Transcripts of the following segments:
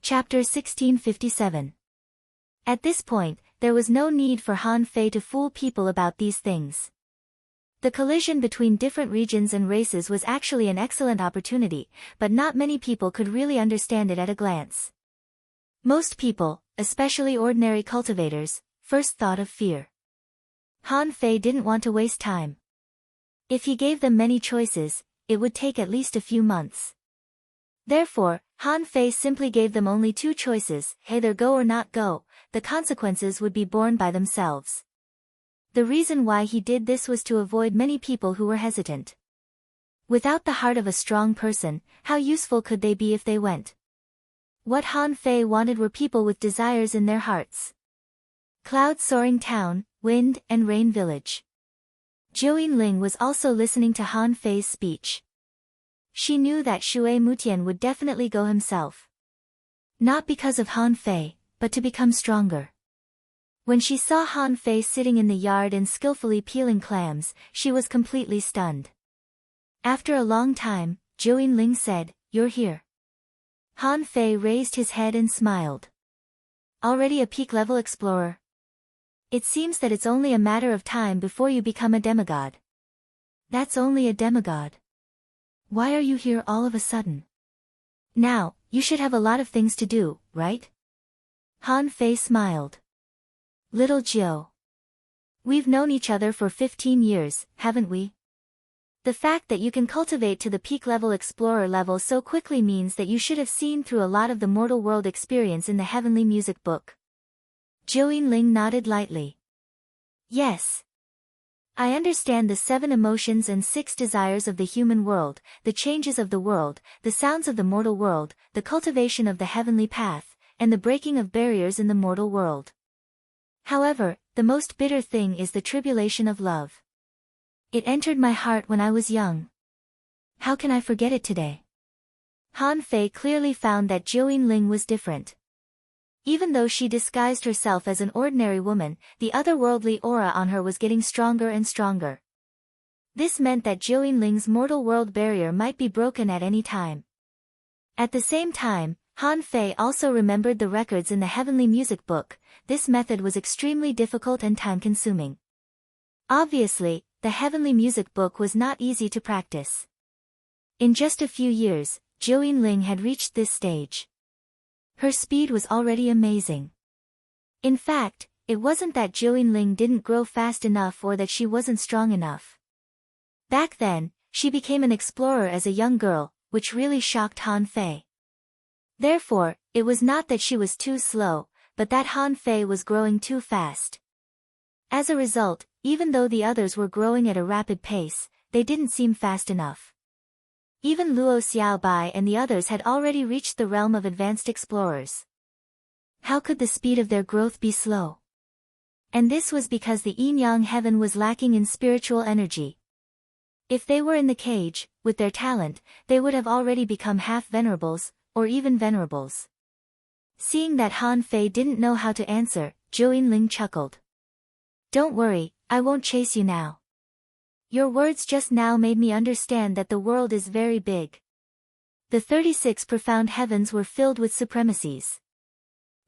Chapter 1657. At this point, there was no need for Han Fei to fool people about these things. The collision between different regions and races was actually an excellent opportunity, but not many people could really understand it at a glance. Most people, especially ordinary cultivators, first thought of fear. Han Fei didn't want to waste time. If he gave them many choices, it would take at least a few months. Therefore, Han Fei simply gave them only two choices, either go or not go. The consequences would be borne by themselves. The reason why he did this was to avoid many people who were hesitant. Without the heart of a strong person, how useful could they be if they went? What Han Fei wanted were people with desires in their hearts. Cloud-soaring town, wind and rain village. Zhou Yinling was also listening to Han Fei's speech. She knew that Shui Mutian would definitely go himself. Not because of Han Fei, but to become stronger. When she saw Han Fei sitting in the yard and skillfully peeling clams, she was completely stunned. After a long time, Zhou Yinling said, "You're here." Han Fei raised his head and smiled. Already a peak-level explorer? It seems that it's only a matter of time before you become a demigod. That's only a demigod. Why are you here all of a sudden? Now, you should have a lot of things to do, right? Han Fei smiled. Little Jiu. We've known each other for 15 years, haven't we? The fact that you can cultivate to the peak-level explorer level so quickly means that you should have seen through a lot of the mortal world experience in the heavenly music book. Zhou Yinling nodded lightly. Yes. I understand the 7 emotions and 6 desires of the human world, the changes of the world, the sounds of the mortal world, the cultivation of the heavenly path, and the breaking of barriers in the mortal world. However, the most bitter thing is the tribulation of love. It entered my heart when I was young. How can I forget it today? Han Fei clearly found that Zhou Yinling was different. Even though she disguised herself as an ordinary woman, the otherworldly aura on her was getting stronger and stronger. This meant that Zhou Yinling's mortal world barrier might be broken at any time. At the same time, Han Fei also remembered the records in the heavenly music book. This method was extremely difficult and time-consuming. Obviously, the heavenly music book was not easy to practice. In just a few years, Zhou Yinling had reached this stage. Her speed was already amazing. In fact, it wasn't that Zhou Yinling didn't grow fast enough or that she wasn't strong enough. Back then, she became an explorer as a young girl, which really shocked Han Fei. Therefore, it was not that she was too slow, but that Han Fei was growing too fast. As a result, even though the others were growing at a rapid pace, they didn't seem fast enough. Even Luo Xiaobai and the others had already reached the realm of advanced explorers. How could the speed of their growth be slow? And this was because the yin-yang heaven was lacking in spiritual energy. If they were in the cage, with their talent, they would have already become half-venerables, or even venerables. Seeing that Han Fei didn't know how to answer, Zhou Yinling chuckled. Don't worry, I won't chase you now. Your words just now made me understand that the world is very big. The 36 profound heavens were filled with supremacies.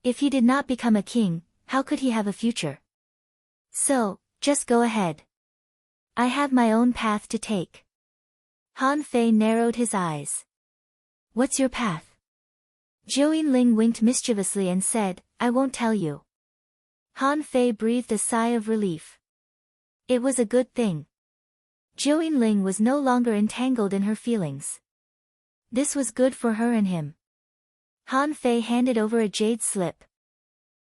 If he did not become a king, how could he have a future? So, just go ahead. I have my own path to take. Han Fei narrowed his eyes. What's your path? Zhou Yinling winked mischievously and said, I won't tell you. Han Fei breathed a sigh of relief. It was a good thing. Zhou Yinling was no longer entangled in her feelings. This was good for her and him. Han Fei handed over a jade slip.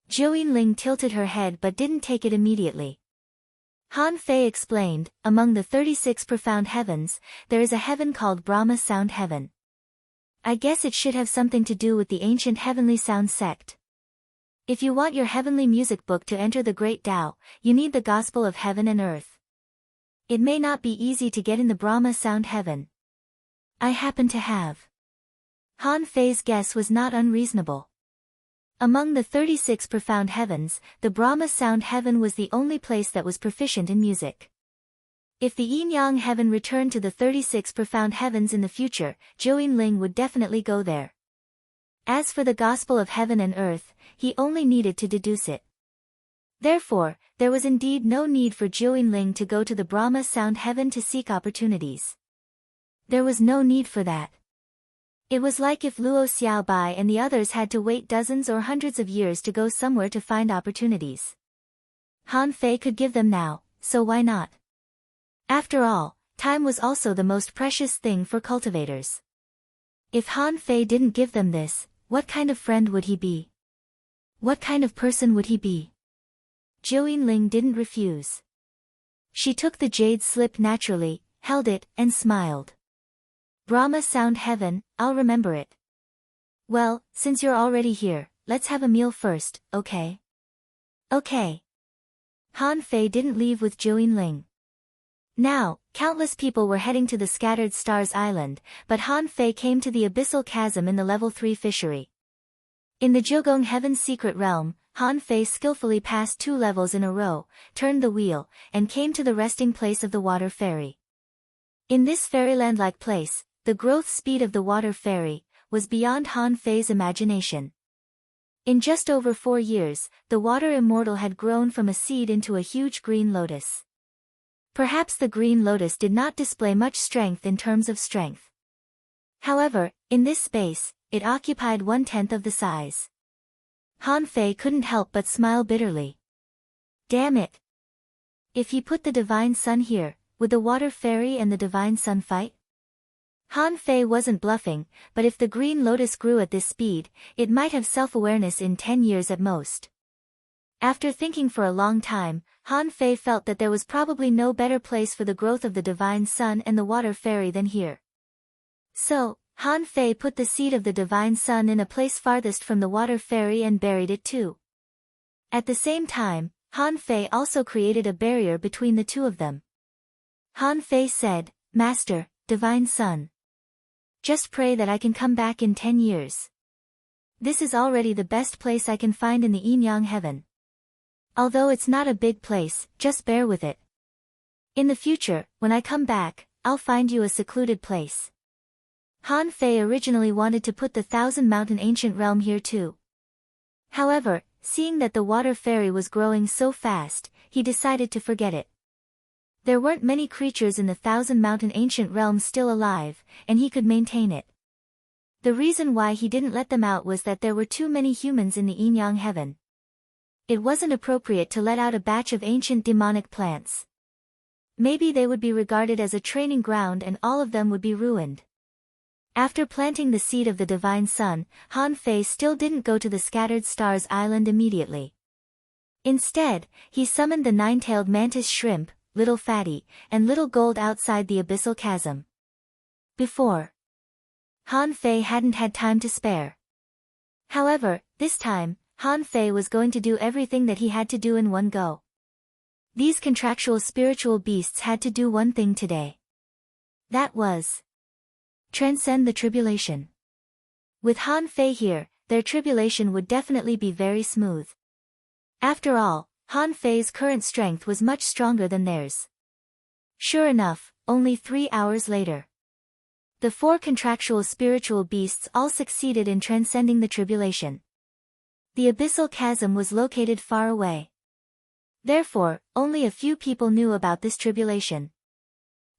Zhou Yinling tilted her head but didn't take it immediately. Han Fei explained, among the 36 profound heavens, there is a heaven called Brahma Sound Heaven. I guess it should have something to do with the ancient heavenly sound sect. If you want your heavenly music book to enter the great Tao, you need the gospel of heaven and earth. It may not be easy to get in the Brahma Sound Heaven. I happen to have. Han Fei's guess was not unreasonable. Among the 36 profound heavens, the Brahma Sound Heaven was the only place that was proficient in music. If the yin-yang heaven returned to the 36 profound heavens in the future, Zhou Yinling would definitely go there. As for the gospel of heaven and earth, he only needed to deduce it. Therefore, there was indeed no need for Jiuyin to go to the Brahma sound heaven to seek opportunities. There was no need for that. It was like if Luo Xiaobai and the others had to wait dozens or hundreds of years to go somewhere to find opportunities. Han Fei could give them now, so why not? After all, time was also the most precious thing for cultivators. If Han Fei didn't give them this, what kind of friend would he be? What kind of person would he be? Jiuyin didn't refuse. She took the jade slip naturally, held it, and smiled. Brahma sound heaven, I'll remember it. Well, since you're already here, let's have a meal first, okay? Okay. Han Fei didn't leave with Jiuyin. Now, countless people were heading to the Scattered Stars Island, but Han Fei came to the abyssal chasm in the level 3 fishery. In the Jiugong Heaven's secret realm, Han Fei skillfully passed 2 levels in a row, turned the wheel, and came to the resting place of the water fairy. In this fairyland-like place, the growth speed of the water fairy was beyond Han Fei's imagination. In just over 4 years, the water immortal had grown from a seed into a huge green lotus. Perhaps the green lotus did not display much strength in terms of strength. However, in this space, it occupied 1/10 of the size. Han Fei couldn't help but smile bitterly. Damn it! If he put the Divine Sun here, would the water fairy and the Divine Sun fight? Han Fei wasn't bluffing, but if the green lotus grew at this speed, it might have self-awareness in 10 years at most. After thinking for a long time, Han Fei felt that there was probably no better place for the growth of the Divine Sun and the water fairy than here. So, Han Fei put the seed of the Divine Sun in a place farthest from the water fairy and buried it too. At the same time, Han Fei also created a barrier between the two of them. Han Fei said, Master, Divine Sun. Just pray that I can come back in 10 years. This is already the best place I can find in the Yin-Yang heaven. Although it's not a big place, just bear with it. In the future, when I come back, I'll find you a secluded place. Han Fei originally wanted to put the 1,000-mountain ancient realm here too. However, seeing that the water fairy was growing so fast, he decided to forget it. There weren't many creatures in the 1,000-mountain ancient realm still alive, and he could maintain it. The reason why he didn't let them out was that there were too many humans in the Yin-Yang heaven. It wasn't appropriate to let out a batch of ancient demonic plants. Maybe they would be regarded as a training ground and all of them would be ruined. After planting the seed of the Divine Sun, Han Fei still didn't go to the Scattered Stars Island immediately. Instead, he summoned the 9-tailed mantis shrimp, Little Fatty, and Little Gold outside the abyssal chasm. Before, Han Fei hadn't had time to spare. However, this time, Han Fei was going to do everything that he had to do in one go. These contractual spiritual beasts had to do one thing today. That was transcend the tribulation. With Han Fei here, their tribulation would definitely be very smooth. After all, Han Fei's current strength was much stronger than theirs. Sure enough, only 3 hours later, the 4 contractual spiritual beasts all succeeded in transcending the tribulation. The abyssal chasm was located far away. Therefore, only a few people knew about this tribulation.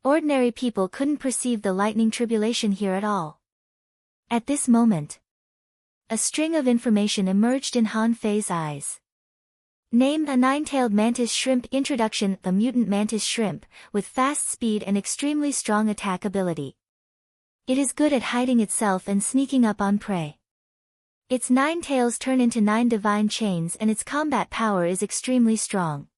Ordinary people couldn't perceive the lightning tribulation here at all. At this moment, a string of information emerged in Han Fei's eyes. Name: a 9-tailed mantis shrimp. Introduction: a mutant mantis shrimp, with fast speed and extremely strong attack ability. It is good at hiding itself and sneaking up on prey. Its 9 tails turn into 9 divine chains and its combat power is extremely strong.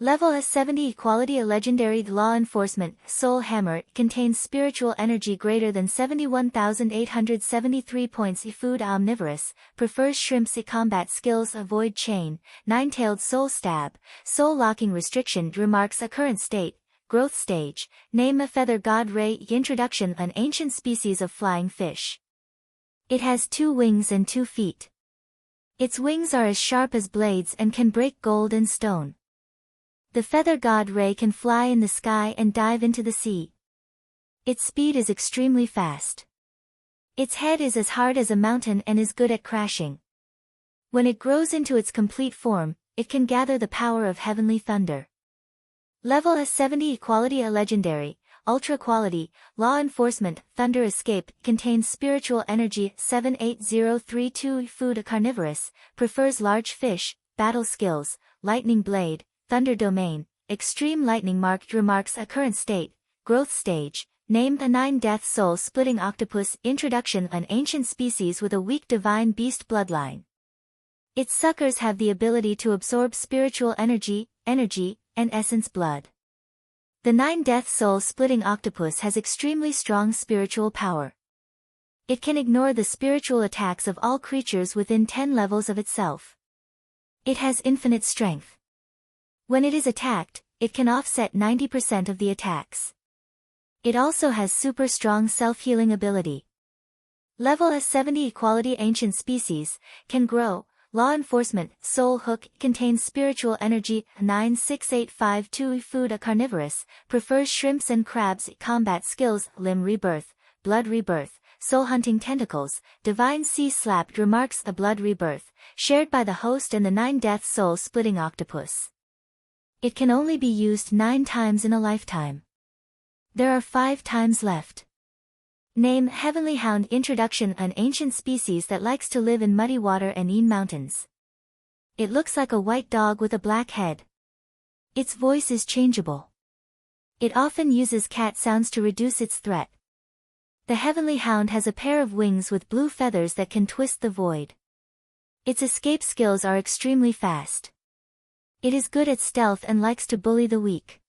Level S70 Equality: a legendary law enforcement soul hammer. Contains spiritual energy greater than 71,873 points. Food: omnivorous, prefers shrimps. Combat skills: avoid chain, 9-tailed soul stab, soul locking restriction. Remarks: a current state, growth stage. Name: a feather god ray. Introduction: an ancient species of flying fish. It has 2 wings and 2 feet. Its wings are as sharp as blades and can break gold and stone. The feather god ray can fly in the sky and dive into the sea. Its speed is extremely fast. Its head is as hard as a mountain and is good at crashing. When it grows into its complete form, it can gather the power of heavenly thunder. Level S70 Equality A Legendary, Ultra Quality, Law Enforcement, Thunder Escape, contains spiritual energy 78032 Food A Carnivorous, prefers large fish, battle skills, lightning blade, thunder domain, extreme lightning marked remarks a current state, growth stage, named a 9-death soul-splitting octopus introduction an ancient species with a weak divine beast bloodline. Its suckers have the ability to absorb spiritual energy, and essence blood. The 9-death soul-splitting octopus has extremely strong spiritual power. It can ignore the spiritual attacks of all creatures within 10 levels of itself. It has infinite strength. When it is attacked, it can offset 90% of the attacks. It also has super strong self-healing ability. Level S70 Equality Ancient Species, can grow. Law Enforcement, Soul Hook, contains spiritual energy 96852 Food A Carnivorous, prefers shrimps and crabs combat skills limb rebirth, blood rebirth, soul hunting tentacles, divine sea slapped remarks a blood rebirth, shared by the host and the 9-death soul splitting octopus. It can only be used 9 times in a lifetime. There are 5 times left. Name Heavenly Hound Introduction an ancient species that likes to live in muddy water and in mountains. It looks like a white dog with a black head. Its voice is changeable. It often uses cat sounds to reduce its threat. The Heavenly Hound has a pair of wings with blue feathers that can twist the void. Its escape skills are extremely fast. It is good at stealth and likes to bully the weak.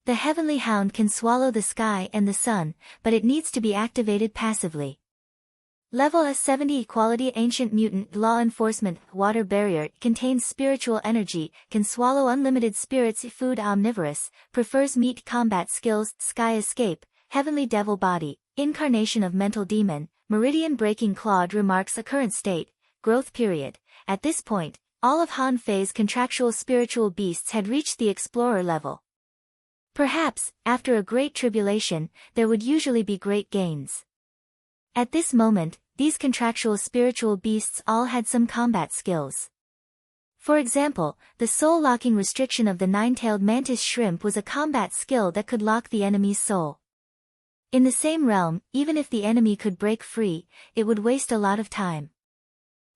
The Heavenly Hound can swallow the sky and the sun, but it needs to be activated passively. Level S70 Equality Ancient Mutant Law Enforcement Water Barrier contains spiritual energy, can swallow unlimited spirits Food Omnivorous, prefers meat combat skills Sky Escape, Heavenly Devil Body, Incarnation of Mental Demon, Meridian Breaking Clawed remarks a current state, growth period. At this point, all of Han Fei's contractual spiritual beasts had reached the explorer level. Perhaps, after a great tribulation, there would usually be great gains. At this moment, these contractual spiritual beasts all had some combat skills. For example, the soul-locking restriction of the 9-tailed mantis shrimp was a combat skill that could lock the enemy's soul. In the same realm, even if the enemy could break free, it would waste a lot of time.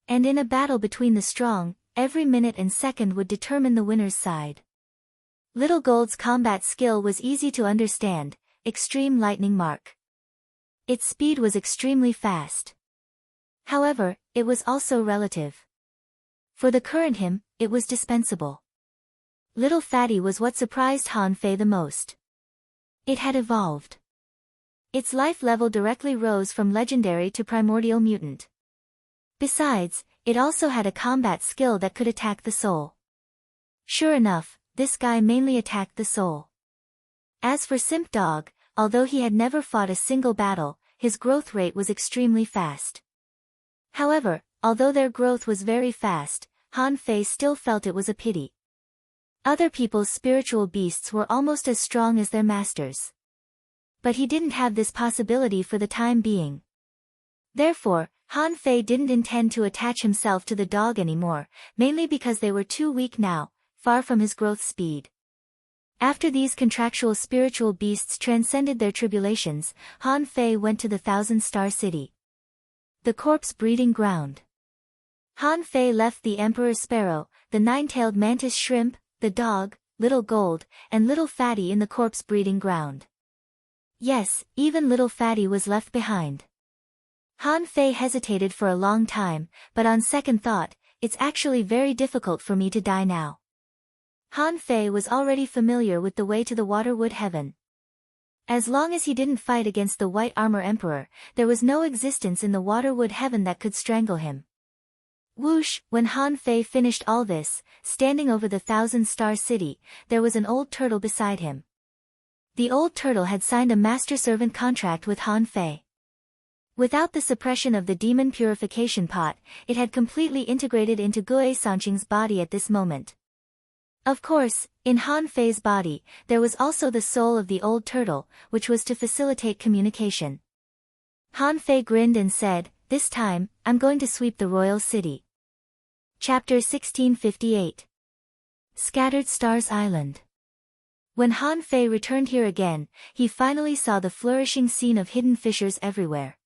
And in a battle between the strong, every minute and second would determine the winner's side. Little Gold's combat skill was easy to understand, Extreme Lightning Mark. Its speed was extremely fast. However, it was also relative. For the current him, it was dispensable. Little Fatty was what surprised Han Fei the most. It had evolved. Its life level directly rose from legendary to primordial mutant. Besides, it also had a combat skill that could attack the soul. Sure enough, this guy mainly attacked the soul. As for Simp Dog, although he had never fought a single battle, his growth rate was extremely fast. However, although their growth was very fast, Han Fei still felt it was a pity. Other people's spiritual beasts were almost as strong as their masters. But he didn't have this possibility for the time being. Therefore, Han Fei didn't intend to attach himself to the dog anymore, mainly because they were too weak now, far from his growth speed. After these contractual spiritual beasts transcended their tribulations, Han Fei went to the 1,000-star city. The corpse breeding ground. Han Fei left the Emperor Sparrow, the 9-tailed mantis shrimp, the dog, Little Gold, and Little Fatty in the corpse breeding ground. Yes, even Little Fatty was left behind. Han Fei hesitated for a long time, but on second thought, it's actually very difficult for me to die now. Han Fei was already familiar with the way to the Waterwood Heaven. As long as he didn't fight against the White Armor Emperor, there was no existence in the Waterwood Heaven that could strangle him. Whoosh, when Han Fei finished all this, standing over the 1,000-star city, there was an old turtle beside him. The old turtle had signed a master-servant contract with Han Fei. Without the suppression of the demon purification pot, it had completely integrated into Gue Sanqing's body at this moment. Of course, in Han Fei's body, there was also the soul of the old turtle, which was to facilitate communication. Han Fei grinned and said, "This time, I'm going to sweep the royal city." Chapter 1658. Scattered Stars Island. When Han Fei returned here again, he finally saw the flourishing scene of hidden fissures everywhere.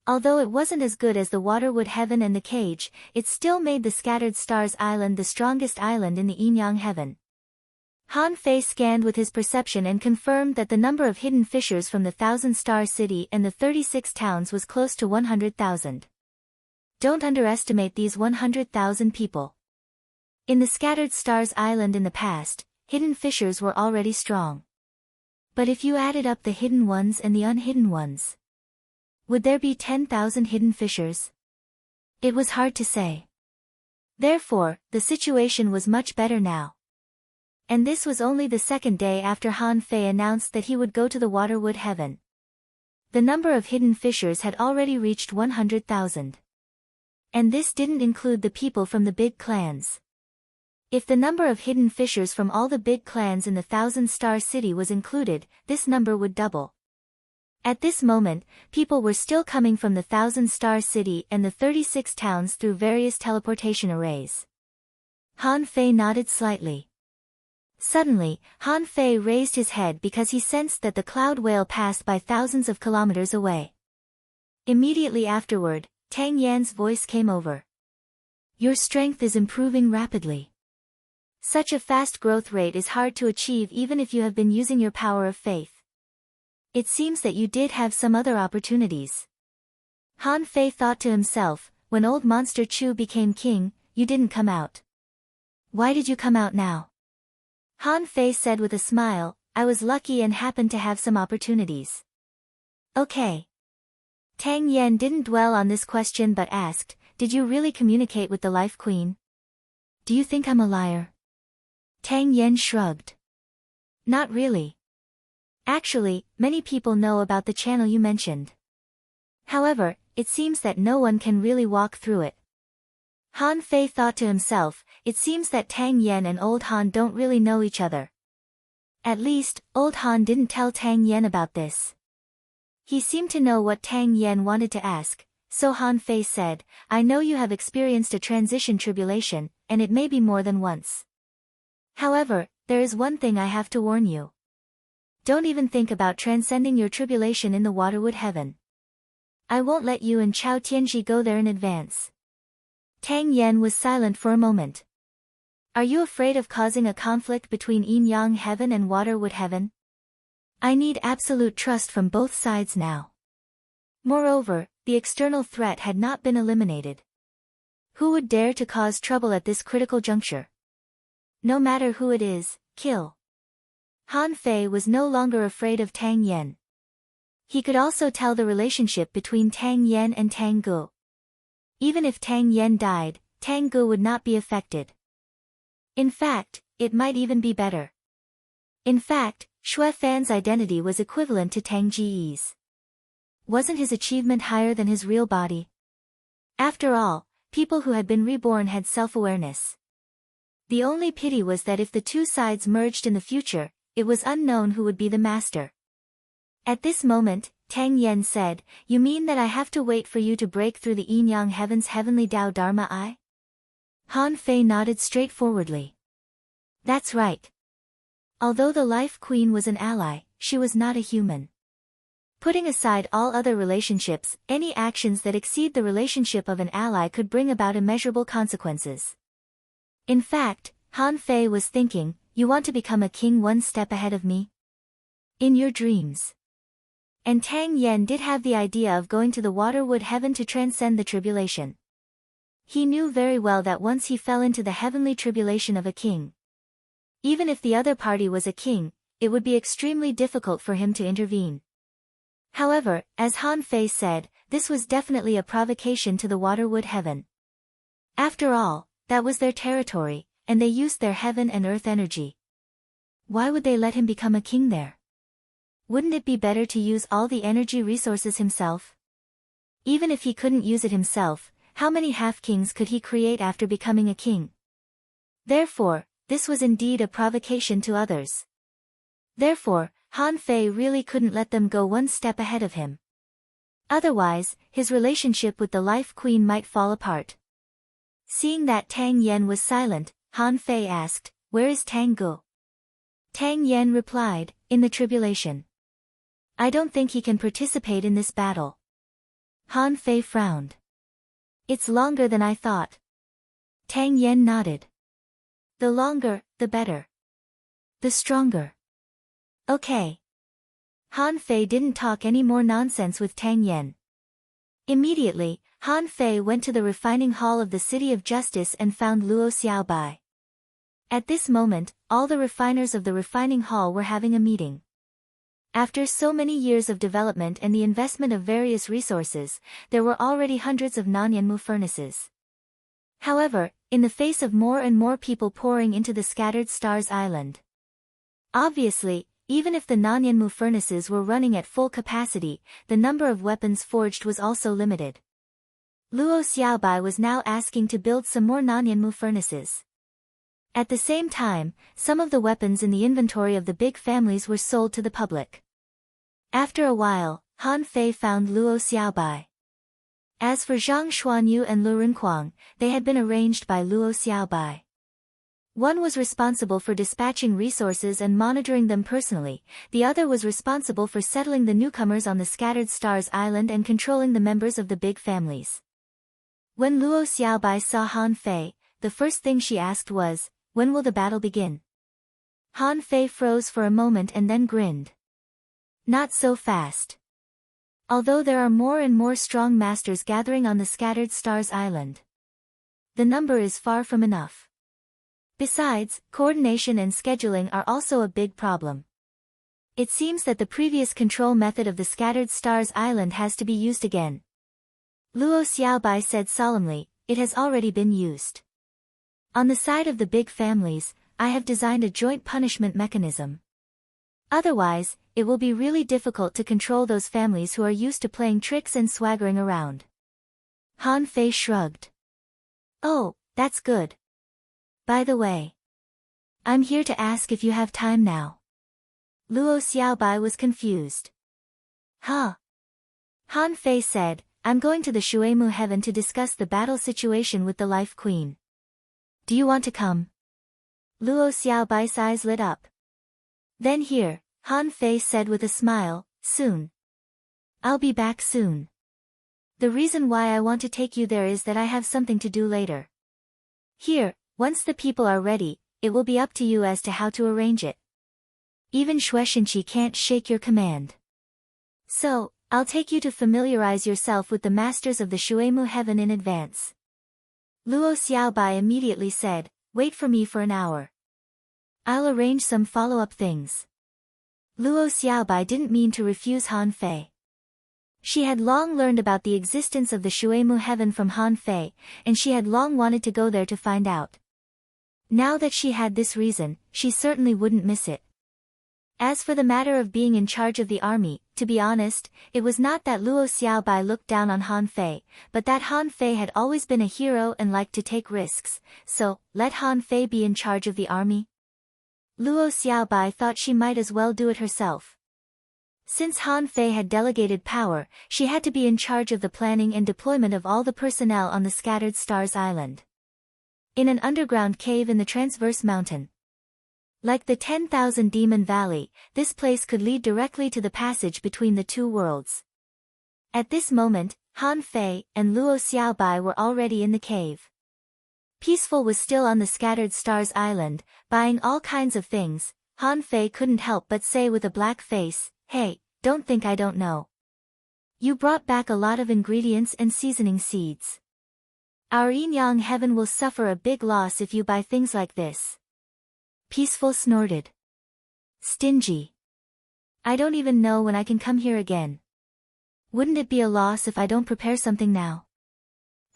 Although it wasn't as good as the Waterwood Heaven and the Cage, it still made the Scattered Stars Island the strongest island in the Yin-Yang Heaven. Han Fei scanned with his perception and confirmed that the number of hidden fissures from the 1,000-star city and the 36 towns was close to 100,000. Don't underestimate these 100,000 people. In the Scattered Stars Island in the past, hidden fissures were already strong. But if you added up the hidden ones and the unhidden ones, would there be 10,000 hidden fissures? It was hard to say. Therefore, the situation was much better now. And this was only the second day after Han Fei announced that he would go to the Waterwood Heaven. The number of hidden fissures had already reached 100,000. And this didn't include the people from the big clans. If the number of hidden fissures from all the big clans in the 1,000-star city was included, this number would double. At this moment, people were still coming from the 1,000-star city and the 36 towns through various teleportation arrays. Han Fei nodded slightly. Suddenly, Han Fei raised his head because he sensed that the cloud whale passed by thousands of kilometers away. Immediately afterward, Tang Yan's voice came over. "Your strength is improving rapidly. Such a fast growth rate is hard to achieve even if you have been using your power of faith. It seems that you did have some other opportunities." Han Fei thought to himself, "When old Monster Chu became king, you didn't come out. Why did you come out now?" Han Fei said with a smile, "I was lucky and happened to have some opportunities." "Okay." Tang Yan didn't dwell on this question but asked, "Did you really communicate with the Life Queen? Do you think I'm a liar?" Tang Yan shrugged. "Not really. Actually, many people know about the channel you mentioned. However, it seems that no one can really walk through it." Han Fei thought to himself, it seems that Tang Yan and Old Han don't really know each other. At least, Old Han didn't tell Tang Yan about this. He seemed to know what Tang Yan wanted to ask, so Han Fei said, "I know you have experienced a transition tribulation, and it may be more than once. However, there is one thing I have to warn you. Don't even think about transcending your tribulation in the Waterwood Heaven. I won't let you and Chao Tianji go there in advance." Tang Yan was silent for a moment. "Are you afraid of causing a conflict between Yin-Yang Heaven and Waterwood Heaven? I need absolute trust from both sides now." Moreover, the external threat had not been eliminated. Who would dare to cause trouble at this critical juncture? No matter who it is, kill. Han Fei was no longer afraid of Tang Yan. He could also tell the relationship between Tang Yan and Tang Gu. Even if Tang Yan died, Tang Gu would not be affected. In fact, it might even be better. In fact, Xue Fan's identity was equivalent to Tang Ji's. Wasn't his achievement higher than his real body? After all, people who had been reborn had self-awareness. The only pity was that if the two sides merged in the future, it was unknown who would be the master. At this moment, Tang Yan said, "You mean that I have to wait for you to break through the Yin-Yang Heaven's heavenly Tao Dharma Eye?" Han Fei nodded straightforwardly. "That's right. Although the Life Queen was an ally, she was not a human. Putting aside all other relationships, any actions that exceed the relationship of an ally could bring about immeasurable consequences." In fact, Han Fei was thinking, "You want to become a king one step ahead of me? In your dreams." And Tang Yan did have the idea of going to the Waterwood Heaven to transcend the tribulation. He knew very well that once he fell into the heavenly tribulation of a king, even if the other party was a king, it would be extremely difficult for him to intervene. However, as Han Fei said, this was definitely a provocation to the Waterwood Heaven. After all, that was their territory, and they used their heaven and earth energy. Why would they let him become a king there? Wouldn't it be better to use all the energy resources himself? Even if he couldn't use it himself, how many half-kings could he create after becoming a king? Therefore, this was indeed a provocation to others. Therefore, Han Fei really couldn't let them go one step ahead of him. Otherwise, his relationship with the Life Queen might fall apart. Seeing that Tang Yen was silent, Han Fei asked, "Where is Tang Gu?" Tang Yen replied, "In the tribulation. I don't think he can participate in this battle." Han Fei frowned. "It's longer than I thought." Tang Yen nodded. "The longer, the better. The stronger." "Okay." Han Fei didn't talk any more nonsense with Tang Yen. Immediately, Han Fei went to the refining hall of the City of Justice and found Luo Xiaobai. At this moment, all the refiners of the refining hall were having a meeting. After so many years of development and the investment of various resources, there were already hundreds of Nanyanmu furnaces. However, in the face of more and more people pouring into the Scattered Stars Island. Obviously, even if the Nanyanmu furnaces were running at full capacity, the number of weapons forged was also limited. Luo Xiaobai was now asking to build some more Nanyanmu furnaces. At the same time, some of the weapons in the inventory of the big families were sold to the public. After a while, Han Fei found Luo Xiaobai. As for Zhang Xuanyu and Lu Renquang, they had been arranged by Luo Xiaobai. One was responsible for dispatching resources and monitoring them personally, the other was responsible for settling the newcomers on the Scattered Stars Island and controlling the members of the big families. When Luo Xiaobai saw Han Fei, the first thing she asked was, "When will the battle begin?" Han Fei froze for a moment and then grinned. "Not so fast. Although there are more and more strong masters gathering on the Scattered Stars Island, the number is far from enough. Besides, coordination and scheduling are also a big problem. It seems that the previous control method of the Scattered Stars Island has to be used again." Luo Xiaobai said solemnly, "It has already been used. On the side of the big families, I have designed a joint punishment mechanism. Otherwise, it will be really difficult to control those families who are used to playing tricks and swaggering around." Han Fei shrugged. "Oh, that's good. By the way, I'm here to ask if you have time now." Luo Xiaobai was confused. "Huh?" Han Fei said, "I'm going to the Shuemu Heaven to discuss the battle situation with the Life Queen. Do you want to come?" Luo Xiaobai's eyes lit up. "Then here," Han Fei said with a smile, "soon. I'll be back soon. The reason why I want to take you there is that I have something to do later. Here, once the people are ready, it will be up to you as to how to arrange it. Even Shueshenqi can't shake your command. So, I'll take you to familiarize yourself with the masters of the Shuemu Heaven in advance." Luo Xiaobai immediately said, "Wait for me for an hour. I'll arrange some follow-up things." Luo Xiaobai didn't mean to refuse Han Fei. She had long learned about the existence of the Shuemu Heaven from Han Fei, and she had long wanted to go there to find out. Now that she had this reason, she certainly wouldn't miss it. As for the matter of being in charge of the army, to be honest, it was not that Luo Xiaobai looked down on Han Fei, but that Han Fei had always been a hero and liked to take risks, so, let Han Fei be in charge of the army? Luo Xiaobai thought she might as well do it herself. Since Han Fei had delegated power, she had to be in charge of the planning and deployment of all the personnel on the Scattered Stars Island. In an underground cave in the Transverse Mountain. Like the 10,000 Demon Valley, this place could lead directly to the passage between the two worlds. At this moment, Han Fei and Luo Xiaobai were already in the cave. Peaceful was still on the Scattered Stars Island, buying all kinds of things. Han Fei couldn't help but say with a black face, "Hey, don't think I don't know. You brought back a lot of ingredients and seasoning seeds. Our Yin-Yang Heaven will suffer a big loss if you buy things like this." Peaceful snorted. "Stingy. I don't even know when I can come here again. Wouldn't it be a loss if I don't prepare something now?"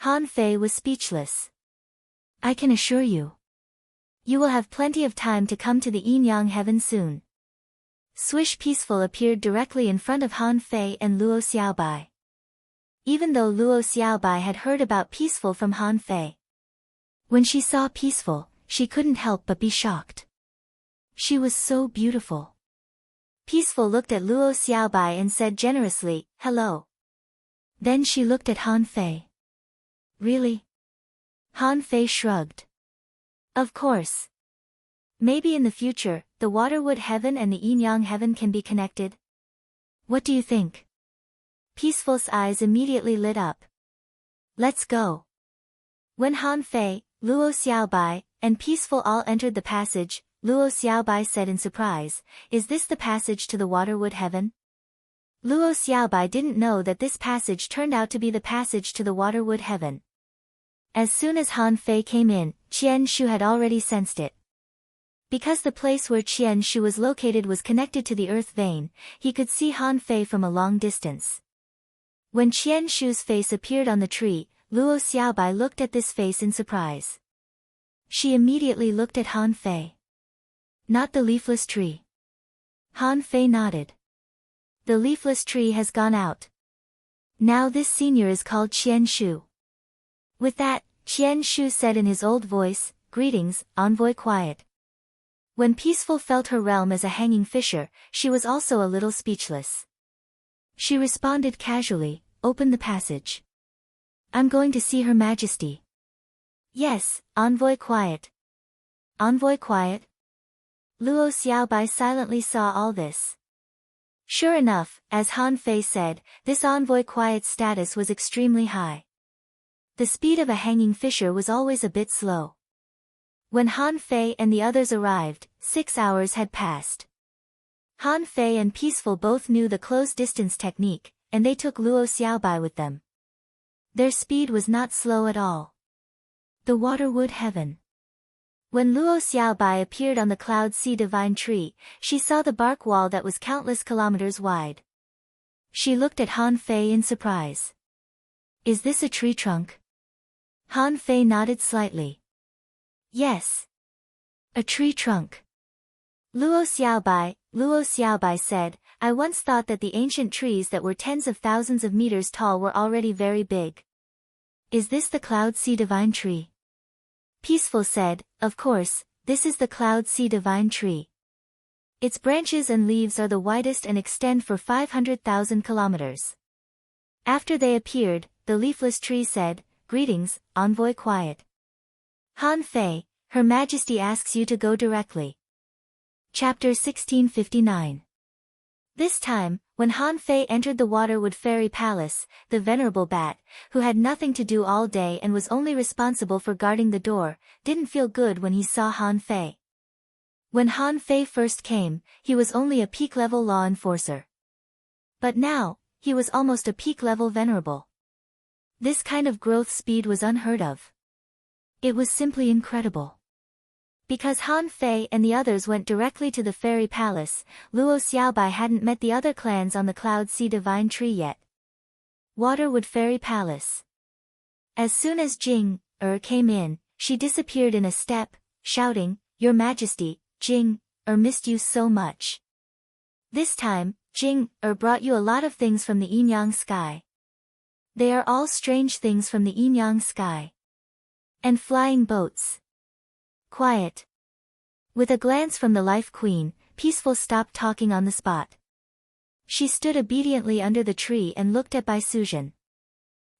Han Fei was speechless. "I can assure you. You will have plenty of time to come to the Yin-Yang Heaven soon." Swish Peaceful appeared directly in front of Han Fei and Luo Xiaobai. Even though Luo Xiaobai had heard about Peaceful from Han Fei, when she saw Peaceful, she couldn't help but be shocked. She was so beautiful. Peaceful looked at Luo Xiaobai and said generously, "Hello. Then she looked at Han Fei. Really? Han Fei shrugged. Of course. Maybe in the future, the Waterwood Heaven and the Yin-Yang Heaven can be connected? What do you think? Peaceful's eyes immediately lit up. Let's go. When Han Fei, Luo Xiaobai, and Peaceful all entered the passage, Luo Xiaobai said in surprise, "Is this the passage to the Waterwood Heaven?" Luo Xiaobai didn't know that this passage turned out to be the passage to the Waterwood Heaven. As soon as Han Fei came in, Qian Shu had already sensed it. Because the place where Qian Shu was located was connected to the earth vein, he could see Han Fei from a long distance. When Qian Shu's face appeared on the tree, Luo Xiaobai looked at this face in surprise. She immediately looked at Han Fei. Not the leafless tree. Han Fei nodded. The leafless tree has gone out. Now this senior is called Qian Shu. With that, Qian Shu said in his old voice, "Greetings, envoy quiet." When Peaceful felt her realm as a hanging fisher, she was also a little speechless. She responded casually, "Open the passage. I'm going to see Her Majesty." "Yes, envoy quiet." Envoy quiet? Luo Xiaobai silently saw all this. Sure enough, as Han Fei said, this envoy quiet's status was extremely high. The speed of a hanging fisher was always a bit slow. When Han Fei and the others arrived, 6 hours had passed. Han Fei and Peaceful both knew the close distance technique, and they took Luo Xiaobai with them. Their speed was not slow at all. The Waterwood Heaven. When Luo Xiaobai appeared on the Cloud Sea Divine Tree, she saw the bark wall that was countless kilometers wide. She looked at Han Fei in surprise. "Is this a tree trunk?" Han Fei nodded slightly. "Yes. A tree trunk." Luo Xiaobai said, "I once thought that the ancient trees that were tens of thousands of meters tall were already very big. Is this the Cloud Sea Divine Tree?" Peaceful said, "Of course, this is the Cloud Sea Divine Tree. Its branches and leaves are the widest and extend for 500,000 kilometers." After they appeared, the leafless tree said, "Greetings, envoy quiet. Han Fei, Her Majesty asks you to go directly." Chapter 1659. This time, when Han Fei entered the Waterwood Fairy Palace, the venerable bat, who had nothing to do all day and was only responsible for guarding the door, didn't feel good when he saw Han Fei. When Han Fei first came, he was only a peak-level law enforcer. But now, he was almost a peak-level venerable. This kind of growth speed was unheard of. It was simply incredible. Because Han Fei and the others went directly to the fairy palace, Luo Xiaobai hadn't met the other clans on the Cloud Sea Divine Tree yet. Waterwood Fairy Palace. As soon as Jing came in, she disappeared in a step, shouting, "Your Majesty, Jing missed you so much. This time, Jing brought you a lot of things from the Yin-Yang sky. They are all strange things from the Yin-Yang sky. And flying boats." Quiet. With a glance from the Life Queen, Peaceful stopped talking on the spot. She stood obediently under the tree and looked at Bai Suzhen.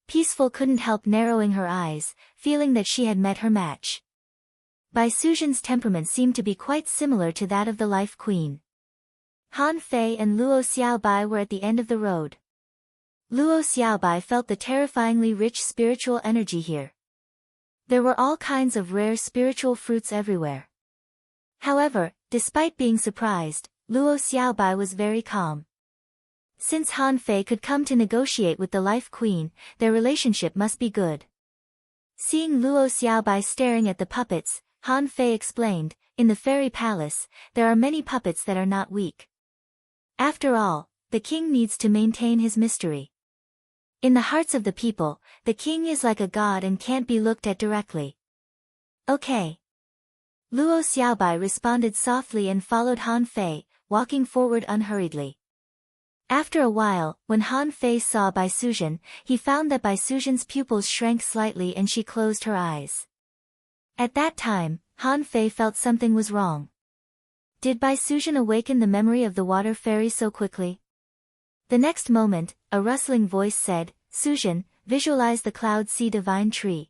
Peaceful couldn't help narrowing her eyes, feeling that she had met her match. Bai Suzhen's temperament seemed to be quite similar to that of the Life Queen. Han Fei and Luo Xiaobai were at the end of the road. Luo Xiaobai felt the terrifyingly rich spiritual energy here. There were all kinds of rare spiritual fruits everywhere. However, despite being surprised, Luo Xiaobai was very calm. Since Han Fei could come to negotiate with the Life Queen, their relationship must be good. Seeing Luo Xiaobai staring at the puppets, Han Fei explained, "In the fairy palace, there are many puppets that are not weak. After all, the king needs to maintain his mystery. In the hearts of the people, the king is like a god and can't be looked at directly." "Okay." Luo Xiaobai responded softly and followed Han Fei, walking forward unhurriedly. After a while, when Han Fei saw Bai Suzhen, he found that Bai Suzhen's pupils shrank slightly and she closed her eyes. At that time, Han Fei felt something was wrong. Did Bai Suzhen awaken the memory of the water fairy so quickly? The next moment, a rustling voice said, Suzhen, visualize the cloud sea divine tree.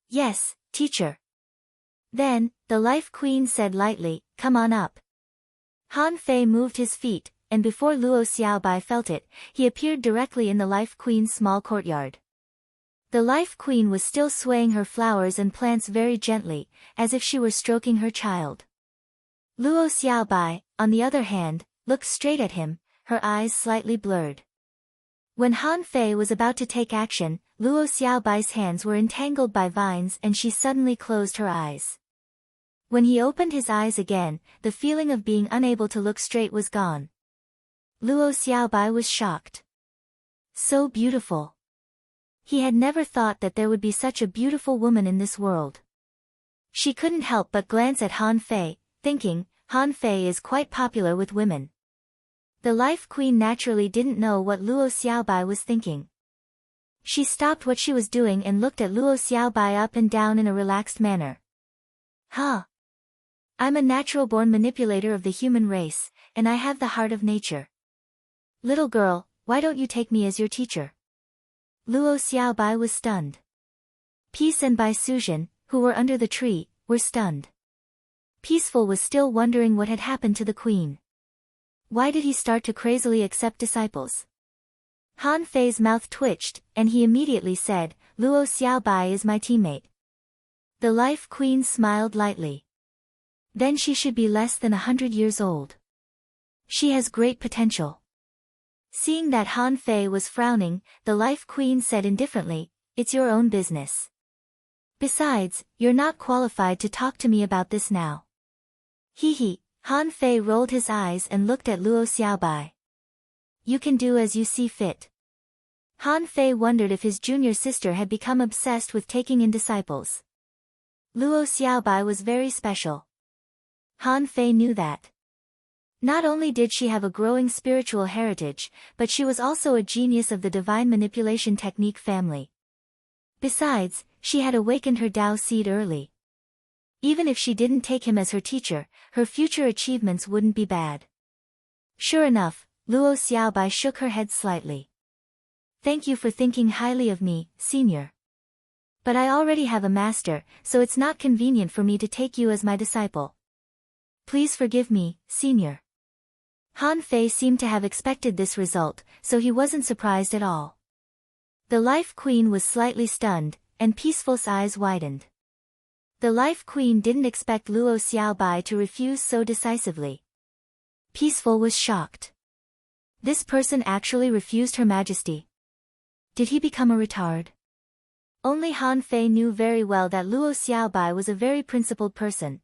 Yes, teacher. Then, the Life Queen said lightly, come on up. Han Fei moved his feet, and before Luo Xiaobai felt it, he appeared directly in the Life Queen's small courtyard. The Life Queen was still swaying her flowers and plants very gently, as if she were stroking her child. Luo Xiaobai, on the other hand, looked straight at him, her eyes slightly blurred. When Han Fei was about to take action, Luo Xiaobai's hands were entangled by vines and she suddenly closed her eyes. When he opened his eyes again, the feeling of being unable to look straight was gone. Luo Xiaobai was shocked. So beautiful. He had never thought that there would be such a beautiful woman in this world. She couldn't help but glance at Han Fei, thinking, Han Fei is quite popular with women. The Life Queen naturally didn't know what Luo Xiaobai was thinking. She stopped what she was doing and looked at Luo Xiaobai up and down in a relaxed manner. Huh. I'm a natural-born manipulator of the human race, and I have the heart of nature. Little girl, why don't you take me as your teacher? Luo Xiaobai was stunned. Peace and Bai Suzhen, who were under the tree, were stunned. Peaceful was still wondering what had happened to the queen. Why did he start to crazily accept disciples? Han Fei's mouth twitched, and he immediately said, Luo Xiaobai is my teammate. The Life Queen smiled lightly. Then she should be less than 100 years old. She has great potential. Seeing that Han Fei was frowning, the Life Queen said indifferently, it's your own business. Besides, you're not qualified to talk to me about this now. Hee. Han Fei rolled his eyes and looked at Luo Xiaobai. You can do as you see fit. Han Fei wondered if his junior sister had become obsessed with taking in disciples. Luo Xiaobai was very special. Han Fei knew that. Not only did she have a growing spiritual heritage, but she was also a genius of the divine manipulation technique family. Besides, she had awakened her Tao seed early. Even if she didn't take him as her teacher, her future achievements wouldn't be bad. Sure enough, Luo Xiaobai shook her head slightly. Thank you for thinking highly of me, senior. But I already have a master, so it's not convenient for me to take you as my disciple. Please forgive me, senior. Han Fei seemed to have expected this result, so he wasn't surprised at all. The Life Queen was slightly stunned, and Peaceful's eyes widened. The Life Queen didn't expect Luo Xiaobai to refuse so decisively. Peaceful was shocked. This person actually refused Her Majesty. Did he become a retard? Only Han Fei knew very well that Luo Xiaobai was a very principled person.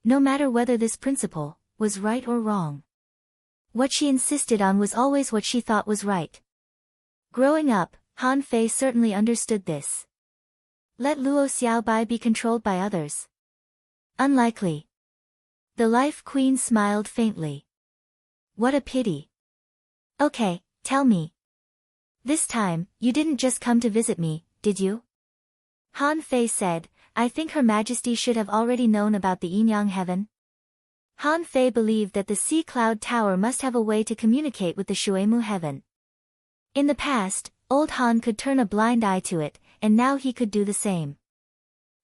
No matter whether this principle was right or wrong. What she insisted on was always what she thought was right. Growing up, Han Fei certainly understood this. Let Luo Xiaobai be controlled by others. Unlikely. The Life Queen smiled faintly. What a pity. Okay, tell me. This time, you didn't just come to visit me, did you? Han Fei said, I think Her Majesty should have already known about the Yin-Yang heaven. Han Fei believed that the Sea Cloud Tower must have a way to communicate with the Shuemu heaven. In the past, old Han could turn a blind eye to it, and now he could do the same.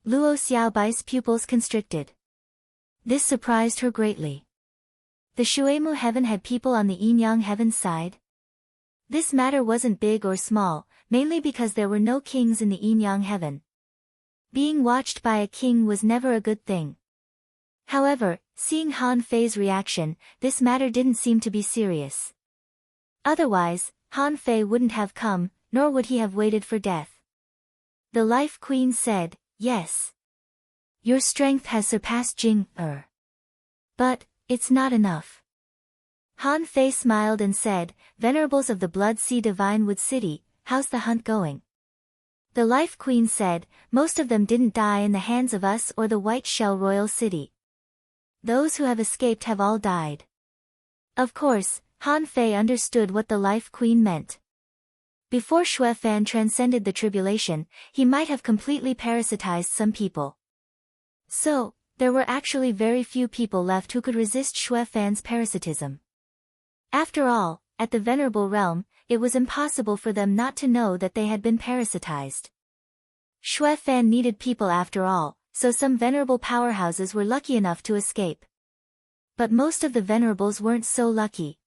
Luo Xiaobai's pupils constricted. This surprised her greatly. The Shuemu heaven had people on the Yin-Yang heaven's side? This matter wasn't big or small, mainly because there were no kings in the Yin-Yang heaven. Being watched by a king was never a good thing. However, seeing Han Fei's reaction, this matter didn't seem to be serious. Otherwise, Han Fei wouldn't have come, nor would he have waited for death. The Life Queen said, yes. Your strength has surpassed Jing-er. But, it's not enough. Han Fei smiled and said, Venerables of the Blood Sea Divine Wood City, how's the hunt going? The Life Queen said, most of them didn't die in the hands of us or the White Shell Royal City. Those who have escaped have all died. Of course, Han Fei understood what the Life Queen meant. Before Xue Fan transcended the tribulation, he might have completely parasitized some people. So, there were actually very few people left who could resist Xue Fan's parasitism. After all, at the Venerable Realm, it was impossible for them not to know that they had been parasitized. Xue Fan needed people after all, so some venerable powerhouses were lucky enough to escape. But most of the venerables weren't so lucky.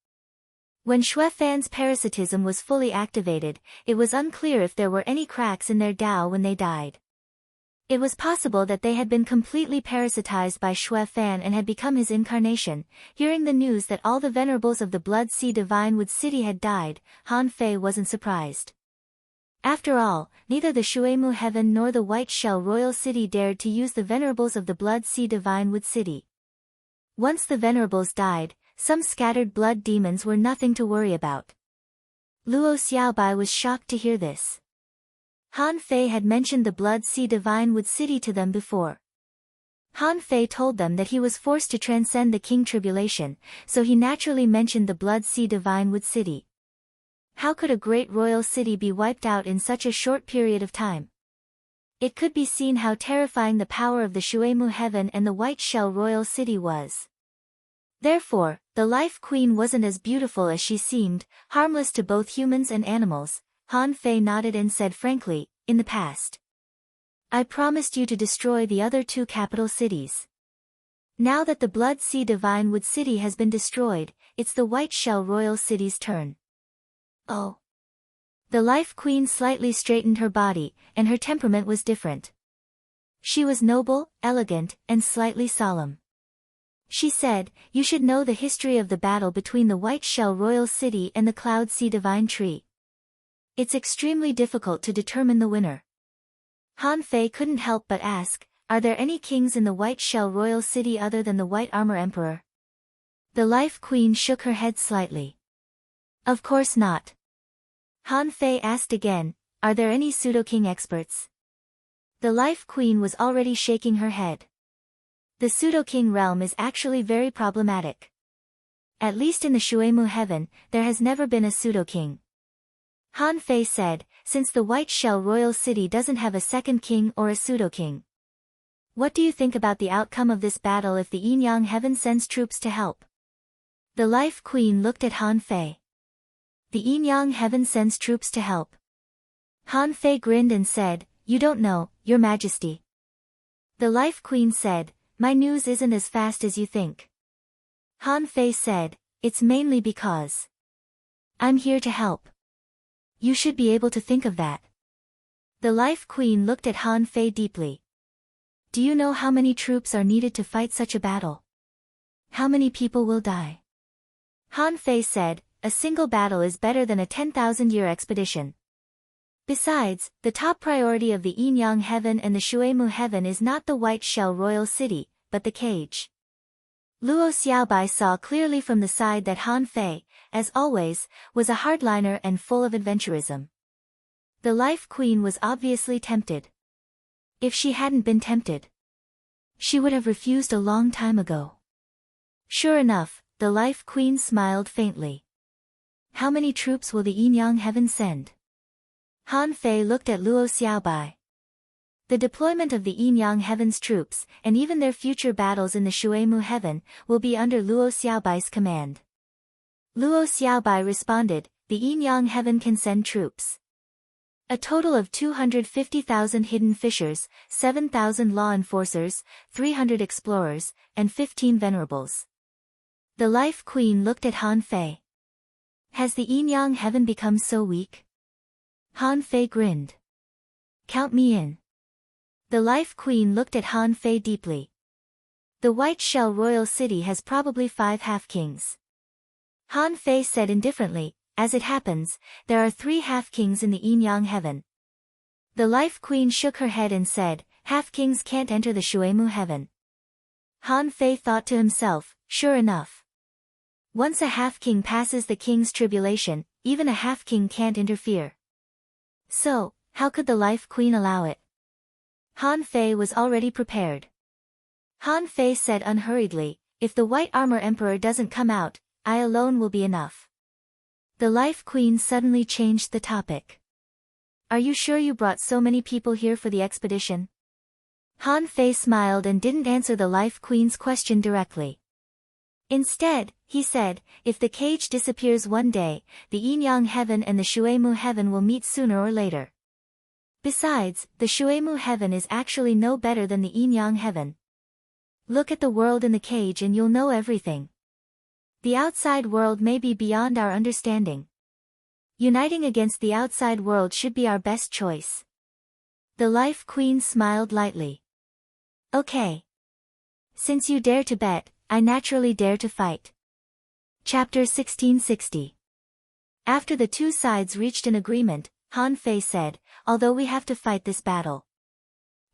When Xue Fan's parasitism was fully activated, it was unclear if there were any cracks in their Dao when they died. It was possible that they had been completely parasitized by Xue Fan and had become his incarnation. Hearing the news that all the venerables of the Blood Sea Divine Wood City had died, Han Fei wasn't surprised. After all, neither the Shuemu Heaven nor the White Shell Royal City dared to use the venerables of the Blood Sea Divine Wood City. Once the venerables died, some scattered blood demons were nothing to worry about. Luo Xiaobai was shocked to hear this. Han Fei had mentioned the Blood Sea Divine Wood City to them before. Han Fei told them that he was forced to transcend the King Tribulation, so he naturally mentioned the Blood Sea Divine Wood City. How could a great royal city be wiped out in such a short period of time? It could be seen how terrifying the power of the Shuemu Heaven and the White Shell Royal City was. Therefore, the Life Queen wasn't as beautiful as she seemed, harmless to both humans and animals. Han Fei nodded and said frankly, in the past. I promised you to destroy the other two capital cities. Now that the Blood Sea Divine Wood City has been destroyed, it's the White Shell Royal City's turn. Oh. The Life Queen slightly straightened her body, and her temperament was different. She was noble, elegant, and slightly solemn. She said, you should know the history of the battle between the White Shell Royal City and the Cloud Sea Divine Tree. It's extremely difficult to determine the winner. Han Fei couldn't help but ask, are there any kings in the White Shell Royal City other than the White Armor Emperor? The Life Queen shook her head slightly. Of course not. Han Fei asked again, are there any pseudo-king experts? The Life Queen was already shaking her head. The pseudo-king realm is actually very problematic. At least in the Shuemu Heaven, there has never been a pseudo-king. Han Fei said, since the White Shell Royal City doesn't have a second king or a pseudo-king. What do you think about the outcome of this battle if the Yin-Yang Heaven sends troops to help? The Life Queen looked at Han Fei. The Yin-Yang Heaven sends troops to help. Han Fei grinned and said, you don't know, Your Majesty. The Life Queen said, my news isn't as fast as you think. Han Fei said, it's mainly because I'm here to help. You should be able to think of that. The Life Queen looked at Han Fei deeply. Do you know how many troops are needed to fight such a battle? How many people will die? Han Fei said, a single battle is better than a 10,000-year expedition. Besides, the top priority of the Yin-Yang Heaven and the Shuemu Heaven is not the White Shell Royal City, but the cage. Luo Xiaobai saw clearly from the side that Han Fei, as always, was a hardliner and full of adventurism. The Life Queen was obviously tempted. If she hadn't been tempted, she would have refused a long time ago. Sure enough, the Life Queen smiled faintly. How many troops will the Yin-Yang Heaven send? Han Fei looked at Luo Xiaobai. The deployment of the Yin-Yang Heaven's troops, and even their future battles in the Shuemu Heaven, will be under Luo Xiaobai's command. Luo Xiaobai responded, the Yin-Yang Heaven can send troops. A total of 250,000 hidden fishers, 7,000 law enforcers, 300 explorers, and 15 venerables. The Life Queen looked at Han Fei. Has the Yin-Yang Heaven become so weak? Han Fei grinned. Count me in. The Life Queen looked at Han Fei deeply. The White Shell Royal City has probably 5 half-kings. Han Fei said indifferently, as it happens, there are 3 half-kings in the Yin-Yang Heaven. The Life Queen shook her head and said, half-kings can't enter the Shuemu Heaven. Han Fei thought to himself, sure enough. Once a half-king passes the king's tribulation, even a half-king can't interfere. So, how could the Life Queen allow it? Han Fei was already prepared. Han Fei said unhurriedly, if the White Armor Emperor doesn't come out, I alone will be enough. The Life Queen suddenly changed the topic. Are you sure you brought so many people here for the expedition? Han Fei smiled and didn't answer the Life Queen's question directly. Instead, he said, if the cage disappears one day, the Yin-Yang heaven and the Shuemu heaven will meet sooner or later. Besides, the Shuemu heaven is actually no better than the Yin-Yang heaven. Look at the world in the cage and you'll know everything. The outside world may be beyond our understanding. Uniting against the outside world should be our best choice. The Life Queen smiled lightly. Okay. Since you dare to bet, I naturally dare to fight. Chapter 1660. After the two sides reached an agreement, Han Fei said, although we have to fight this battle,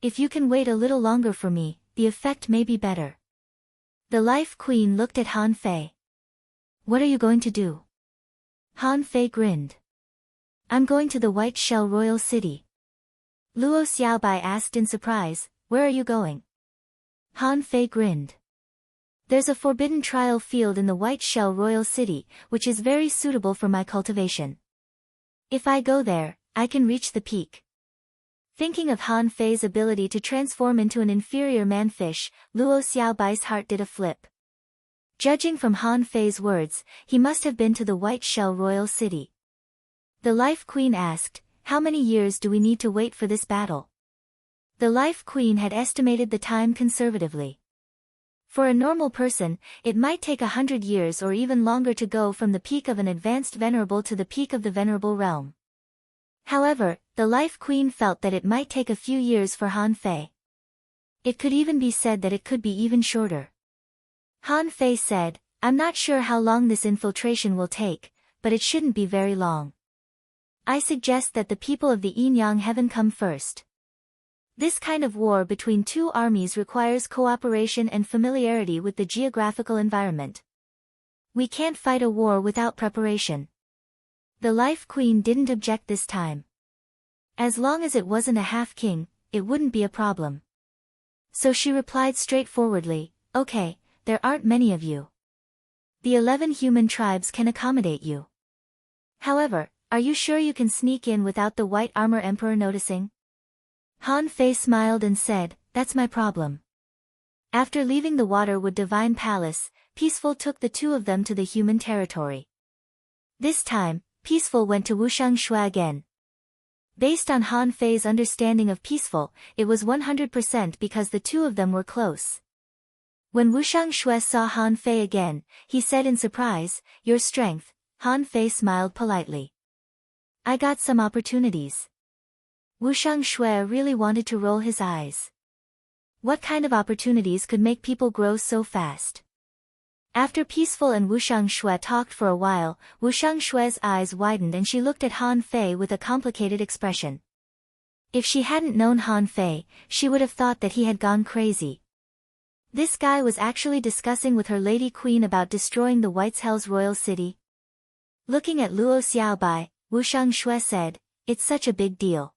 if you can wait a little longer for me, the effect may be better. The Life Queen looked at Han Fei. What are you going to do? Han Fei grinned. I'm going to the White Shell Royal City. Luo Xiaobai asked in surprise, where are you going? Han Fei grinned. There's a forbidden trial field in the White Shell Royal City, which is very suitable for my cultivation. If I go there, I can reach the peak. Thinking of Han Fei's ability to transform into an inferior man-fish, Luo Xiaobai's heart did a flip. Judging from Han Fei's words, he must have been to the White Shell Royal City. The Life Queen asked, how many years do we need to wait for this battle? The Life Queen had estimated the time conservatively. For a normal person, it might take 100 years or even longer to go from the peak of an advanced venerable to the peak of the venerable realm. However, the Life Queen felt that it might take a few years for Han Fei. It could even be said that it could be even shorter. Han Fei said, I'm not sure how long this infiltration will take, but it shouldn't be very long. I suggest that the people of the Yin-Yang heaven come first. This kind of war between two armies requires cooperation and familiarity with the geographical environment. We can't fight a war without preparation. The Life Queen didn't object this time. As long as it wasn't a half-king, it wouldn't be a problem. So she replied straightforwardly, okay, there aren't many of you. The 11 human tribes can accommodate you. However, are you sure you can sneak in without the White Armor Emperor noticing? Han Fei smiled and said, that's my problem. After leaving the Waterwood Divine Palace, Peaceful took the two of them to the human territory. This time, Peaceful went to Wushang Shui again. Based on Han Fei's understanding of Peaceful, it was 100% because the two of them were close. When Wushang Shui saw Han Fei again, he said in surprise, your strength. Han Fei smiled politely. I got some opportunities. Wushang Shui really wanted to roll his eyes. What kind of opportunities could make people grow so fast? After Peaceful and Wushang Shui talked for a while, Wushang Shui's eyes widened and she looked at Han Fei with a complicated expression. If she hadn't known Han Fei, she would have thought that he had gone crazy. This guy was actually discussing with her Lady Queen about destroying the White Hell's royal city. Looking at Luo Xiaobai, Wushang Shui said, it's such a big deal.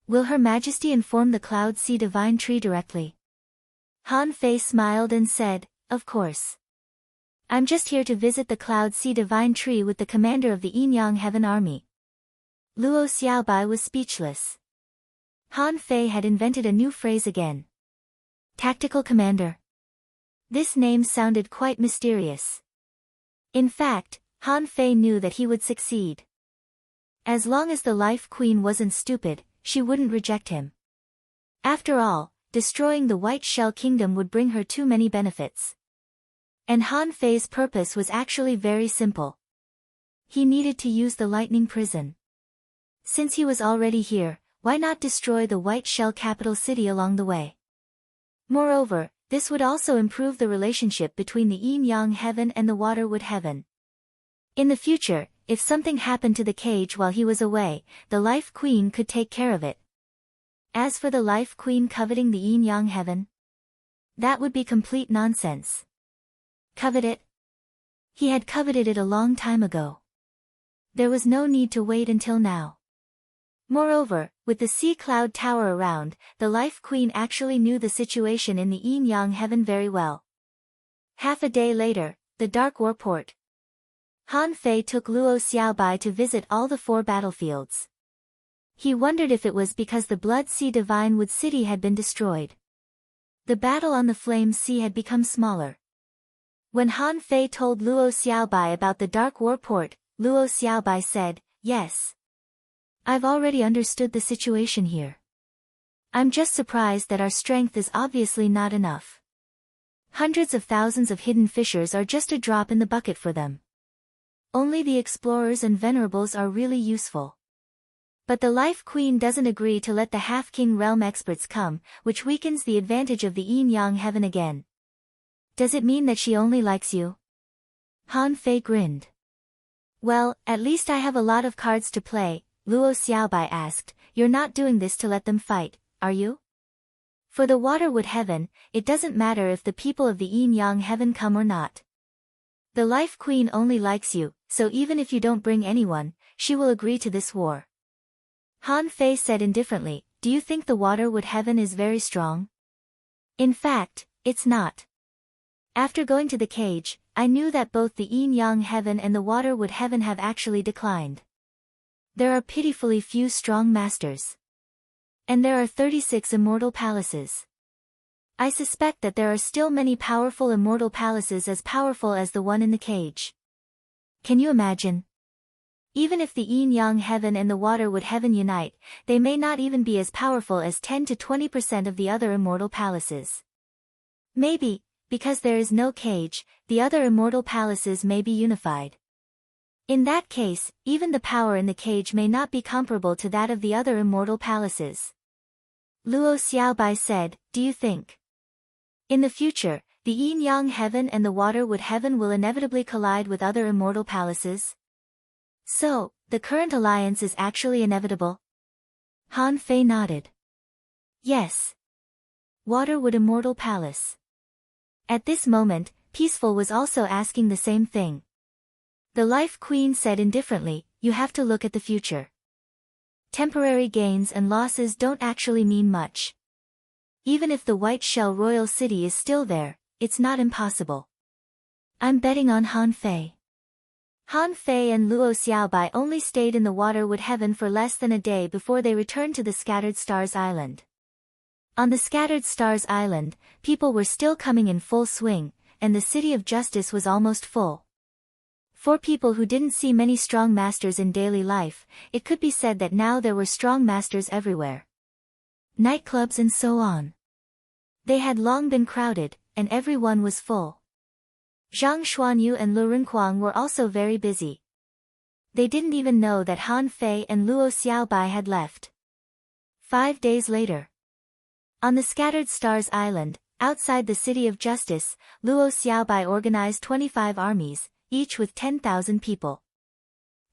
Will Her Majesty inform the Cloud Sea Divine Tree directly? Han Fei smiled and said, of course. I'm just here to visit the Cloud Sea Divine Tree with the commander of the Yin-Yang Heaven Army. Luo Xiaobai was speechless. Han Fei had invented a new phrase again. Tactical Commander. This name sounded quite mysterious. In fact, Han Fei knew that he would succeed. As long as the Life Queen wasn't stupid, she wouldn't reject him. After all, destroying the White Shell Kingdom would bring her too many benefits. And Han Fei's purpose was actually very simple. He needed to use the Lightning Prison. Since he was already here, why not destroy the White Shell capital city along the way? Moreover, this would also improve the relationship between the Yin-Yang heaven and the Waterwood heaven. In the future, if something happened to the cage while he was away, the Life Queen could take care of it. As for the Life Queen coveting the Yin-Yang heaven, that would be complete nonsense. Covet it? He had coveted it a long time ago. There was no need to wait until now. Moreover, with the Sea Cloud Tower around, the Life Queen actually knew the situation in the Yin-Yang heaven very well. Half a day later, the Dark War Port. Han Fei took Luo Xiaobai to visit all the 4 battlefields. He wondered if it was because the Blood Sea Divine Wood City had been destroyed. The battle on the Flame Sea had become smaller. When Han Fei told Luo Xiaobai about the Dark War port, Luo Xiaobai said, "Yes. I've already understood the situation here. I'm just surprised that our strength is obviously not enough. Hundreds of thousands of hidden fissures are just a drop in the bucket for them. Only the explorers and venerables are really useful. But the Life Queen doesn't agree to let the Half-King realm experts come, which weakens the advantage of the Yin-Yang heaven again. Does it mean that she only likes you?" Han Fei grinned. "Well, at least I have a lot of cards to play," Luo Xiaobai asked. "You're not doing this to let them fight, are you? For the Waterwood heaven, it doesn't matter if the people of the Yin-Yang heaven come or not. The Life Queen only likes you, so even if you don't bring anyone, she will agree to this war." Han Fei said indifferently, "Do you think the Waterwood heaven is very strong?" "In fact, it's not. After going to the cage, I knew that both the Yin-Yang heaven and the Waterwood heaven have actually declined. There are pitifully few strong masters. And there are 36 immortal palaces. I suspect that there are still many powerful immortal palaces as powerful as the one in the cage. Can you imagine? Even if the Yin-Yang heaven and the Waterwood heaven unite, they may not even be as powerful as 10 to 20% of the other immortal palaces. Maybe, because there is no cage, the other immortal palaces may be unified. In that case, even the power in the cage may not be comparable to that of the other immortal palaces." Luo Xiaobai said, "Do you think in the future, the Yin-Yang heaven and the Waterwood heaven will inevitably collide with other immortal palaces? So, the current alliance is actually inevitable?" Han Fei nodded. "Yes. Waterwood Immortal Palace." At this moment, Peaceful was also asking the same thing. The Life Queen said indifferently, "You have to look at the future. Temporary gains and losses don't actually mean much. Even if the White Shell Royal City is still there, it's not impossible. I'm betting on Han Fei." Han Fei and Luo Xiaobai only stayed in the Waterwood heaven for less than a day before they returned to the Scattered Stars Island. On the Scattered Stars Island, people were still coming in full swing, and the City of Justice was almost full. For people who didn't see many strong masters in daily life, it could be said that now there were strong masters everywhere. Nightclubs and so on. They had long been crowded, and everyone was full. Zhang Xuanyu and Lu Renquang were also very busy. They didn't even know that Han Fei and Luo Xiaobai had left. 5 days later. On the Scattered Stars Island, outside the City of Justice, Luo Xiaobai organized 25 armies, each with 10,000 people.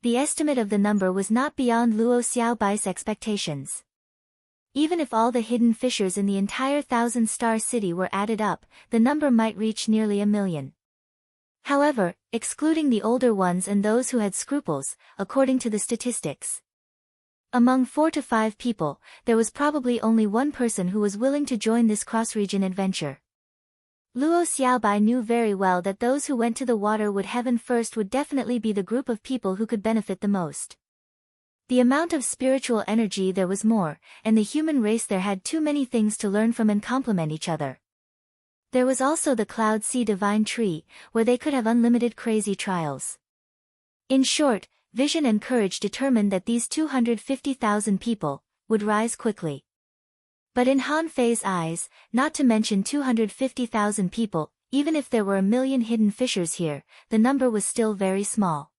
The estimate of the number was not beyond Luo Xiaobai's expectations. Even if all the hidden fissures in the entire 1,000-star city were added up, the number might reach nearly 1 million. However, excluding the older ones and those who had scruples, according to the statistics, among 4 to 5 people, there was probably only one person who was willing to join this cross-region adventure. Luo Xiaobai knew very well that those who went to the Waterwood heaven first would definitely be the group of people who could benefit the most. The amount of spiritual energy there was more, and the human race there had too many things to learn from and complement each other. There was also the Cloud Sea Divine Tree, where they could have unlimited crazy trials. In short, vision and courage determined that these 250,000 people would rise quickly. But in Han Fei's eyes, not to mention 250,000 people, even if there were 1 million hidden fissures here, the number was still very small.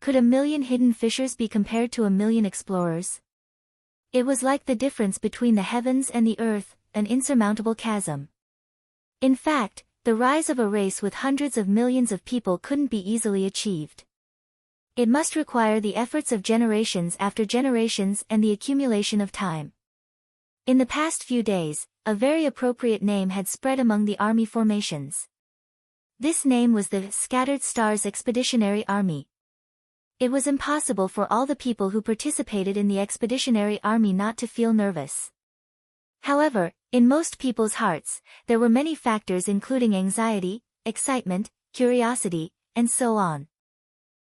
Could 1 million hidden fissures be compared to 1 million explorers? It was like the difference between the heavens and the earth, an insurmountable chasm. In fact, the rise of a race with hundreds of millions of people couldn't be easily achieved. It must require the efforts of generations after generations and the accumulation of time. In the past few days, a very appropriate name had spread among the army formations. This name was the Scattered Stars Expeditionary Army. It was impossible for all the people who participated in the Expeditionary Army not to feel nervous. However, in most people's hearts, there were many factors including anxiety, excitement, curiosity, and so on.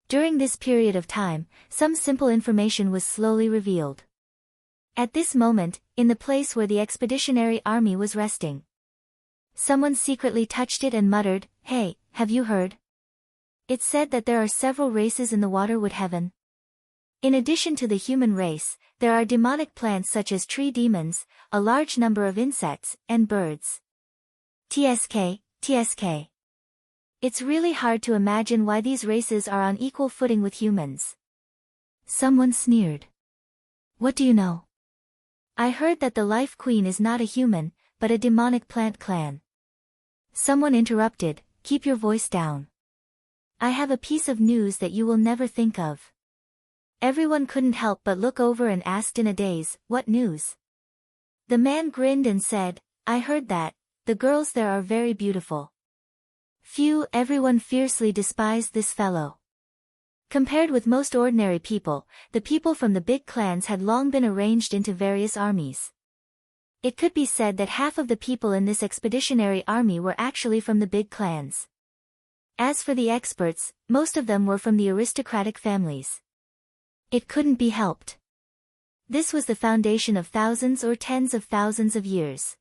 During this period of time, some simple information was slowly revealed. At this moment, in the place where the Expeditionary Army was resting, someone secretly touched it and muttered, "Hey, have you heard? It's said that there are several races in the waterwood heaven. In addition to the human race, there are demonic plants such as tree demons, a large number of insects, and birds. TSK. It's really hard to imagine why these races are on equal footing with humans. Someone sneered. What do you know? I heard that the Life Queen is not a human, but a demonic plant clan. Someone interrupted, keep your voice down. I have a piece of news that you will never think of. Everyone couldn't help but look over and asked in a daze, what news? The man grinned and said, I heard that, the girls there are very beautiful. Everyone fiercely despised this fellow. Compared with most ordinary people, the people from the big clans had long been arranged into various armies. It could be said that half of the people in this expeditionary army were actually from the big clans. As for the experts, most of them were from the aristocratic families. It couldn't be helped. This was the foundation of thousands or tens of thousands of years.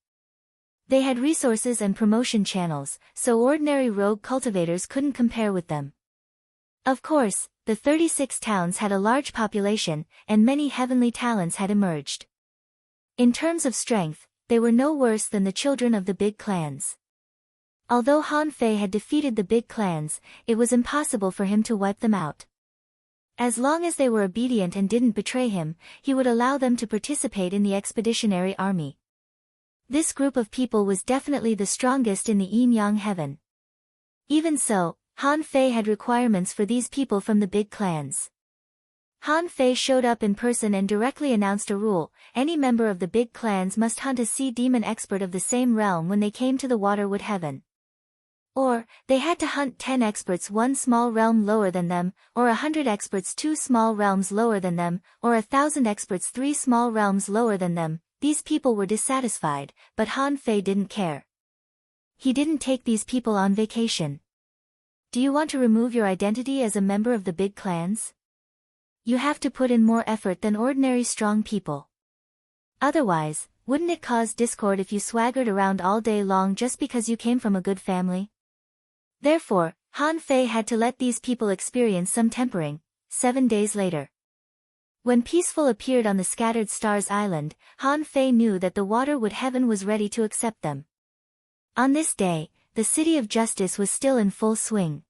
They had resources and promotion channels, so ordinary rogue cultivators couldn't compare with them. Of course, the 36 towns had a large population, and many heavenly talents had emerged. In terms of strength, they were no worse than the children of the big clans. Although Han Fei had defeated the big clans, it was impossible for him to wipe them out. As long as they were obedient and didn't betray him, he would allow them to participate in the expeditionary army. This group of people was definitely the strongest in the Yin-Yang heaven. Even so, Han Fei had requirements for these people from the big clans. Han Fei showed up in person and directly announced a rule: any member of the big clans must hunt a sea demon expert of the same realm when they came to the waterwood heaven. Or, they had to hunt 10 experts one small realm lower than them, or 100 experts 2 small realms lower than them, or 1,000 experts 3 small realms lower than them. These people were dissatisfied, but Han Fei didn't care. He didn't take these people on vacation. Do you want to remove your identity as a member of the big clans? You have to put in more effort than ordinary strong people. Otherwise, wouldn't it cause discord if you swaggered around all day long just because you came from a good family? Therefore, Han Fei had to let these people experience some tempering. 7 days later. When Peaceful appeared on the Scattered Stars Island, Han Fei knew that the waterwood heaven was ready to accept them. On this day, the City of Justice was still in full swing.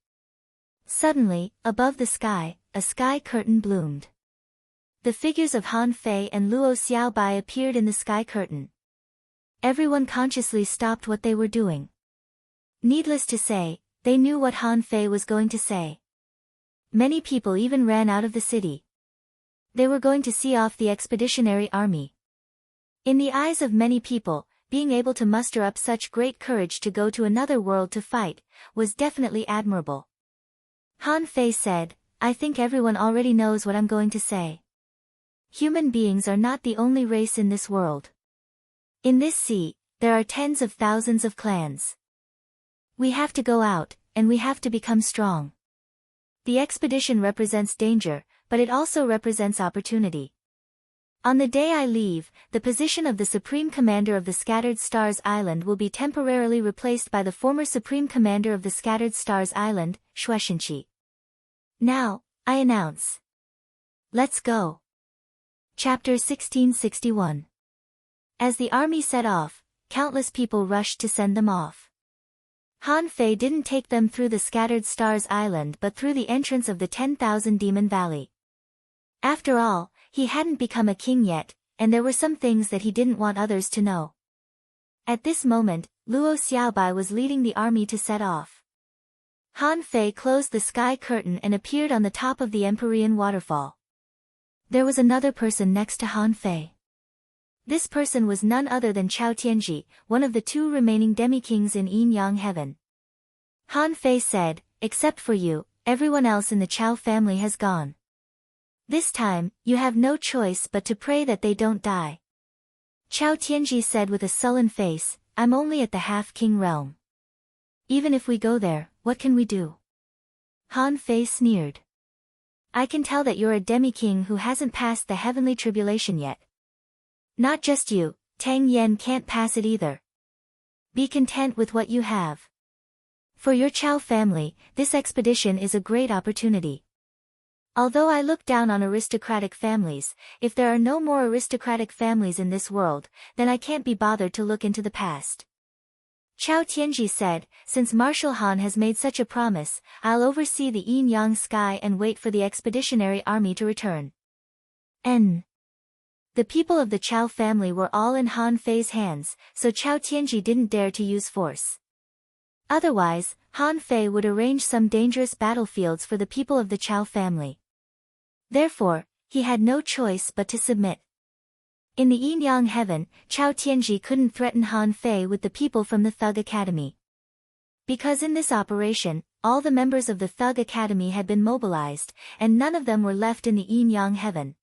Suddenly, above the sky, a sky curtain bloomed. The figures of Han Fei and Luo Xiaobai appeared in the sky curtain. Everyone consciously stopped what they were doing. Needless to say, they knew what Han Fei was going to say. Many people even ran out of the city. They were going to see off the expeditionary army. In the eyes of many people, being able to muster up such great courage to go to another world to fight, was definitely admirable. Han Fei said, I think everyone already knows what I'm going to say. Human beings are not the only race in this world. In this sea, there are tens of thousands of clans. We have to go out, and we have to become strong. The expedition represents danger, but it also represents opportunity. On the day I leave, the position of the Supreme Commander of the Scattered Stars Island will be temporarily replaced by the former Supreme Commander of the Scattered Stars Island, Shueishenqi. Now, I announce. Let's go. Chapter 1661. As the army set off, countless people rushed to send them off. Han Fei didn't take them through the Scattered Stars Island but through the entrance of the 10,000 Demon Valley. After all, he hadn't become a king yet, and there were some things that he didn't want others to know. At this moment, Luo Xiaobai was leading the army to set off. Han Fei closed the sky curtain and appeared on the top of the Empyrean waterfall. There was another person next to Han Fei. This person was none other than Chao Tianji, one of the 2 remaining demi-kings in Yin-Yang heaven. Han Fei said, except for you, everyone else in the Chao family has gone. This time, you have no choice but to pray that they don't die. Chao Tianji said with a sullen face, I'm only at the half-king realm. Even if we go there, what can we do? Han Fei sneered. I can tell that you're a demi-king who hasn't passed the heavenly tribulation yet. Not just you, Tang Yen can't pass it either. Be content with what you have. For your Chow family, this expedition is a great opportunity. Although I look down on aristocratic families, if there are no more aristocratic families in this world, then I can't be bothered to look into the past. Chao Tianji said, since Marshal Han has made such a promise, I'll oversee the yin-yang sky and wait for the expeditionary army to return. The people of the Chao family were all in Han Fei's hands, so Chao Tianji didn't dare to use force. Otherwise, Han Fei would arrange some dangerous battlefields for the people of the Chao family. Therefore, he had no choice but to submit. In the yin-yang heaven, Chao Tianji couldn't threaten Han Fei with the people from the Thug Academy. Because in this operation, all the members of the Thug Academy had been mobilized, and none of them were left in the yin-yang heaven.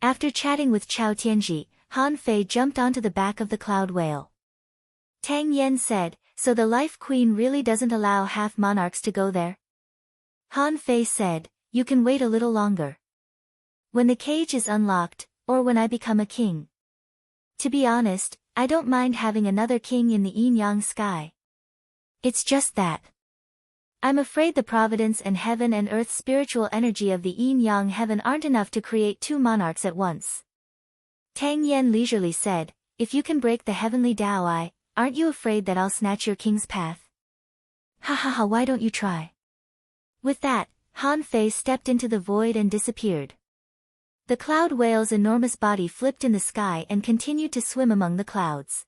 After chatting with Chao Tianji, Han Fei jumped onto the back of the cloud whale. Tang Yen said, so the Life Queen really doesn't allow half monarchs to go there? Han Fei said, you can wait a little longer. When the cage is unlocked, or when I become a king. To be honest, I don't mind having another king in the yin-yang sky. It's just that I'm afraid the providence and heaven and earth spiritual energy of the yin-yang heaven aren't enough to create two monarchs at once. Tang Yen leisurely said, if you can break the heavenly Dao, aren't you afraid that I'll snatch your king's path? Ha ha ha, why don't you try? With that, Han Fei stepped into the void and disappeared. The cloud whale's enormous body flipped in the sky and continued to swim among the clouds.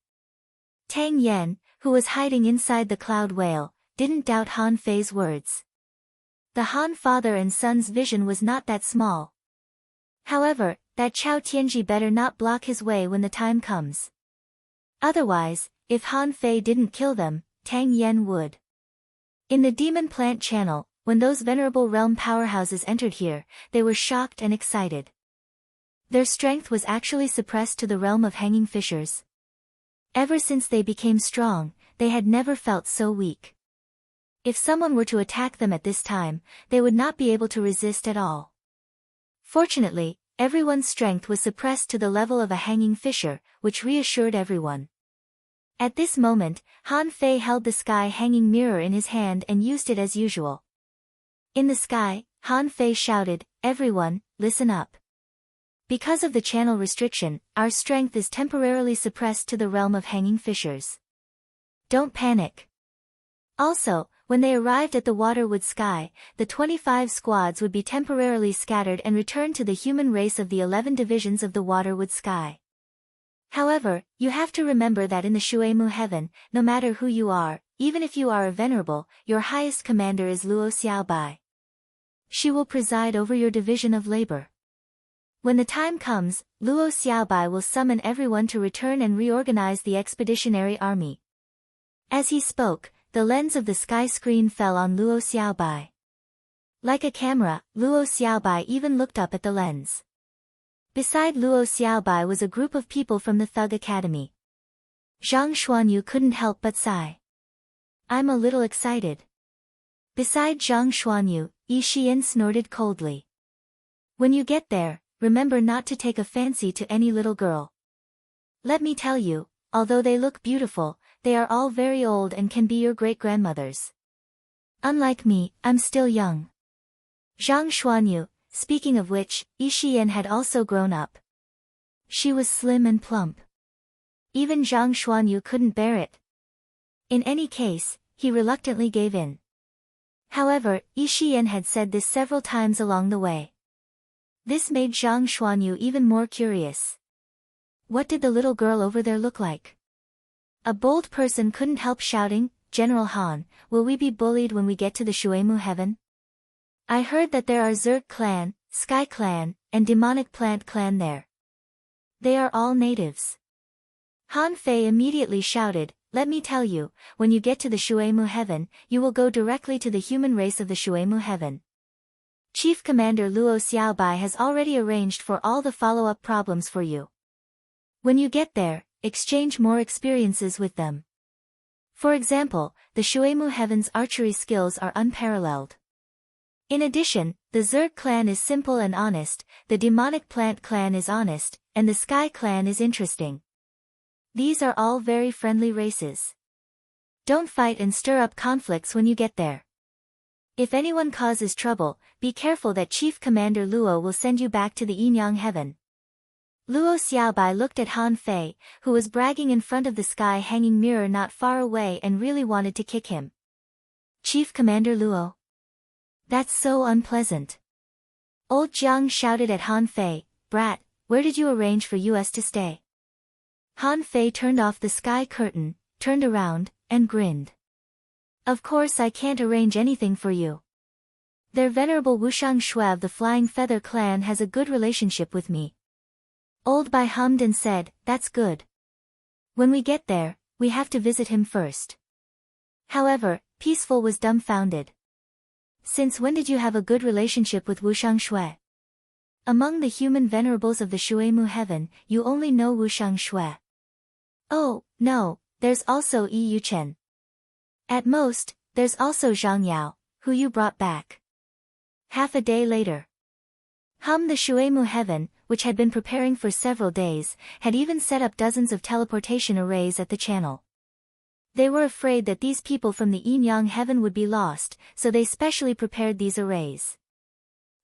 Tang Yen, who was hiding inside the cloud whale, didn't doubt Han Fei's words. The Han father and son's vision was not that small. However, that Chao Tianji better not block his way when the time comes. Otherwise, if Han Fei didn't kill them, Tang Yen would. In the Demon Plant Channel, when those venerable realm powerhouses entered here, they were shocked and excited. Their strength was actually suppressed to the realm of hanging fissures. Ever since they became strong, they had never felt so weak. If someone were to attack them at this time, they would not be able to resist at all. Fortunately, everyone's strength was suppressed to the level of a hanging fissure, which reassured everyone. At this moment, Han Fei held the sky hanging mirror in his hand and used it as usual. In the sky, Han Fei shouted, everyone, listen up. Because of the channel restriction, our strength is temporarily suppressed to the realm of hanging fissures. Don't panic. Also, when they arrived at the Waterwood Sky, the 25 squads would be temporarily scattered and return to the human race of the 11 divisions of the Waterwood Sky. However, you have to remember that in the Shuemu heaven, no matter who you are, even if you are a venerable, your highest commander is Luo Xiaobai. She will preside over your division of labor. When the time comes, Luo Xiaobai will summon everyone to return and reorganize the expeditionary army. As he spoke, the lens of the sky screen fell on Luo Xiaobai. Like a camera, Luo Xiaobai even looked up at the lens. Beside Luo Xiaobai was a group of people from the Thug Academy. Zhang Xuanyu couldn't help but sigh. I'm a little excited. Beside Zhang Xuanyu, Yi Xian snorted coldly. When you get there, remember not to take a fancy to any little girl. Let me tell you, although they look beautiful, they are all very old and can be your great-grandmothers. Unlike me, I'm still young. Zhang Xuanyu, speaking of which, Yi Xian had also grown up. She was slim and plump. Even Zhang Xuanyu couldn't bear it. In any case, he reluctantly gave in. However, Yi Xian had said this several times along the way. This made Zhang Xuanyu even more curious. What did the little girl over there look like? A bold person couldn't help shouting, General Han, will we be bullied when we get to the Shuemu heaven? I heard that there are Zerg clan, Sky clan, and Demonic Plant clan there. They are all natives. Han Fei immediately shouted, let me tell you, when you get to the Shuemu heaven, you will go directly to the human race of the Shuemu heaven. Chief Commander Luo Xiaobai has already arranged for all the follow-up problems for you. When you get there, exchange more experiences with them. For example, the Shuemu Heaven's archery skills are unparalleled. In addition, the Zerg clan is simple and honest, the Demonic Plant clan is honest, and the Sky clan is interesting. These are all very friendly races. Don't fight and stir up conflicts when you get there. If anyone causes trouble, be careful that Chief Commander Luo will send you back to the Yinyang heaven. Luo Xiaobai looked at Han Fei, who was bragging in front of the sky-hanging mirror not far away and really wanted to kick him. Chief Commander Luo. That's so unpleasant. Old Jiang shouted at Han Fei, "Brat, where did you arrange for us to stay?" Han Fei turned off the sky curtain, turned around, and grinned. "Of course I can't arrange anything for you. Their venerable Wushang Shui of the Flying Feather clan has a good relationship with me." Old Bai hummed and said, "That's good. When we get there, we have to visit him first." However, Peaceful was dumbfounded. "Since when did you have a good relationship with Wushang Shui? Among the human venerables of the Shuimu heaven, you only know Wushang Shui." "Oh, no, there's also Yi Yuchen. At most, there's also Zhang Yao, who you brought back." Half a day later. The Shuimu heaven, which had been preparing for several days, had even set up dozens of teleportation arrays at the channel. They were afraid that these people from the Yinyang heaven would be lost, so they specially prepared these arrays.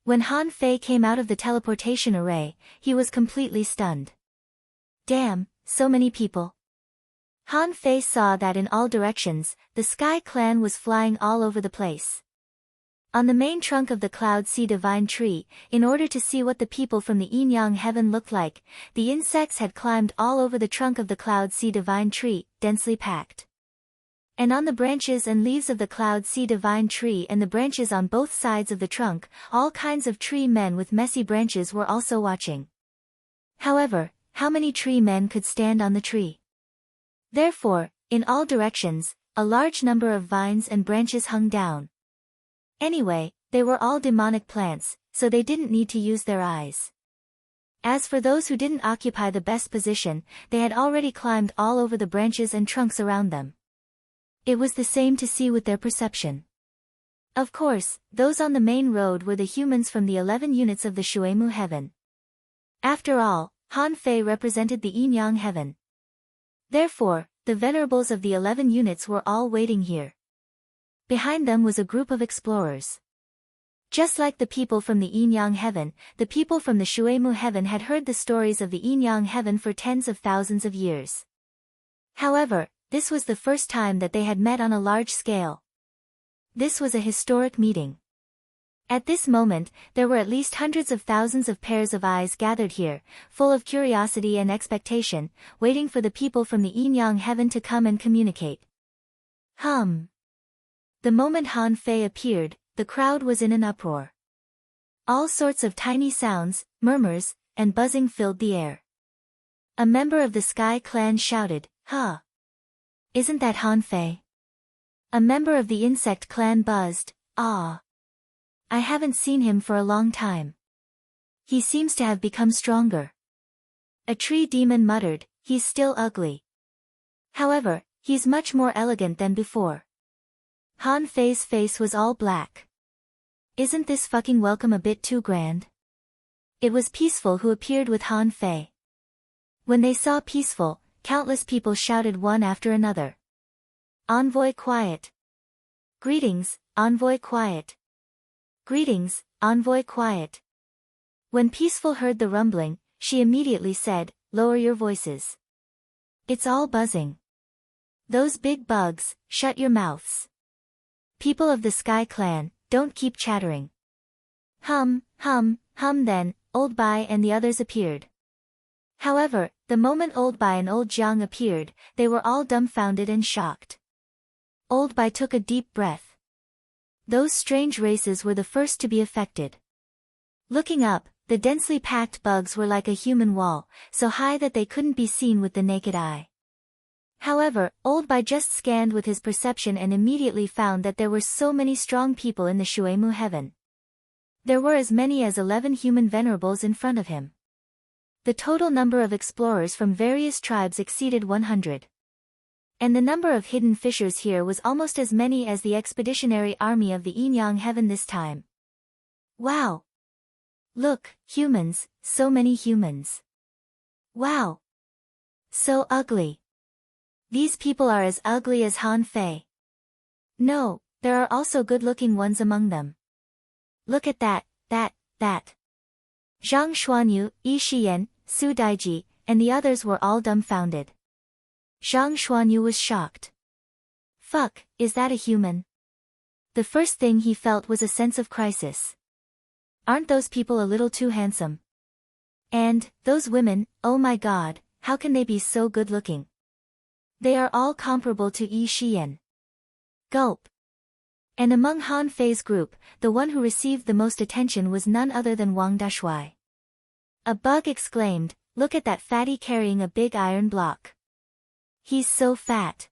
When Han Fei came out of the teleportation array, he was completely stunned. Damn, so many people. Han Fei saw that in all directions, the Sky Clan was flying all over the place. On the main trunk of the Cloud Sea Divine Tree, in order to see what the people from the Yinyang heaven looked like, the insects had climbed all over the trunk of the Cloud Sea Divine Tree, densely packed. And on the branches and leaves of the Cloud Sea Divine Tree and the branches on both sides of the trunk, all kinds of tree men with messy branches were also watching. However, how many tree men could stand on the tree? Therefore, in all directions, a large number of vines and branches hung down. Anyway, they were all demonic plants, so they didn't need to use their eyes. As for those who didn't occupy the best position, they had already climbed all over the branches and trunks around them. It was the same to see with their perception. Of course, those on the main road were the humans from the 11 units of the Shuimu heaven. After all, Han Fei represented the Yinyang heaven. Therefore, the venerables of the 11 units were all waiting here. Behind them was a group of explorers. Just like the people from the Yinyang heaven, the people from the Shuimu heaven had heard the stories of the Yinyang heaven for tens of thousands of years. However, this was the first time that they had met on a large scale. This was a historic meeting. At this moment, there were at least hundreds of thousands of pairs of eyes gathered here, full of curiosity and expectation, waiting for the people from the Yinyang heaven to come and communicate. The moment Han Fei appeared, the crowd was in an uproar. All sorts of tiny sounds, murmurs, and buzzing filled the air. A member of the Sky Clan shouted, "Huh! Isn't that Han Fei?" A member of the Insect Clan buzzed, "Ah! I haven't seen him for a long time. He seems to have become stronger." A tree demon muttered, "He's still ugly. However, he's much more elegant than before." Han Fei's face was all black. "Isn't this fucking welcome a bit too grand?" It was Peaceful who appeared with Han Fei. When they saw Peaceful, countless people shouted one after another. "Envoy quiet. Greetings, Envoy quiet. Greetings, Envoy quiet." When Peaceful heard the rumbling, she immediately said, "Lower your voices. It's all buzzing. Those big bugs, shut your mouths. People of the Sky Clan, don't keep chattering." Then, Old Bai and the others appeared. However, the moment Old Bai and Old Jiang appeared, they were all dumbfounded and shocked. Old Bai took a deep breath. Those strange races were the first to be affected. Looking up, the densely packed bugs were like a human wall, so high that they couldn't be seen with the naked eye. However, Old Bai just scanned with his perception and immediately found that there were so many strong people in the Shuimu heaven. There were as many as 11 human venerables in front of him. The total number of explorers from various tribes exceeded 100. And the number of hidden fissures here was almost as many as the expeditionary army of the Yinyang heaven this time. Wow! Look, humans, so many humans. Wow! So ugly. These people are as ugly as Han Fei. No, there are also good-looking ones among them. Look at that. Zhang Xuanyu, Yi Shiyan, Su Daiji, and the others were all dumbfounded. Zhang Xuanyu was shocked. Fuck, is that a human? The first thing he felt was a sense of crisis. Aren't those people a little too handsome? And, those women, oh my god, how can they be so good-looking? They are all comparable to Yi Shiyan. Gulp. And among Han Fei's group, the one who received the most attention was none other than Wang Dashui. A bug exclaimed, look at that fatty carrying a big iron block. He's so fat.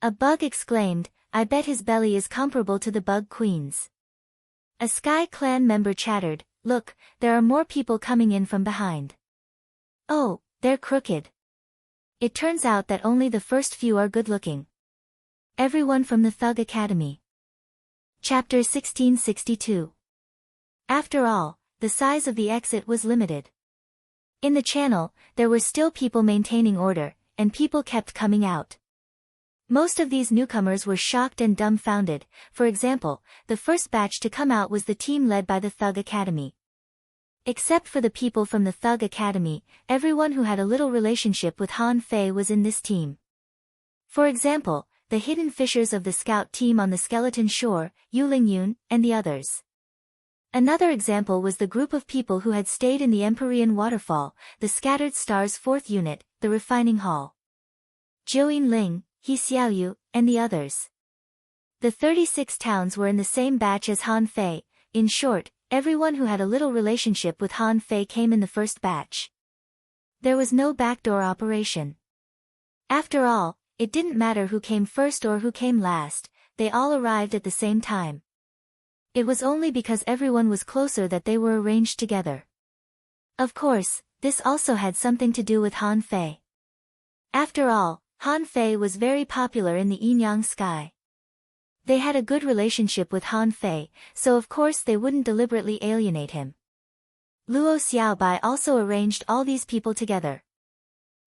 A bug exclaimed, I bet his belly is comparable to the bug queen's. A Sky Clan member chattered, look, there are more people coming in from behind. Oh, they're crooked. It turns out that only the first few are good-looking. Everyone from the Thug Academy. Chapter 1662. After all, the size of the exit was limited. In the channel, there were still people maintaining order, and people kept coming out. Most of these newcomers were shocked and dumbfounded. For example, the first batch to come out was the team led by the Thug Academy. Except for the people from the Thug Academy, everyone who had a little relationship with Han Fei was in this team. For example, the hidden fishers of the scout team on the skeleton shore, Yu Lingyun, and the others. Another example was the group of people who had stayed in the Empyrean Waterfall, the Scattered Stars 4th Unit, the Refining Hall. Zhou Yinling, He Xiaoyu, and the others. The 36 towns were in the same batch as Han Fei. In short, everyone who had a little relationship with Han Fei came in the first batch. There was no backdoor operation. After all, it didn't matter who came first or who came last, they all arrived at the same time. It was only because everyone was closer that they were arranged together. Of course, this also had something to do with Han Fei. After all, Han Fei was very popular in the Yinyang sky. They had a good relationship with Han Fei, so of course they wouldn't deliberately alienate him. Luo Xiaobai also arranged all these people together.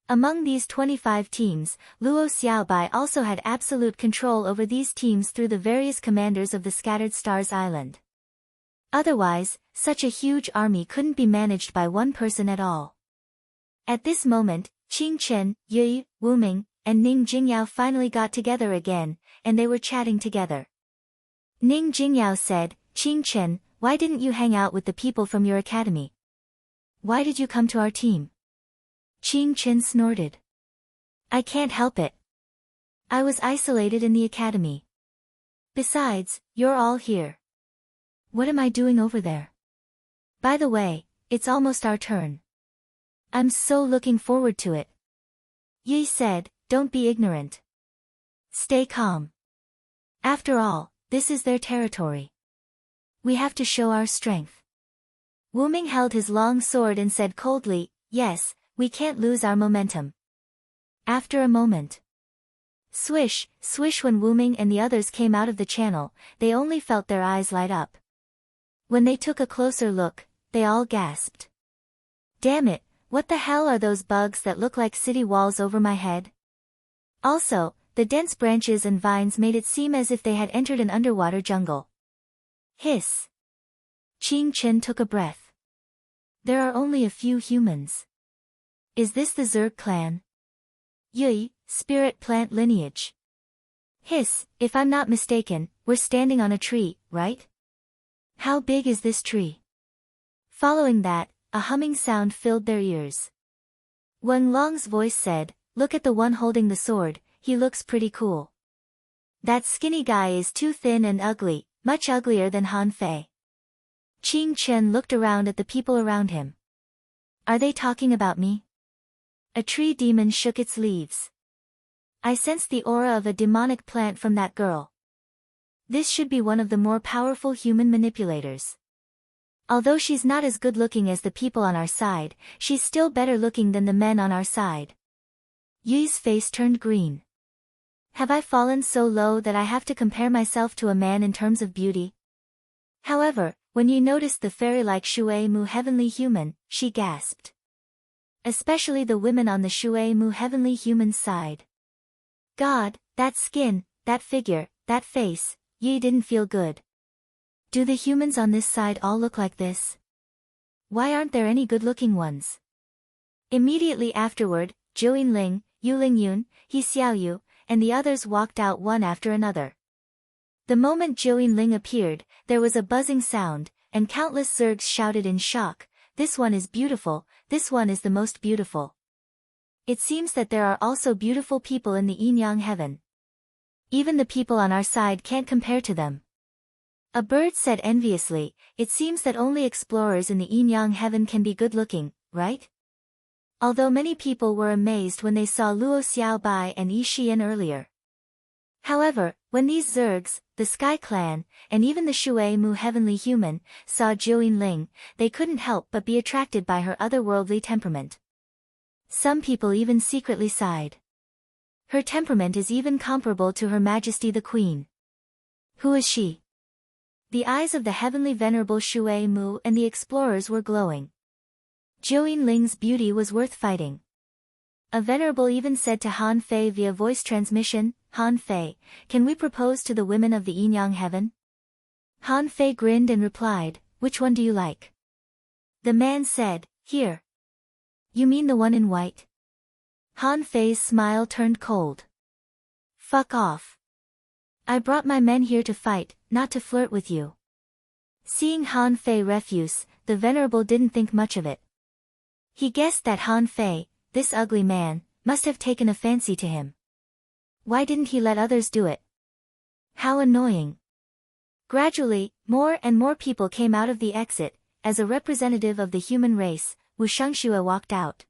Among these 25 teams, Luo Xiaobai also had absolute control over these teams through the various commanders of the Scattered Stars Island. Otherwise, such a huge army couldn't be managed by one person at all. At this moment, Qing Chen, Yi, Wu Ming, and Ning Jingyao finally got together again, and they were chatting together. Ning Jingyao said, Qing Chen, why didn't you hang out with the people from your academy? Why did you come to our team? Qing Chen snorted. I can't help it. I was isolated in the academy. Besides, you're all here. What am I doing over there? By the way, it's almost our turn. I'm so looking forward to it. Yi said, don't be ignorant. Stay calm. After all, this is their territory. We have to show our strength. Wu Ming held his long sword and said coldly, yes, we can't lose our momentum. After a moment. Swish, swish when Wu Ming and the others came out of the channel, they only felt their eyes light up. When they took a closer look, they all gasped. Damn it, what the hell are those bugs that look like city walls over my head? Also, the dense branches and vines made it seem as if they had entered an underwater jungle. Hiss. Qing Chen took a breath. There are only a few humans. Is this the Zerg clan? Yui, spirit plant lineage. Hiss, if I'm not mistaken, we're standing on a tree, right? How big is this tree? Following that, a humming sound filled their ears. Wang Long's voice said, look at the one holding the sword, he looks pretty cool. That skinny guy is too thin and ugly, much uglier than Han Fei. Qing Chen looked around at the people around him. Are they talking about me? A tree demon shook its leaves. I sensed the aura of a demonic plant from that girl. This should be one of the more powerful human manipulators. Although she's not as good looking as the people on our side, she's still better looking than the men on our side. Yi's face turned green. Have I fallen so low that I have to compare myself to a man in terms of beauty? However, when Yi noticed the fairy-like Shui Mu heavenly human, she gasped. Especially the women on the Shui Mu heavenly human side. God, that skin, that figure, that face, Yi didn't feel good. Do the humans on this side all look like this? Why aren't there any good-looking ones? Immediately afterward, Zhou Yinling, Yu Lingyun, He Xiaoyu, and the others walked out one after another. The moment Zhou Yinling appeared, there was a buzzing sound, and countless zergs shouted in shock, "This one is beautiful, this one is the most beautiful." It seems that there are also beautiful people in the yin-yang heaven. Even the people on our side can't compare to them. A bird said enviously, "It seems that only explorers in the yin-yang heaven can be good-looking, right?" Although many people were amazed when they saw Luo Xiaobai and Yi Xian earlier. However, when these zergs, the Sky Clan, and even the Shui Mu heavenly human, saw Zhou Yinling, they couldn't help but be attracted by her otherworldly temperament. Some people even secretly sighed. Her temperament is even comparable to Her Majesty the Queen. Who is she? The eyes of the heavenly venerable Shui Mu and the explorers were glowing. Zhou Yinling's beauty was worth fighting. A venerable even said to Han Fei via voice transmission, "Han Fei, can we propose to the women of the yin-yang heaven?" Han Fei grinned and replied, "Which one do you like?" The man said, "Here." "You mean the one in white?" Han Fei's smile turned cold. "Fuck off. I brought my men here to fight, not to flirt with you." Seeing Han Fei refuse, the venerable didn't think much of it. He guessed that Han Fei, this ugly man, must have taken a fancy to him. Why didn't he let others do it? How annoying. Gradually, more and more people came out of the exit. As a representative of the human race, Wu Shangxue walked out.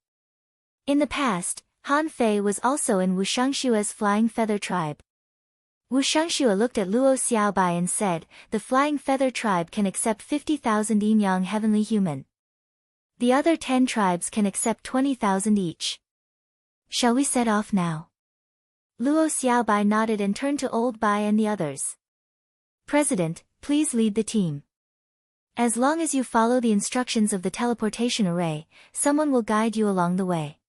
In the past, Han Fei was also in Wu Shangshue's Flying Feather Tribe. Wu Shangxue looked at Luo Xiaobai and said, "The Flying Feather Tribe can accept 50,000 yin-yang heavenly human. The other 10 tribes can accept 20,000 each. Shall we set off now?" Luo Xiaobai nodded and turned to Old Bai and the others. "President, please lead the team. As long as you follow the instructions of the teleportation array, someone will guide you along the way.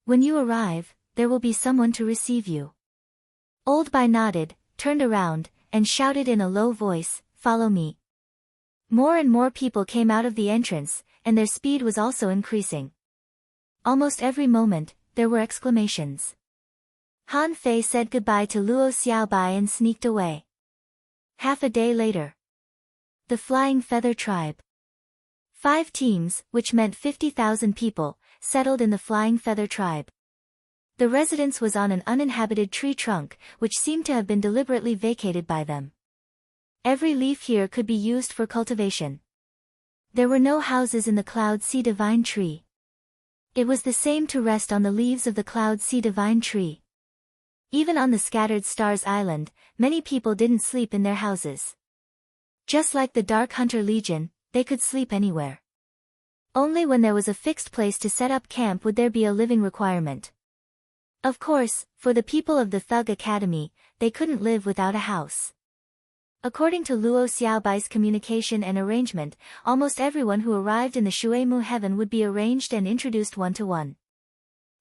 When you arrive, there will be someone to receive you." Old Bai nodded, turned around, and shouted in a low voice, "Follow me." More and more people came out of the entrance, and their speed was also increasing. Almost every moment, there were exclamations. Han Fei said goodbye to Luo Xiaobai and sneaked away. Half a day later. The Flying Feather Tribe. 5 teams, which meant 50,000 people, settled in the Flying Feather Tribe. The residence was on an uninhabited tree trunk, which seemed to have been deliberately vacated by them. Every leaf here could be used for cultivation. There were no houses in the Cloud Sea Divine Tree. It was the same to rest on the leaves of the Cloud Sea Divine Tree. Even on the Scattered Stars Island, many people didn't sleep in their houses. Just like the Dark Hunter Legion, they could sleep anywhere. Only when there was a fixed place to set up camp would there be a living requirement. Of course, for the people of the Thug Academy, they couldn't live without a house. According to Luo Xiaobai's communication and arrangement, almost everyone who arrived in the Shuemu heaven would be arranged and introduced one-to-one.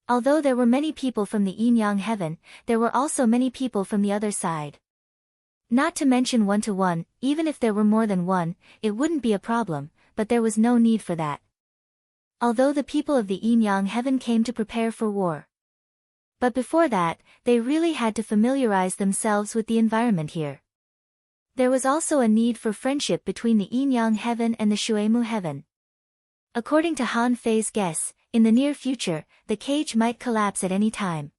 Although there were many people from the yin-yang heaven, there were also many people from the other side. Not to mention one-to-one, even if there were more than one, it wouldn't be a problem, but there was no need for that. Although the people of the yin-yang heaven came to prepare for war. But before that, they really had to familiarize themselves with the environment here. There was also a need for friendship between the yin-yang heaven and the Shuemu heaven. According to Han Fei's guess, in the near future, the cage might collapse at any time.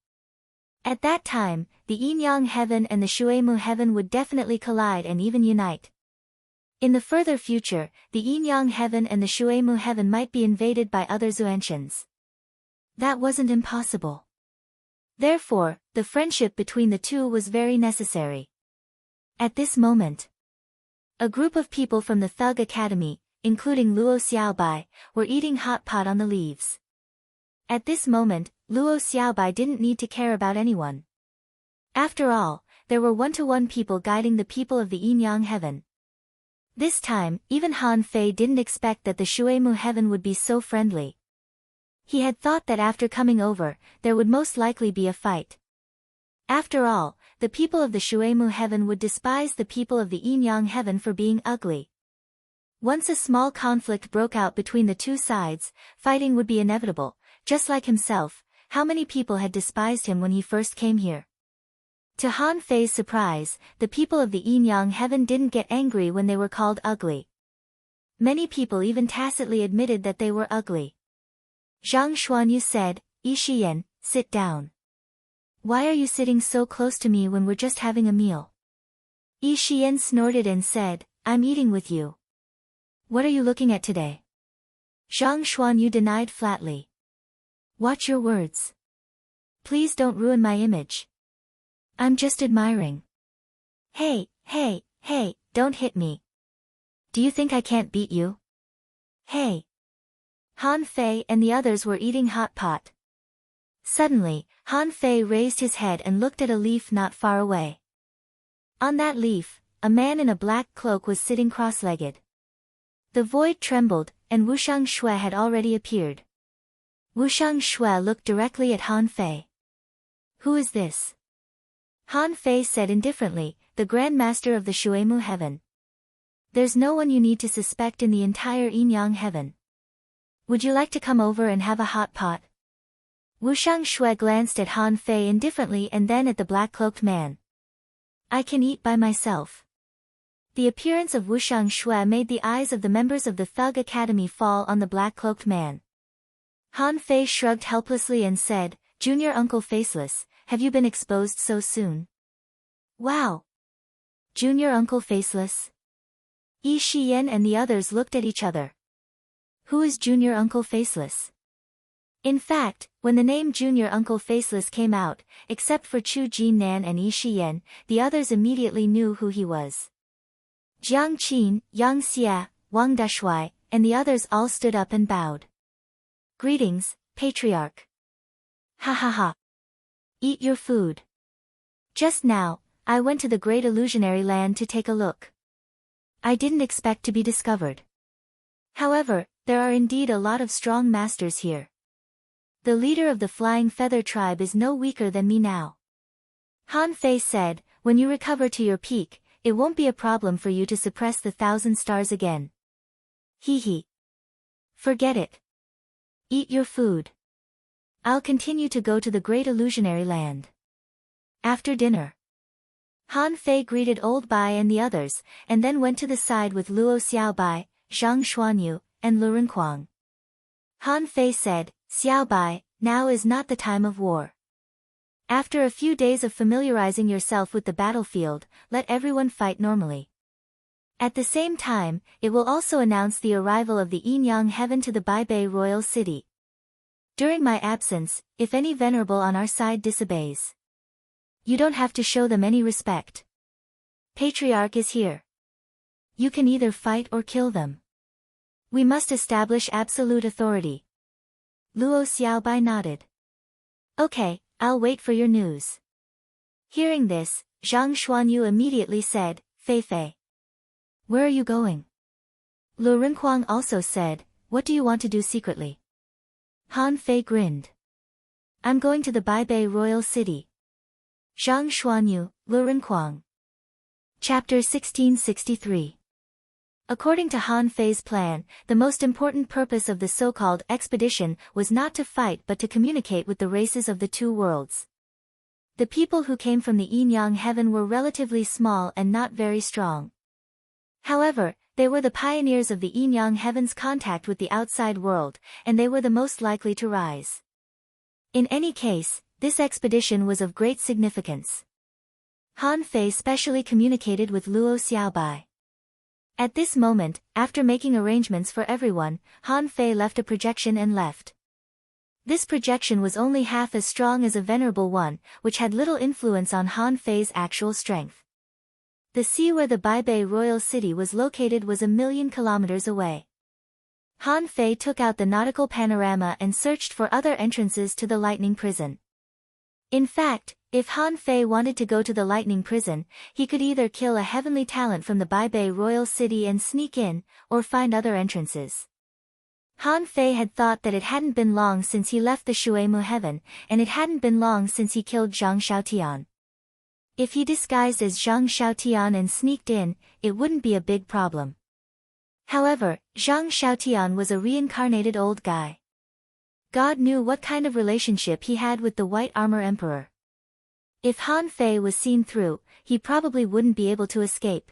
At that time, the yin-yang heaven and the Shuemu heaven would definitely collide and even unite. In the further future, the yin-yang heaven and the Shuemu heaven might be invaded by other Zuantians. That wasn't impossible. Therefore, the friendship between the two was very necessary. At this moment, a group of people from the Thug Academy, including Luo Xiaobai, were eating hot pot on the leaves. At this moment, Luo Xiaobai didn't need to care about anyone. After all, there were one-to-one people guiding the people of the yin-yang heaven. This time, even Han Fei didn't expect that the Shuemu heaven would be so friendly. He had thought that after coming over, there would most likely be a fight. After all, the people of the Shuemu heaven would despise the people of the Yin-Yang heaven for being ugly. Once a small conflict broke out between the two sides, fighting would be inevitable. Just like himself, how many people had despised him when he first came here? To Han Fei's surprise, the people of the Yin-Yang heaven didn't get angry when they were called ugly. Many people even tacitly admitted that they were ugly. Zhang Xuanyu said, "Yi Shiyan, sit down. Why are you sitting so close to me when we're just having a meal?" Yi Shiyan snorted and said, "I'm eating with you." "What are you looking at today?" Zhang Xuanyu denied flatly. "Watch your words. Please don't ruin my image. I'm just admiring." Hey, don't hit me. Do you think I can't beat you? Hey. Han Fei and the others were eating hot pot. Suddenly, Han Fei raised his head and looked at a leaf not far away. On that leaf, a man in a black cloak was sitting cross-legged. The void trembled, and Wushang Shui had already appeared. Wushang Shui looked directly at Han Fei. "Who is this?" Han Fei said indifferently, "The Grand Master of the Shuemu heaven. There's no one you need to suspect in the entire Yin-Yang heaven. Would you like to come over and have a hot pot?" Wushang Shui glanced at Han Fei indifferently and then at the black-cloaked man. "I can eat by myself." The appearance of Wushang Shui made the eyes of the members of the Thug Academy fall on the black-cloaked man. Han Fei shrugged helplessly and said, "Junior Uncle Faceless, have you been exposed so soon?" "Wow! Junior Uncle Faceless?" Yi Shiyan and the others looked at each other. Who is Junior Uncle Faceless? In fact, when the name Junior Uncle Faceless came out, except for Chu Jinnan and Yi Shiyan, the others immediately knew who he was. Jiang Qin, Yang Xia, Wang Dashui, and the others all stood up and bowed. "Greetings, Patriarch." "Ha ha ha. Eat your food. Just now, I went to the Great Illusionary Land to take a look. I didn't expect to be discovered. However, there are indeed a lot of strong masters here. The leader of the Flying Feather tribe is no weaker than me now." Han Fei said, "When you recover to your peak, it won't be a problem for you to suppress the 1,000 stars again." Hee hee. Forget it. Eat your food. I'll continue to go to the Great Illusionary Land. After dinner, Han Fei greeted Old Bai and the others, and then went to the side with Luo Xiaobai, Zhang Xuanyu, and Lu Renkuang. Han Fei said, "Xiaobai, now is not the time of war. After a few days of familiarizing yourself with the battlefield, let everyone fight normally. At the same time, it will also announce the arrival of the Yin-Yang heaven to the Baibei royal city. During my absence, if any venerable on our side disobeys, you don't have to show them any respect. Patriarch is here. You can either fight or kill them. We must establish absolute authority." Luo Xiaobai nodded. "Okay, I'll wait for your news." Hearing this, Zhang Xuanyu immediately said, "Fei Fei. Where are you going?" Lu Renkuang also said, "What do you want to do secretly?" Han Fei grinned. "I'm going to the Baibei royal city." Zhang Xuanyu, Lu Renkuang. Chapter 1663. According to Han Fei's plan, the most important purpose of the so-called expedition was not to fight but to communicate with the races of the two worlds. The people who came from the Yin-Yang heaven were relatively small and not very strong. However, they were the pioneers of the Yin-Yang heaven's contact with the outside world, and they were the most likely to rise. In any case, this expedition was of great significance. Han Fei specially communicated with Luo Xiaobai. At this moment, after making arrangements for everyone, Han Fei left a projection and left. This projection was only half as strong as a venerable one, which had little influence on Han Fei's actual strength. The sea where the Baibei royal city was located was 1,000,000 kilometers away. Han Fei took out the nautical panorama and searched for other entrances to the lightning prison. In fact, if Han Fei wanted to go to the lightning prison, he could either kill a heavenly talent from the Baibei royal city and sneak in, or find other entrances. Han Fei had thought that it hadn't been long since he left the Shuemu heaven, and it hadn't been long since he killed Zhang Xiaotian. If he disguised as Zhang Xiaotian and sneaked in, it wouldn't be a big problem. However, Zhang Xiaotian was a reincarnated old guy. God knew what kind of relationship he had with the White Armor Emperor. If Han Fei was seen through, he probably wouldn't be able to escape.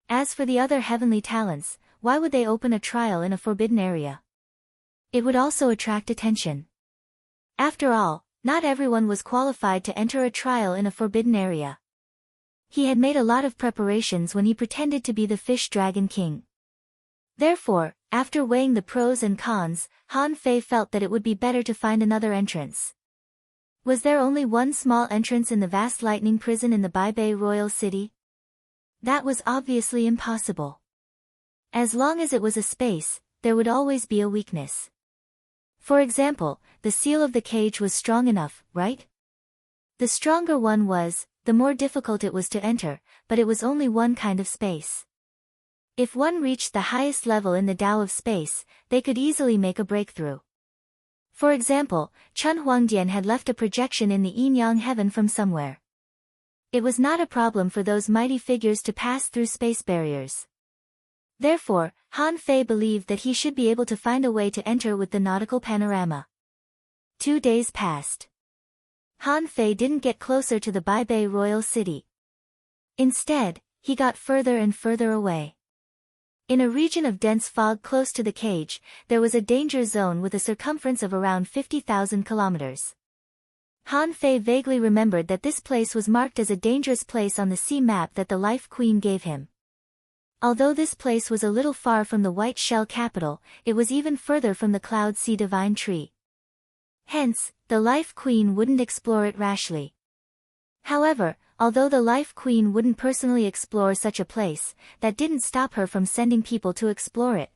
As for the other heavenly talents, why would they open a trial in a forbidden area? It would also attract attention. After all, not everyone was qualified to enter a trial in a forbidden area. He had made a lot of preparations when he pretended to be the Fish Dragon King. Therefore, after weighing the pros and cons, Han Fei felt that it would be better to find another entrance. Was there only one small entrance in the vast lightning prison in the Baibei royal city? That was obviously impossible. As long as it was a space, there would always be a weakness. For example, the seal of the cage was strong enough, right? The stronger one was, the more difficult it was to enter, but it was only one kind of space. If one reached the highest level in the Tao of space, they could easily make a breakthrough. For example, Chun Huangdian had left a projection in the yin-yang heaven from somewhere. It was not a problem for those mighty figures to pass through space barriers. Therefore, Han Fei believed that he should be able to find a way to enter with the nautical panorama. 2 days passed. Han Fei didn't get closer to the Baibei royal city. Instead, he got further and further away. In a region of dense fog close to the cage, there was a danger zone with a circumference of around 50,000 kilometers. Han Fei vaguely remembered that this place was marked as a dangerous place on the sea map that the Life Queen gave him. Although this place was a little far from the White Shell capital, it was even further from the Cloud Sea Divine Tree. Hence, the Life Queen wouldn't explore it rashly. However, although the Life Queen wouldn't personally explore such a place, that didn't stop her from sending people to explore it.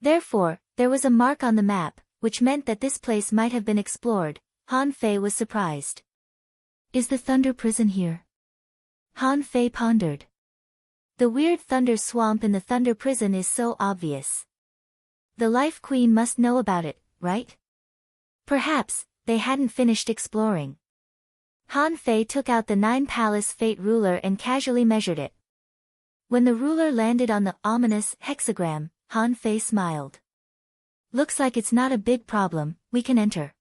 Therefore, there was a mark on the map, which meant that this place might have been explored. Han Fei was surprised. Is the Thunder Prison here? Han Fei pondered. The weird thunder swamp in the Thunder Prison is so obvious. The Life Queen must know about it, right? Perhaps, they hadn't finished exploring. Han Fei took out the 9-palace fate ruler and casually measured it. When the ruler landed on the ominous hexagram, Han Fei smiled. Looks like it's not a big problem, we can enter.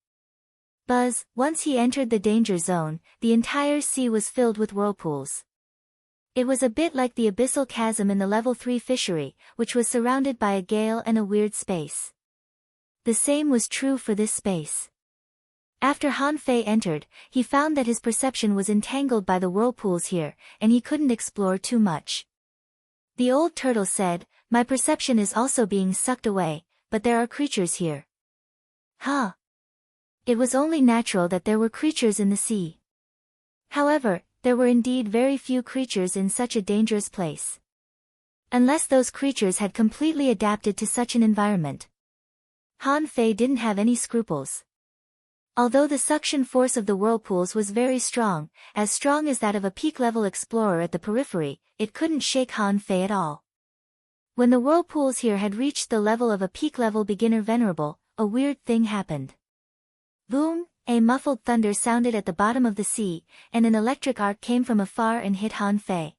Buzz, once he entered the danger zone, the entire sea was filled with whirlpools. It was a bit like the abyssal chasm in the level 3 fishery, which was surrounded by a gale and a weird space. The same was true for this space. After Han Fei entered, he found that his perception was entangled by the whirlpools here, and he couldn't explore too much. The old turtle said, "My perception is also being sucked away, but there are creatures here." Huh. It was only natural that there were creatures in the sea. However, there were indeed very few creatures in such a dangerous place. Unless those creatures had completely adapted to such an environment. Han Fei didn't have any scruples. Although the suction force of the whirlpools was very strong, as strong as that of a peak-level explorer at the periphery, it couldn't shake Han Fei at all. When the whirlpools here had reached the level of a peak-level beginner venerable, a weird thing happened. Boom! A muffled thunder sounded at the bottom of the sea, and an electric arc came from afar and hit Han Fei.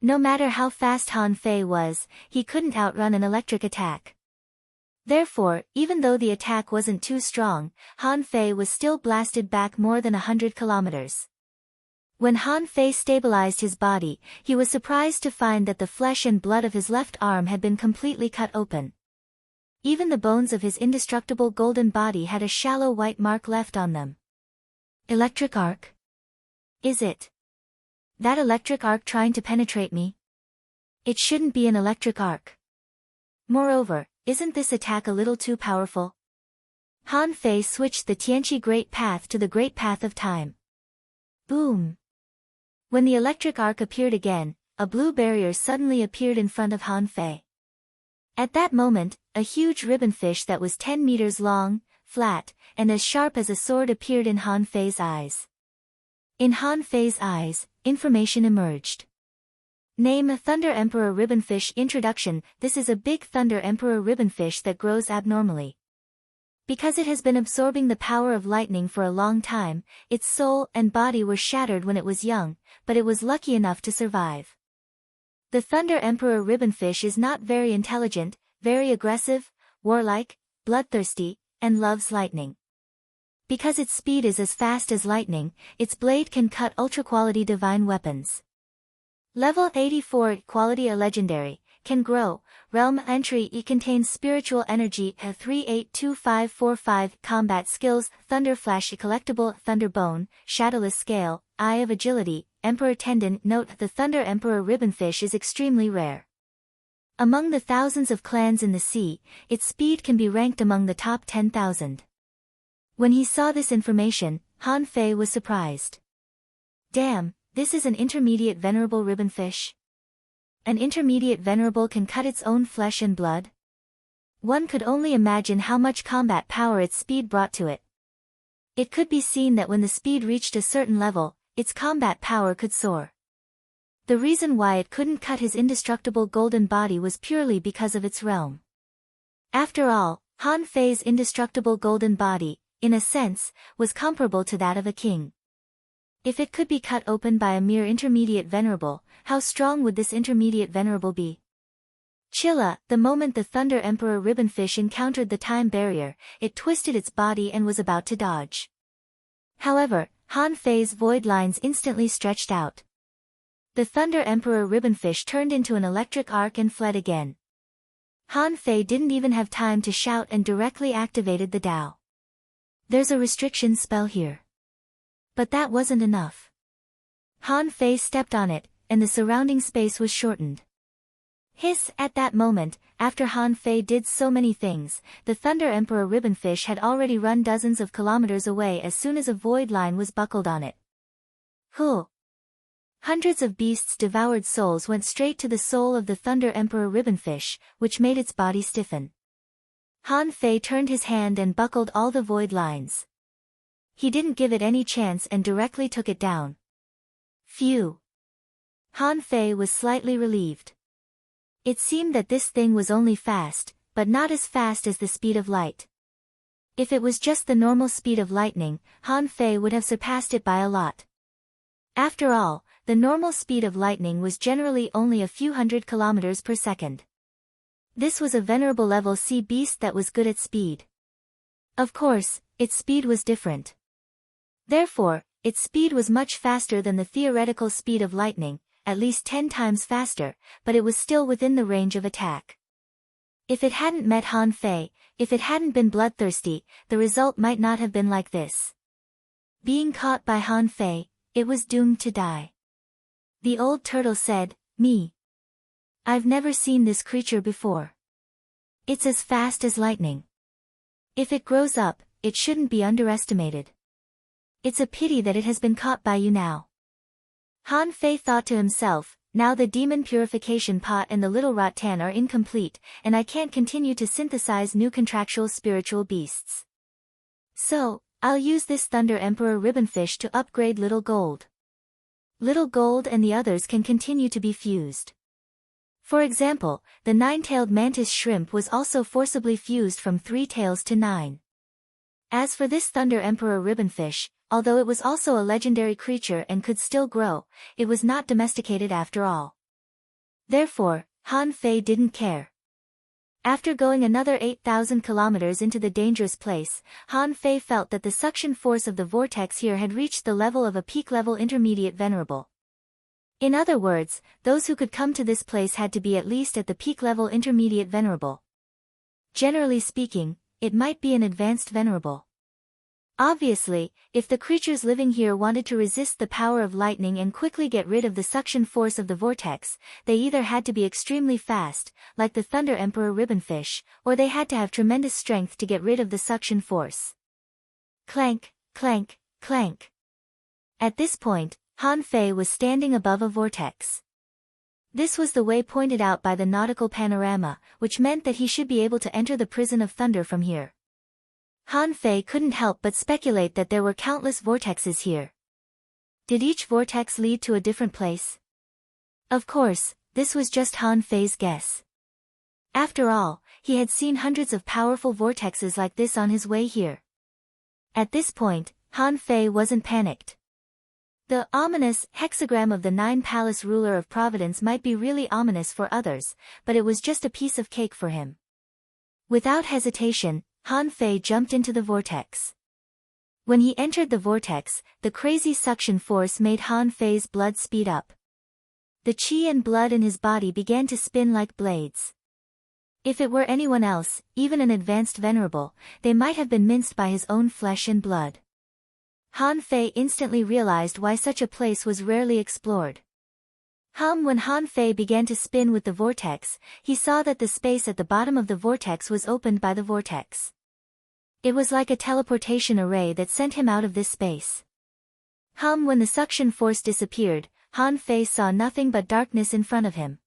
No matter how fast Han Fei was, he couldn't outrun an electric attack. Therefore, even though the attack wasn't too strong, Han Fei was still blasted back more than 100 kilometers. When Han Fei stabilized his body, he was surprised to find that the flesh and blood of his left arm had been completely cut open. Even the bones of his indestructible golden body had a shallow white mark left on them. Electric arc? Is it? That electric arc trying to penetrate me? It shouldn't be an electric arc. Moreover, isn't this attack a little too powerful? Han Fei switched the Tianqi Great Path to the Great Path of Time. Boom! When the electric arc appeared again, a blue barrier suddenly appeared in front of Han Fei. At that moment, a huge ribbonfish that was 10 meters long, flat, and as sharp as a sword appeared in Han Fei's eyes. In Han Fei's eyes, information emerged. Name: a Thunder Emperor ribbonfish. Introduction: this is a big Thunder Emperor ribbonfish that grows abnormally. Because it has been absorbing the power of lightning for a long time, its soul and body were shattered when it was young, but it was lucky enough to survive. The Thunder Emperor Ribbonfish is not very intelligent, very aggressive, warlike, bloodthirsty, and loves lightning. Because its speed is as fast as lightning, its blade can cut ultra-quality divine weapons. Level 84 Quality A Legendary, can grow, Realm Entry E contains Spiritual Energy A 382545 Combat Skills Thunder Flash E Collectible Thunder Bone, Shadowless Scale, Eye of Agility, Emperor Tendon. Note: the Thunder Emperor Ribbonfish is extremely rare. Among the thousands of clans in the sea, its speed can be ranked among the top 10,000. When he saw this information, Han Fei was surprised. Damn, this is an intermediate venerable ribbonfish? An intermediate venerable can cut its own flesh and blood? One could only imagine how much combat power its speed brought to it. It could be seen that when the speed reached a certain level, its combat power could soar. The reason why it couldn't cut his indestructible golden body was purely because of its realm. After all, Han Fei's indestructible golden body, in a sense, was comparable to that of a king. If it could be cut open by a mere intermediate venerable, how strong would this intermediate venerable be? Chilla, the moment the Thunder Emperor Ribbonfish encountered the time barrier, it twisted its body and was about to dodge. However, Han Fei's void lines instantly stretched out. The Thunder Emperor Ribbonfish turned into an electric arc and fled again. Han Fei didn't even have time to shout and directly activated the Dao. There's a restriction spell here. But that wasn't enough. Han Fei stepped on it, and the surrounding space was shortened. Hiss! At that moment, after Han Fei did so many things, the Thunder Emperor Ribbonfish had already run dozens of kilometers away as soon as a void line was buckled on it. Huh! Hundreds of beasts' devoured souls went straight to the soul of the Thunder Emperor Ribbonfish, which made its body stiffen. Han Fei turned his hand and buckled all the void lines. He didn't give it any chance and directly took it down. Phew! Han Fei was slightly relieved. It seemed that this thing was only fast, but not as fast as the speed of light. If it was just the normal speed of lightning, Han Fei would have surpassed it by a lot. After all, the normal speed of lightning was generally only a few hundred kilometers per second. This was a venerable level sea beast that was good at speed. Of course, its speed was different. Therefore, its speed was much faster than the theoretical speed of lightning, at least 10 times faster, but it was still within the range of attack. If it hadn't met Han Fei, if it hadn't been bloodthirsty, the result might not have been like this. Being caught by Han Fei, it was doomed to die. The old turtle said, "Me. I've never seen this creature before. It's as fast as lightning. If it grows up, it shouldn't be underestimated. It's a pity that it has been caught by you now." Han Fei thought to himself, now the demon purification pot and the little rattan are incomplete, and I can't continue to synthesize new contractual spiritual beasts. So, I'll use this Thunder Emperor Ribbonfish to upgrade Little Gold. Little Gold and the others can continue to be fused. For example, the 9-tailed mantis shrimp was also forcibly fused from 3 tails to 9. As for this Thunder Emperor Ribbonfish, although it was also a legendary creature and could still grow, it was not domesticated after all. Therefore, Han Fei didn't care. After going another 8,000 kilometers into the dangerous place, Han Fei felt that the suction force of the vortex here had reached the level of a peak-level intermediate venerable. In other words, those who could come to this place had to be at least at the peak-level intermediate venerable. Generally speaking, it might be an advanced venerable. Obviously, if the creatures living here wanted to resist the power of lightning and quickly get rid of the suction force of the vortex, they either had to be extremely fast, like the Thunder Emperor Ribbonfish, or they had to have tremendous strength to get rid of the suction force. Clank, clank, clank. At this point, Han Fei was standing above a vortex. This was the way pointed out by the nautical panorama, which meant that he should be able to enter the prison of thunder from here. Han Fei couldn't help but speculate that there were countless vortexes here. Did each vortex lead to a different place? Of course, this was just Han Fei's guess. After all, he had seen hundreds of powerful vortexes like this on his way here. At this point, Han Fei wasn't panicked. The ominous hexagram of the nine-palace ruler of Providence might be really ominous for others, but it was just a piece of cake for him. Without hesitation, Han Fei jumped into the vortex. When he entered the vortex, the crazy suction force made Han Fei's blood speed up. The qi and blood in his body began to spin like blades. If it were anyone else, even an advanced venerable, they might have been minced by his own flesh and blood. Han Fei instantly realized why such a place was rarely explored. When Han Fei began to spin with the vortex, he saw that the space at the bottom of the vortex was opened by the vortex. It was like a teleportation array that sent him out of this space. When the suction force disappeared, Han Fei saw nothing but darkness in front of him.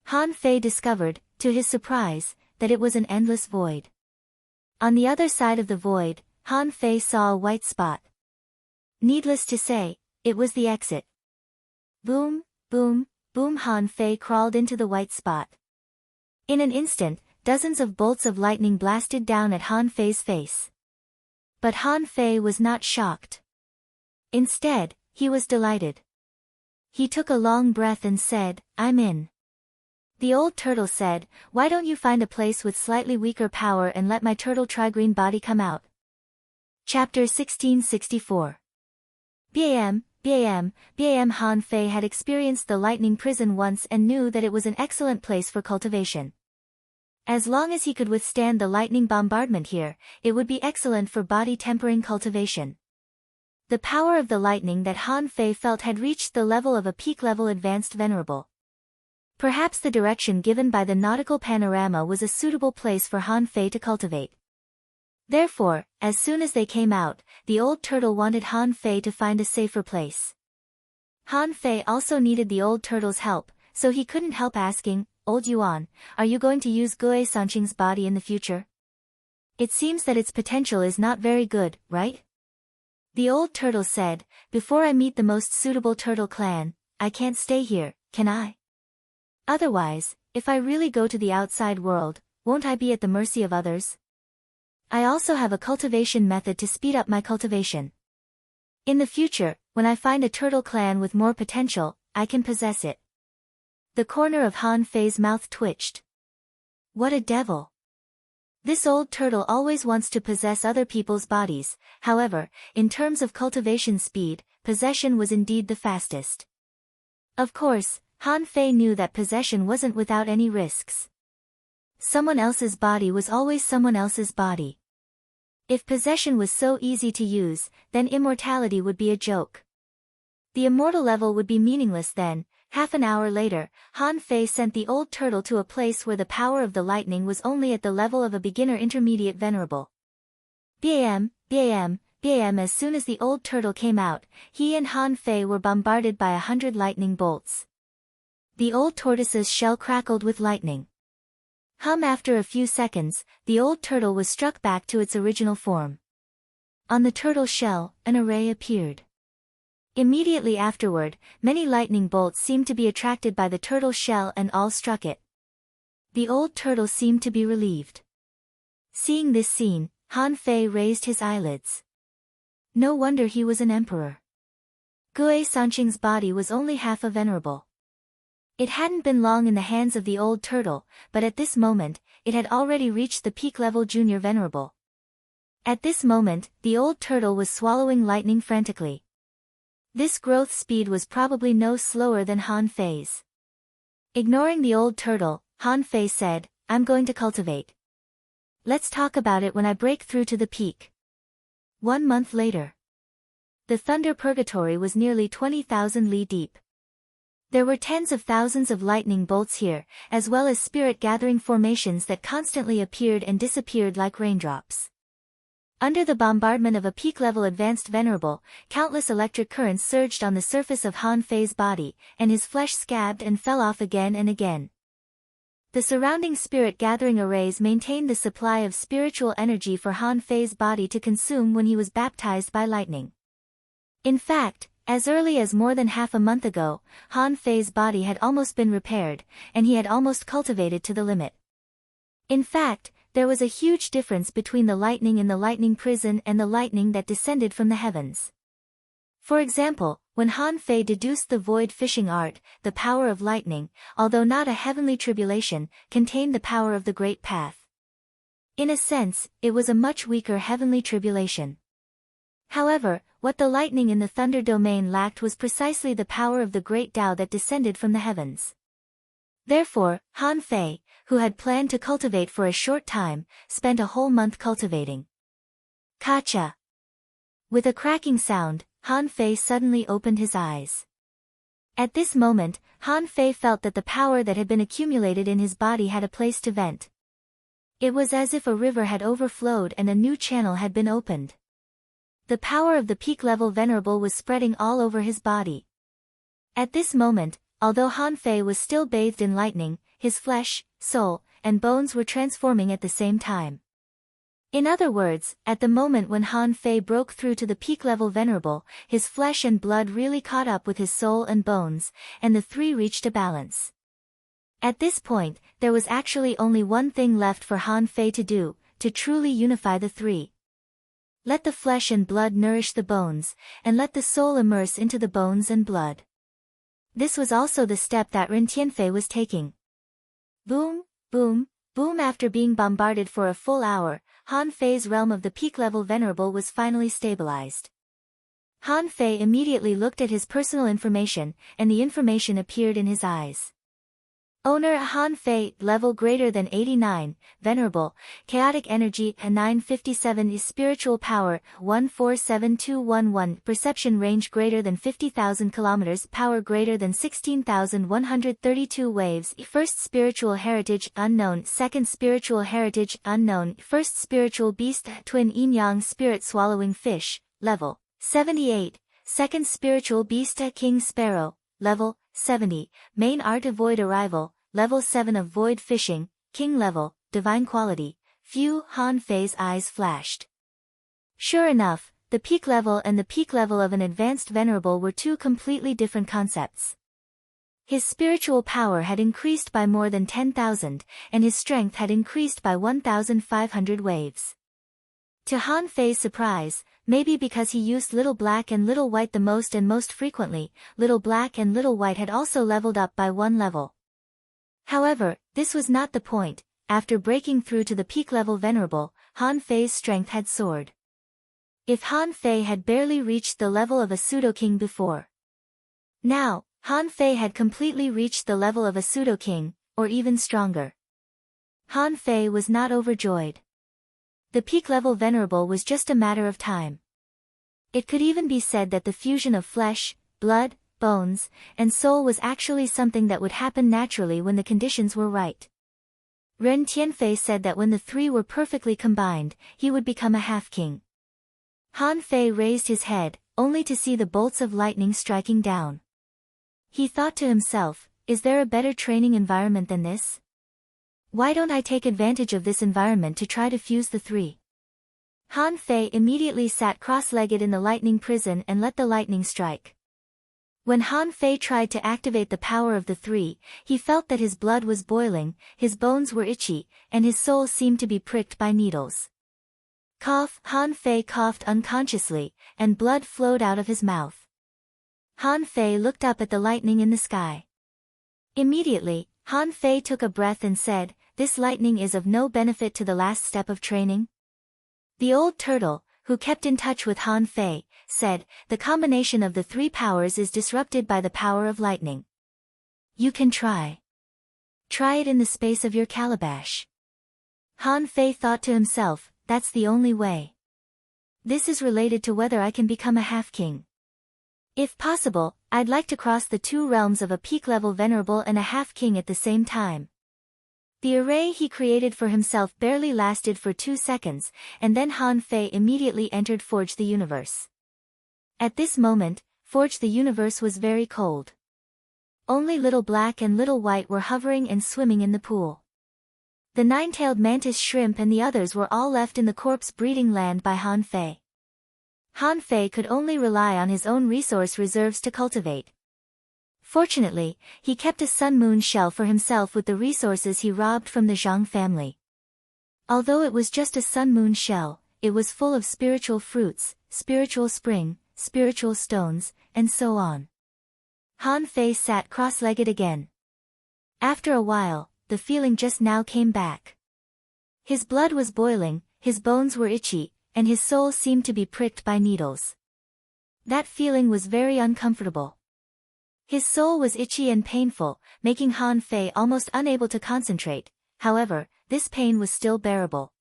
Han Fei discovered, to his surprise, that it was an endless void. On the other side of the void, Han Fei saw a white spot. Needless to say, it was the exit. Boom, boom, boom. Han Fei crawled into the white spot. In an instant, dozens of bolts of lightning blasted down at Han Fei's face. But Han Fei was not shocked. Instead, he was delighted. He took a long breath and said, "I'm in." The old turtle said, "Why don't you find a place with slightly weaker power and let my turtle trigreen body come out?" Chapter 1664. Bam, bam, bam. Han Fei had experienced the lightning prison once and knew that it was an excellent place for cultivation. As long as he could withstand the lightning bombardment here, it would be excellent for body tempering cultivation. The power of the lightning that Han Fei felt had reached the level of a peak-level advanced venerable. Perhaps the direction given by the nautical panorama was a suitable place for Han Fei to cultivate. Therefore, as soon as they came out, the old turtle wanted Han Fei to find a safer place. Han Fei also needed the old turtle's help, so he couldn't help asking, "Old Yuan, are you going to use Gue Sanqing's body in the future? It seems that its potential is not very good, right?" The old turtle said, "Before I meet the most suitable turtle clan, I can't stay here, can I? Otherwise, if I really go to the outside world, won't I be at the mercy of others? I also have a cultivation method to speed up my cultivation. In the future, when I find a turtle clan with more potential, I can possess it." The corner of Han Fei's mouth twitched. What a devil! This old turtle always wants to possess other people's bodies. However, in terms of cultivation speed, possession was indeed the fastest. Of course, Han Fei knew that possession wasn't without any risks. Someone else's body was always someone else's body. If possession was so easy to use, then immortality would be a joke. The immortal level would be meaningless then. Half an hour later, Han Fei sent the old turtle to a place where the power of the lightning was only at the level of a beginner intermediate venerable. Bam, bam, bam. As soon as the old turtle came out, he and Han Fei were bombarded by 100 lightning bolts. The old tortoise's shell crackled with lightning. After a few seconds, the old turtle was struck back to its original form. On the turtle shell, an array appeared. Immediately afterward, many lightning bolts seemed to be attracted by the turtle shell and all struck it. The old turtle seemed to be relieved. Seeing this scene, Han Fei raised his eyelids. No wonder he was an emperor. Gue Sanqing's body was only half a venerable. It hadn't been long in the hands of the old turtle, but at this moment, it had already reached the peak-level junior venerable. At this moment, the old turtle was swallowing lightning frantically. This growth speed was probably no slower than Han Fei's. Ignoring the old turtle, Han Fei said, "I'm going to cultivate. Let's talk about it when I break through to the peak." 1 month later. The thunder purgatory was nearly 20,000 li deep. There were tens of thousands of lightning bolts here, as well as spirit-gathering formations that constantly appeared and disappeared like raindrops. Under the bombardment of a peak-level advanced venerable, countless electric currents surged on the surface of Han Fei's body, and his flesh scabbed and fell off again and again. The surrounding spirit-gathering arrays maintained the supply of spiritual energy for Han Fei's body to consume when he was baptized by lightning. In fact, as early as more than half a month ago, Han Fei's body had almost been repaired, and he had almost cultivated to the limit. In fact, there was a huge difference between the lightning in the lightning prison and the lightning that descended from the heavens. For example, when Han Fei deduced the void fishing art, the power of lightning, although not a heavenly tribulation, contained the power of the great path. In a sense, it was a much weaker heavenly tribulation. However, what the lightning in the thunder domain lacked was precisely the power of the great Tao that descended from the heavens. Therefore, Han Fei, who had planned to cultivate for a short time, spent a whole month cultivating. Kacha! With a cracking sound, Han Fei suddenly opened his eyes. At this moment, Han Fei felt that the power that had been accumulated in his body had a place to vent. It was as if a river had overflowed and a new channel had been opened. The power of the peak-level venerable was spreading all over his body. At this moment, although Han Fei was still bathed in lightning, his flesh, soul, and bones were transforming at the same time. In other words, at the moment when Han Fei broke through to the peak-level venerable, his flesh and blood really caught up with his soul and bones, and the three reached a balance. At this point, there was actually only one thing left for Han Fei to do, to truly unify the three. Let the flesh and blood nourish the bones, and let the soul immerse into the bones and blood. This was also the step that Ren Tianfei was taking. Boom, boom, boom. After being bombarded for a full hour, Han Fei's realm of the peak-level venerable was finally stabilized. Han Fei immediately looked at his personal information, and the information appeared in his eyes. Owner Han Fei, level greater than 89, venerable, chaotic energy 957 is spiritual power 147211, perception range greater than 50,000 kilometers, power greater than 16,132 waves, first spiritual heritage unknown, second spiritual heritage unknown, first spiritual beast twin yin-yang spirit swallowing fish, level 78, second spiritual beast king sparrow, level 70, main art avoid arrival, level 7 of void fishing, king level, divine quality. Phew, Han Fei's eyes flashed. Sure enough, the peak level and the peak level of an advanced venerable were two completely different concepts. His spiritual power had increased by more than 10,000, and his strength had increased by 1,500 waves. To Han Fei's surprise, maybe because he used Little Black and Little White the most and most frequently, Little Black and Little White had also leveled up by one level. However, this was not the point. After breaking through to the peak-level venerable, Han Fei's strength had soared. If Han Fei had barely reached the level of a pseudo-king before. Now, Han Fei had completely reached the level of a pseudo-king, or even stronger. Han Fei was not overjoyed. The peak-level venerable was just a matter of time. It could even be said that the fusion of flesh, blood, bones, and soul was actually something that would happen naturally when the conditions were right. Ren Tianfei said that when the three were perfectly combined, he would become a half-king. Han Fei raised his head, only to see the bolts of lightning striking down. He thought to himself, is there a better training environment than this? Why don't I take advantage of this environment to try to fuse the three? Han Fei immediately sat cross-legged in the lightning prison and let the lightning strike. When Han Fei tried to activate the power of the three, he felt that his blood was boiling, his bones were itchy, and his soul seemed to be pricked by needles. Cough! Han Fei coughed unconsciously, and blood flowed out of his mouth. Han Fei looked up at the lightning in the sky. Immediately, Han Fei took a breath and said, "This lightning is of no benefit to the last step of training?" The old turtle, who kept in touch with Han Fei, said, "The combination of the three powers is disrupted by the power of lightning. You can try. Try it in the space of your calabash." Han Fei thought to himself, that's the only way. This is related to whether I can become a half-king. If possible, I'd like to cross the two realms of a peak-level venerable and a half-king at the same time. The array he created for himself barely lasted for 2 seconds, and then Han Fei immediately entered Forge the Universe. At this moment, Forge the Universe was very cold. Only Little Black and Little White were hovering and swimming in the pool. The nine-tailed mantis shrimp and the others were all left in the corpse breeding land by Han Fei. Han Fei could only rely on his own resource reserves to cultivate. Fortunately, he kept a sun-moon shell for himself with the resources he robbed from the Zhang family. Although it was just a sun-moon shell, it was full of spiritual fruits, spiritual spring, spiritual stones, and so on. Han Fei sat cross-legged again. After a while, the feeling just now came back. His blood was boiling, his bones were itchy, and his soul seemed to be pricked by needles. That feeling was very uncomfortable. His soul was itchy and painful, making Han Fei almost unable to concentrate. However, this pain was still bearable.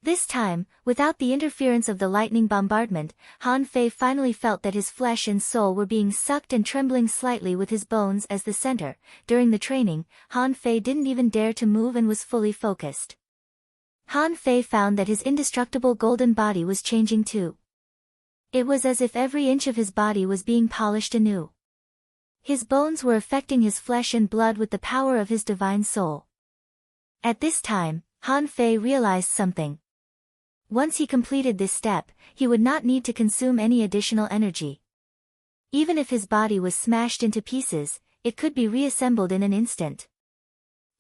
This time, without the interference of the lightning bombardment, Han Fei finally felt that his flesh and soul were being sucked and trembling slightly with his bones as the center. During the training, Han Fei didn't even dare to move and was fully focused. Han Fei found that his indestructible golden body was changing too. It was as if every inch of his body was being polished anew. His bones were affecting his flesh and blood with the power of his divine soul. At this time, Han Fei realized something. Once he completed this step, he would not need to consume any additional energy. Even if his body was smashed into pieces, it could be reassembled in an instant.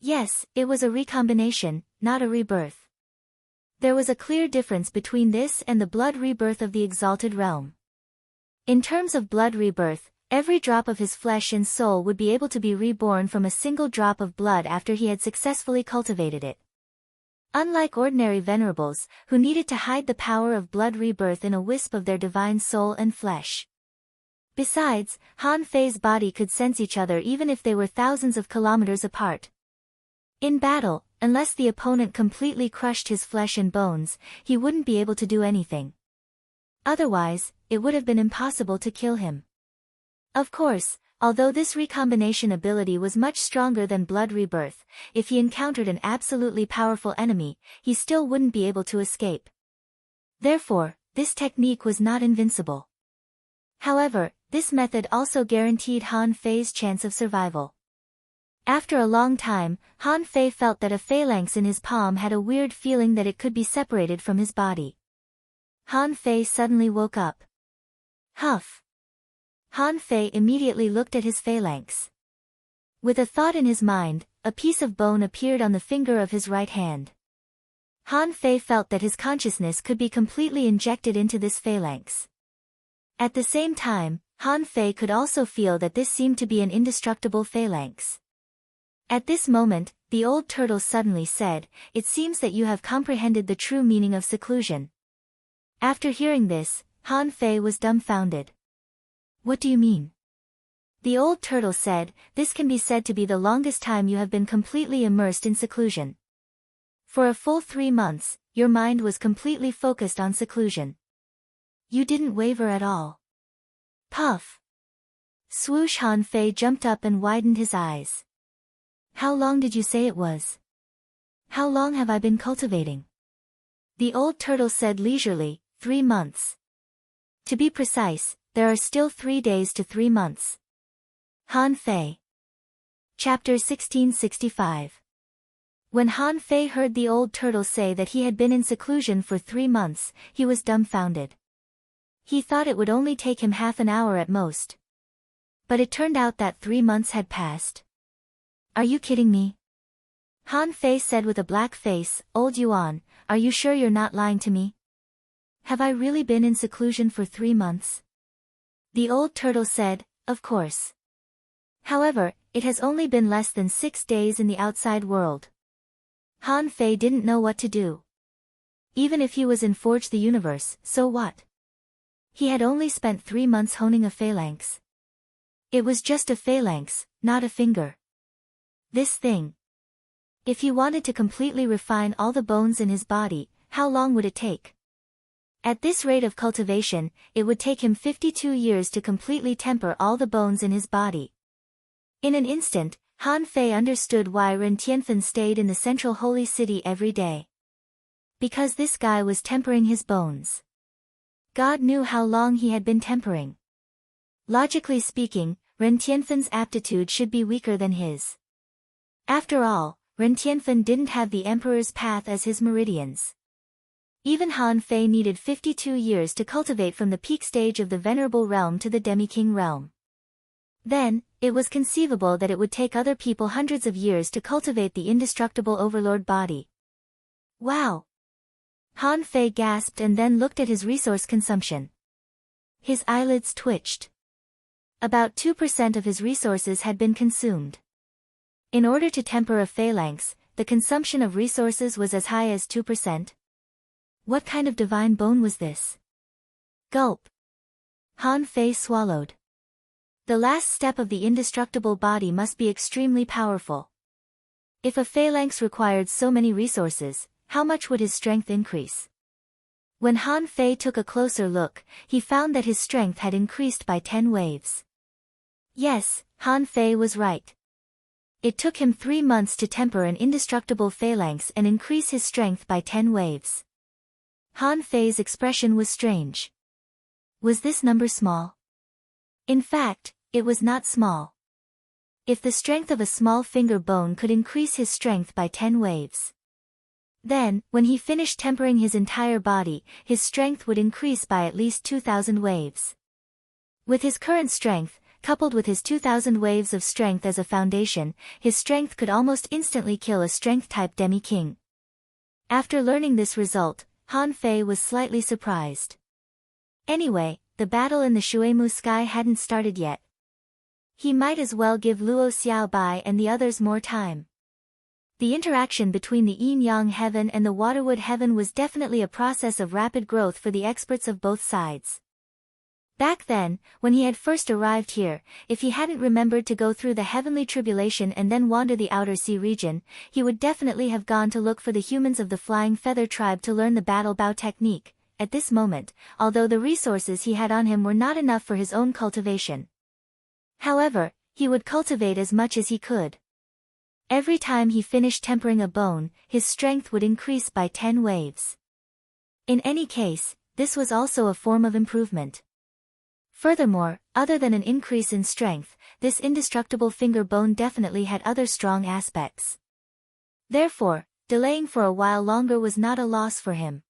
Yes, it was a recombination, not a rebirth. There was a clear difference between this and the blood rebirth of the exalted realm. In terms of blood rebirth, every drop of his flesh and soul would be able to be reborn from a single drop of blood after he had successfully cultivated it. Unlike ordinary venerables, who needed to hide the power of blood rebirth in a wisp of their divine soul and flesh. Besides, Han Fei's body could sense each other even if they were thousands of kilometers apart. In battle, unless the opponent completely crushed his flesh and bones, he wouldn't be able to do anything. Otherwise, it would have been impossible to kill him. Of course, although this recombination ability was much stronger than blood rebirth, if he encountered an absolutely powerful enemy, he still wouldn't be able to escape. Therefore, this technique was not invincible. However, this method also guaranteed Han Fei's chance of survival. After a long time, Han Fei felt that a phalanx in his palm had a weird feeling that it could be separated from his body. Han Fei suddenly woke up. Huff! Han Fei immediately looked at his phalanx. With a thought in his mind, a piece of bone appeared on the finger of his right hand. Han Fei felt that his consciousness could be completely injected into this phalanx. At the same time, Han Fei could also feel that this seemed to be an indestructible phalanx. At this moment, the old turtle suddenly said, "It seems that you have comprehended the true meaning of seclusion." After hearing this, Han Fei was dumbfounded. "What do you mean?" The old turtle said, "This can be said to be the longest time you have been completely immersed in seclusion. For a full 3 months, your mind was completely focused on seclusion. You didn't waver at all." Puff! Swoosh! Han Fei jumped up and widened his eyes. "How long did you say it was? How long have I been cultivating?" The old turtle said leisurely, 3 months. To be precise, there are still 3 days to 3 months. Han Fei. Chapter 1665. When Han Fei heard the old turtle say that he had been in seclusion for 3 months, he was dumbfounded. He thought it would only take him half an hour at most. But it turned out that 3 months had passed. "Are you kidding me?" Han Fei said with a black face, "Old Yuan, are you sure you're not lying to me? Have I really been in seclusion for 3 months?" The old turtle said, "Of course. However, it has only been less than 6 days in the outside world." Han Fei didn't know what to do. Even if he was in Forge the Universe, so what? He had only spent 3 months honing a phalanx. It was just a phalanx, not a finger. This thing. If he wanted to completely refine all the bones in his body, how long would it take? At this rate of cultivation, it would take him 52 years to completely temper all the bones in his body. In an instant, Han Fei understood why Ren Tianfen stayed in the central holy city every day. Because this guy was tempering his bones. God knew how long he had been tempering. Logically speaking, Ren Tianfen's aptitude should be weaker than his. After all, Ren Tianfen didn't have the Emperor's path as his meridians. Even Han Fei needed 52 years to cultivate from the peak stage of the Venerable Realm to the Demi-King Realm. Then, it was conceivable that it would take other people hundreds of years to cultivate the indestructible Overlord body. Wow! Han Fei gasped and then looked at his resource consumption. His eyelids twitched. About 2% of his resources had been consumed. In order to temper a phalanx, the consumption of resources was as high as 2%. What kind of divine bone was this? Gulp. Han Fei swallowed. The last step of the indestructible body must be extremely powerful. If a phalanx required so many resources, how much would his strength increase? When Han Fei took a closer look, he found that his strength had increased by 10 waves. Yes, Han Fei was right. It took him 3 months to temper an indestructible phalanx and increase his strength by 10 waves. Han Fei's expression was strange. Was this number small? In fact, it was not small. If the strength of a small finger bone could increase his strength by 10 waves, then, when he finished tempering his entire body, his strength would increase by at least 2,000 waves. With his current strength, coupled with his 2,000 waves of strength as a foundation, his strength could almost instantly kill a strength-type demi-king. After learning this result, Han Fei was slightly surprised. Anyway, the battle in the Shuemu sky hadn't started yet. He might as well give Luo Xiaobai and the others more time. The interaction between the yin-yang heaven and the waterwood heaven was definitely a process of rapid growth for the experts of both sides. Back then, when he had first arrived here, if he hadn't remembered to go through the heavenly tribulation and then wander the outer sea region, he would definitely have gone to look for the humans of the Flying Feather tribe to learn the battle bow technique. At this moment, although the resources he had on him were not enough for his own cultivation. However, he would cultivate as much as he could. Every time he finished tempering a bone, his strength would increase by 10 waves. In any case, this was also a form of improvement. Furthermore, other than an increase in strength, this indestructible finger bone definitely had other strong aspects. Therefore, delaying for a while longer was not a loss for him.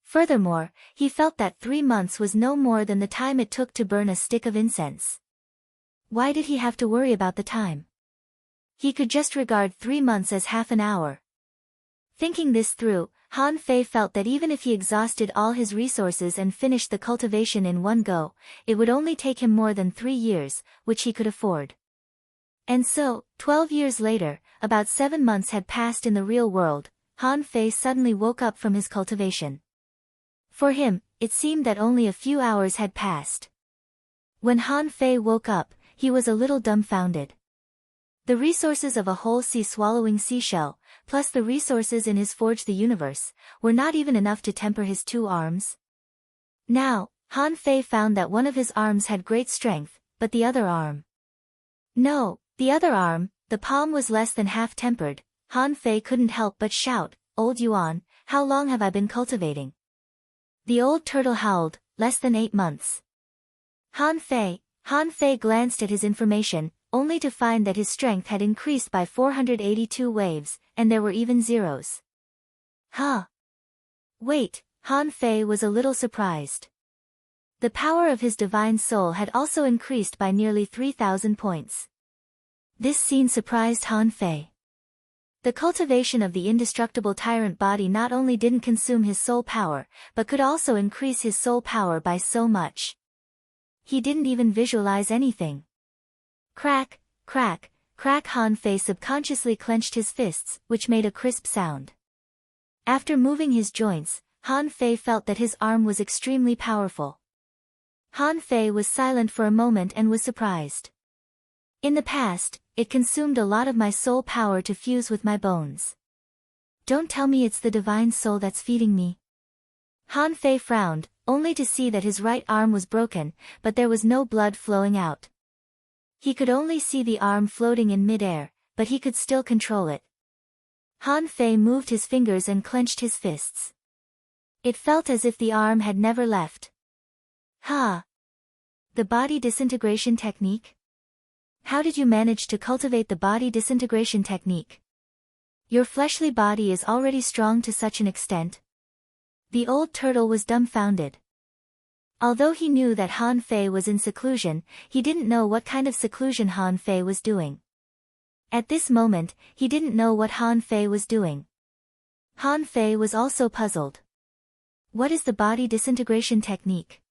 Furthermore, he felt that 3 months was no more than the time it took to burn a stick of incense. Why did he have to worry about the time? He could just regard 3 months as half an hour. Thinking this through, Han Fei felt that even if he exhausted all his resources and finished the cultivation in one go, it would only take him more than 3 years, which he could afford. And so, 12 years later, about 7 months had passed in the real world, Han Fei suddenly woke up from his cultivation. For him, it seemed that only a few hours had passed. When Han Fei woke up, he was a little dumbfounded. The resources of a whole sea-swallowing seashell, plus the resources in his Forge the Universe, were not even enough to temper his 2 arms. Now, Han Fei found that one of his arms had great strength, but the other arm. No, the other arm, the palm was less than half tempered. Han Fei couldn't help but shout, "Old Yuan, how long have I been cultivating?" The old turtle howled, "Less than 8 months. Han Fei glanced at his information, only to find that his strength had increased by 482 waves, and there were even zeros. Huh? Wait, Han Fei was a little surprised. The power of his divine soul had also increased by nearly 3,000 points. This scene surprised Han Fei. The cultivation of the indestructible tyrant body not only didn't consume his soul power, but could also increase his soul power by so much. He didn't even visualize anything. Crack, crack, crack. Han Fei subconsciously clenched his fists, which made a crisp sound. After moving his joints, Han Fei felt that his arm was extremely powerful. Han Fei was silent for a moment and was surprised. In the past, it consumed a lot of my soul power to fuse with my bones. Don't tell me it's the divine soul that's feeding me. Han Fei frowned, only to see that his right arm was broken, but there was no blood flowing out. He could only see the arm floating in mid-air, but he could still control it. Han Fei moved his fingers and clenched his fists. It felt as if the arm had never left. Ha! The body disintegration technique? How did you manage to cultivate the body disintegration technique? Your fleshly body is already strong to such an extent. The old turtle was dumbfounded. Although he knew that Han Fei was in seclusion, he didn't know what kind of seclusion Han Fei was doing. At this moment, he didn't know what Han Fei was doing. Han Fei was also puzzled. What is the body disintegration technique?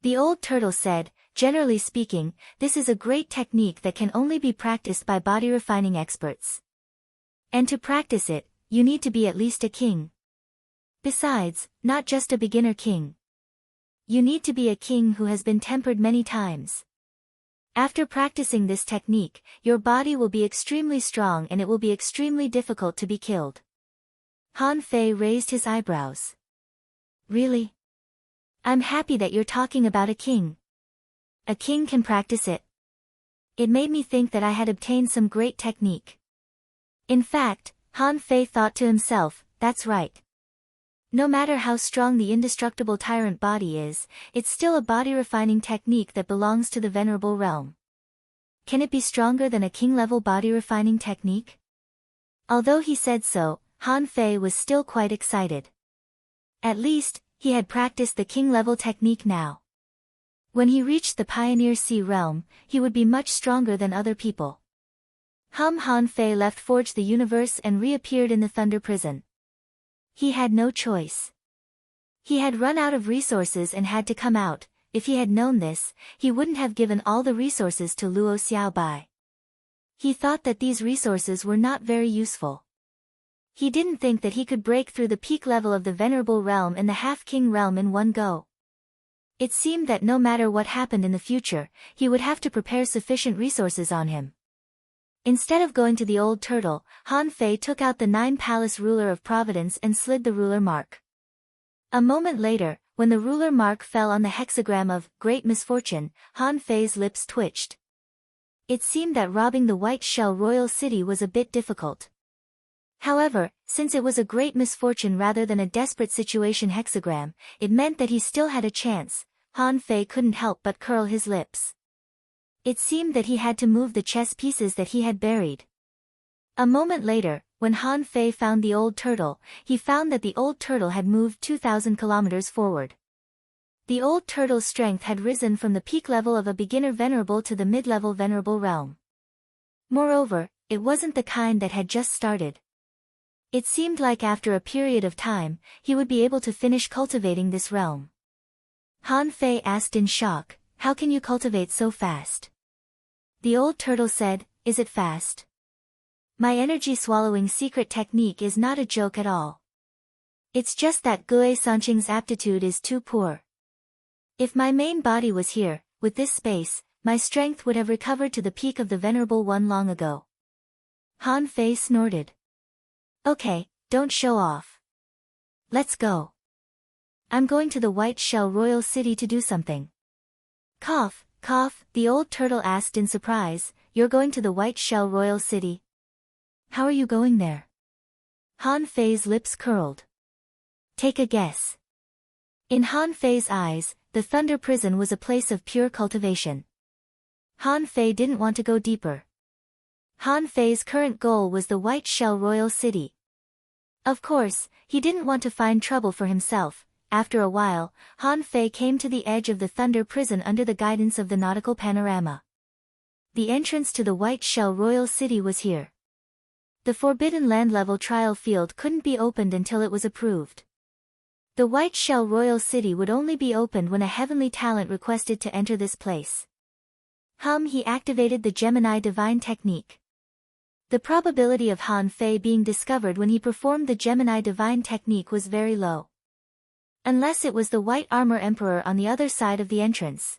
The old turtle said, generally speaking, this is a great technique that can only be practiced by body refining experts. And to practice it, you need to be at least a king. Besides, not just a beginner king. You need to be a king who has been tempered many times. After practicing this technique, your body will be extremely strong and it will be extremely difficult to be killed. Han Fei raised his eyebrows. Really? I'm happy that you're talking about a king. A king can practice it. It made me think that I had obtained some great technique. In fact, Han Fei thought to himself, that's right. No matter how strong the indestructible tyrant body is, it's still a body-refining technique that belongs to the venerable realm. Can it be stronger than a king-level body-refining technique? Although he said so, Han Fei was still quite excited. At least, he had practiced the king-level technique now. When he reached the Pioneer Sea realm, he would be much stronger than other people. Han Fei left Forge the Universe and reappeared in the Thunder Prison. He had no choice. He had run out of resources and had to come out. If he had known this, he wouldn't have given all the resources to Luo Xiaobai. He thought that these resources were not very useful. He didn't think that he could break through the peak level of the Venerable Realm and the Half-King Realm in one go. It seemed that no matter what happened in the future, he would have to prepare sufficient resources on him. Instead of going to the old turtle, Han Fei took out the 9-palace ruler of Providence and slid the ruler mark. A moment later, when the ruler mark fell on the hexagram of Great Misfortune, Han Fei's lips twitched. It seemed that robbing the White Shell Royal City was a bit difficult. However, since it was a great misfortune rather than a desperate situation hexagram, it meant that he still had a chance. Han Fei couldn't help but curl his lips. It seemed that he had to move the chess pieces that he had buried. A moment later, when Han Fei found the old turtle, he found that the old turtle had moved 2,000 kilometers forward. The old turtle's strength had risen from the peak level of a beginner venerable to the mid-level venerable realm. Moreover, it wasn't the kind that had just started. It seemed like after a period of time, he would be able to finish cultivating this realm. Han Fei asked in shock, how can you cultivate so fast? The old turtle said, is it fast? My energy-swallowing secret technique is not a joke at all. It's just that Gue Sanqing's aptitude is too poor. If my main body was here, with this space, my strength would have recovered to the peak of the Venerable One long ago. Han Fei snorted. Okay, don't show off. Let's go. I'm going to the White Shell Royal City to do something. Cough, cough, the old turtle asked in surprise, you're going to the White Shell Royal City? How are you going there? Han Fei's lips curled. Take a guess. In Han Fei's eyes, the Thunder Prison was a place of pure cultivation. Han Fei didn't want to go deeper. Han Fei's current goal was the White Shell Royal City. Of course, he didn't want to find trouble for himself. After a while, Han Fei came to the edge of the Thunder Prison under the guidance of the nautical panorama. The entrance to the White Shell Royal City was here. The Forbidden Land level trial field couldn't be opened until it was approved. The White Shell Royal City would only be opened when a heavenly talent requested to enter this place. He activated the Gemini Divine Technique. The probability of Han Fei being discovered when he performed the Gemini Divine Technique was very low. Unless it was the White Armor Emperor on the other side of the entrance.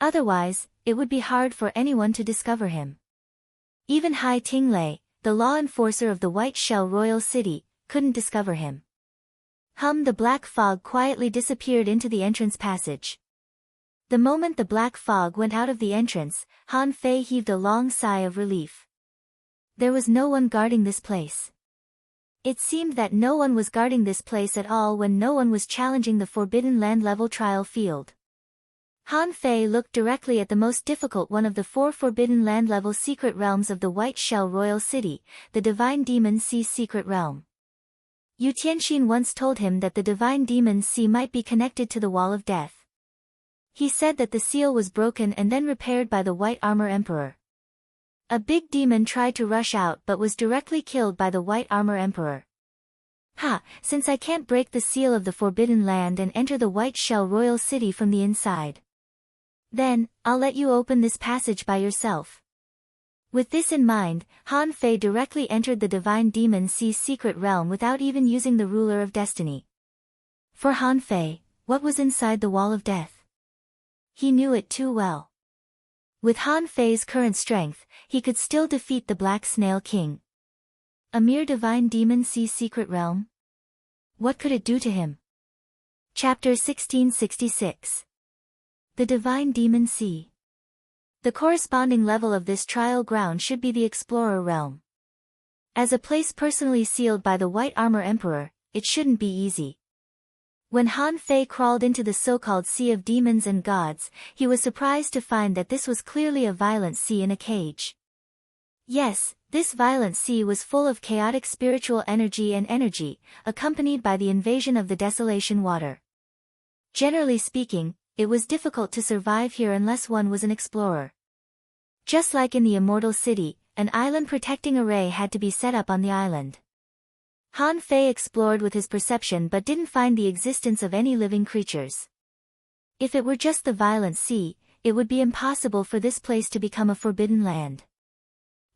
Otherwise, it would be hard for anyone to discover him. Even Hai Tinglei, the law enforcer of the White Shell Royal City, couldn't discover him. The black fog quietly disappeared into the entrance passage. The moment the black fog went out of the entrance, Han Fei heaved a long sigh of relief. There was no one guarding this place. It seemed that no one was guarding this place at all when no one was challenging the Forbidden Land level trial field. Han Fei looked directly at the most difficult one of the 4 Forbidden Land level secret realms of the White Shell Royal City, the Divine Demon Sea secret realm. Yu Tianxin once told him that the Divine Demon Sea might be connected to the Wall of Death. He said that the seal was broken and then repaired by the White Armor Emperor. A big demon tried to rush out but was directly killed by the White Armor Emperor. Ha, since I can't break the seal of the Forbidden Land and enter the White Shell Royal City from the inside, then, I'll let you open this passage by yourself. With this in mind, Han Fei directly entered the Divine Demon Sea's secret realm without even using the Ruler of Destiny. For Han Fei, what was inside the Wall of Death? He knew it too well. With Han Fei's current strength, he could still defeat the Black Snail King. A mere Divine Demon Sea secret realm? What could it do to him? Chapter 1666. The Divine Demon Sea. The corresponding level of this trial ground should be the Explorer realm. As a place personally sealed by the White Armor Emperor, it shouldn't be easy. When Han Fei crawled into the so-called Sea of Demons and Gods, he was surprised to find that this was clearly a violent sea in a cage. Yes, this violent sea was full of chaotic spiritual energy, accompanied by the invasion of the Desolation Water. Generally speaking, it was difficult to survive here unless one was an explorer. Just like in the Immortal City, an island protecting array had to be set up on the island. Han Fei explored with his perception but didn't find the existence of any living creatures. If it were just the violent sea, it would be impossible for this place to become a forbidden land.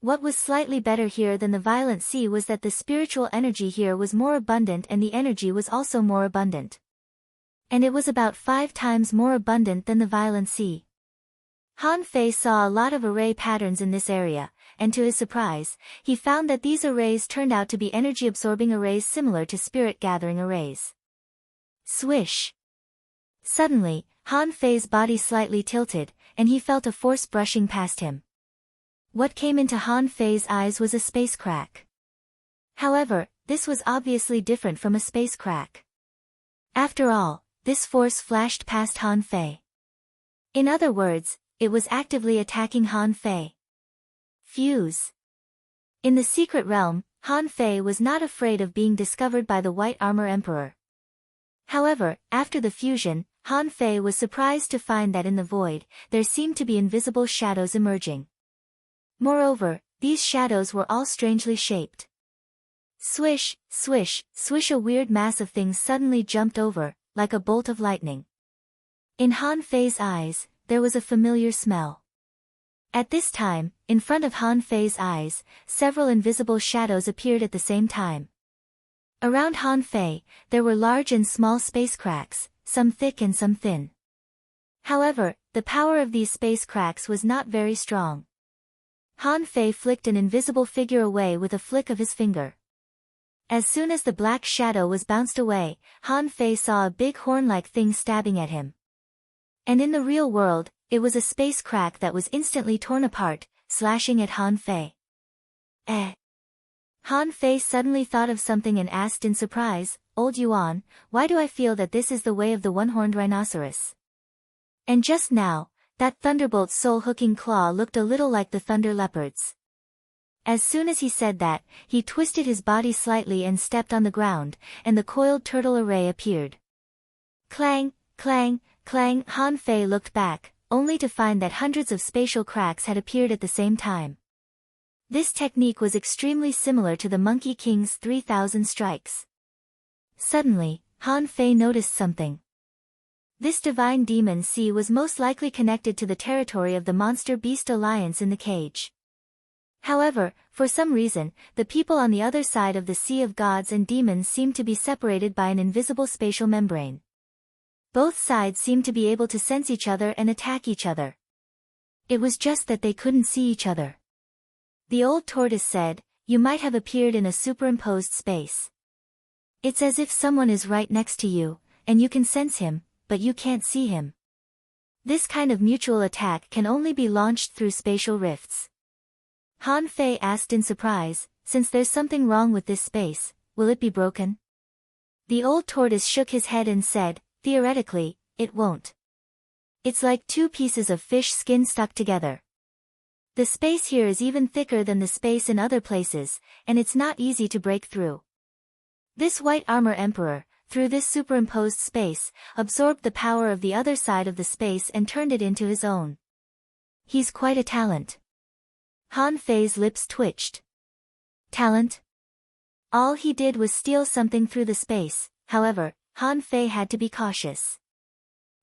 What was slightly better here than the violent sea was that the spiritual energy here was more abundant and the energy was also more abundant. And it was about 5 times more abundant than the violent sea. Han Fei saw a lot of array patterns in this area, and to his surprise, he found that these arrays turned out to be energy-absorbing arrays similar to spirit-gathering arrays. Swish! Suddenly, Han Fei's body slightly tilted, and he felt a force brushing past him. What came into Han Fei's eyes was a space crack. However, this was obviously different from a space crack. After all, this force flashed past Han Fei. In other words, it was actively attacking Han Fei. Fuse. In the secret realm, Han Fei was not afraid of being discovered by the White Armor Emperor. However, after the fusion, Han Fei was surprised to find that in the void, there seemed to be invisible shadows emerging. Moreover, these shadows were all strangely shaped. Swish, swish, swish, a weird mass of things suddenly jumped over, like a bolt of lightning. In Han Fei's eyes, there was a familiar smell. At this time, in front of Han Fei's eyes, several invisible shadows appeared at the same time. Around Han Fei, there were large and small space cracks, some thick and some thin. However, the power of these space cracks was not very strong. Han Fei flicked an invisible figure away with a flick of his finger. As soon as the black shadow was bounced away, Han Fei saw a big horn-like thing stabbing at him. And in the real world, it was a space crack that was instantly torn apart, slashing at Han Fei. Han Fei suddenly thought of something and asked in surprise, "Old Yuan, why do I feel that this is the way of the one-horned rhinoceros?" And just now, that thunderbolt soul-hooking claw looked a little like the thunder leopard's. As soon as he said that, he twisted his body slightly and stepped on the ground, and the coiled turtle array appeared. Clang, clang, clang. Han Fei looked back, only to find that hundreds of spatial cracks had appeared at the same time. This technique was extremely similar to the Monkey King's 3,000 strikes. Suddenly, Han Fei noticed something. This divine demon sea was most likely connected to the territory of the Monster Beast Alliance in the cage. However, for some reason, the people on the other side of the Sea of Gods and Demons seemed to be separated by an invisible spatial membrane. Both sides seemed to be able to sense each other and attack each other. It was just that they couldn't see each other. The old tortoise said, "You might have appeared in a superimposed space. It's as if someone is right next to you, and you can sense him, but you can't see him. This kind of mutual attack can only be launched through spatial rifts." Han Fei asked in surprise, "Since there's something wrong with this space, will it be broken?" The old tortoise shook his head and said, "Theoretically, it won't. It's like 2 pieces of fish skin stuck together. The space here is even thicker than the space in other places, and it's not easy to break through." This White Armor Emperor, through this superimposed space, absorbed the power of the other side of the space and turned it into his own. He's quite a talent. Han Fei's lips twitched. Talent? All he did was steal something through the space. However, Han Fei had to be cautious.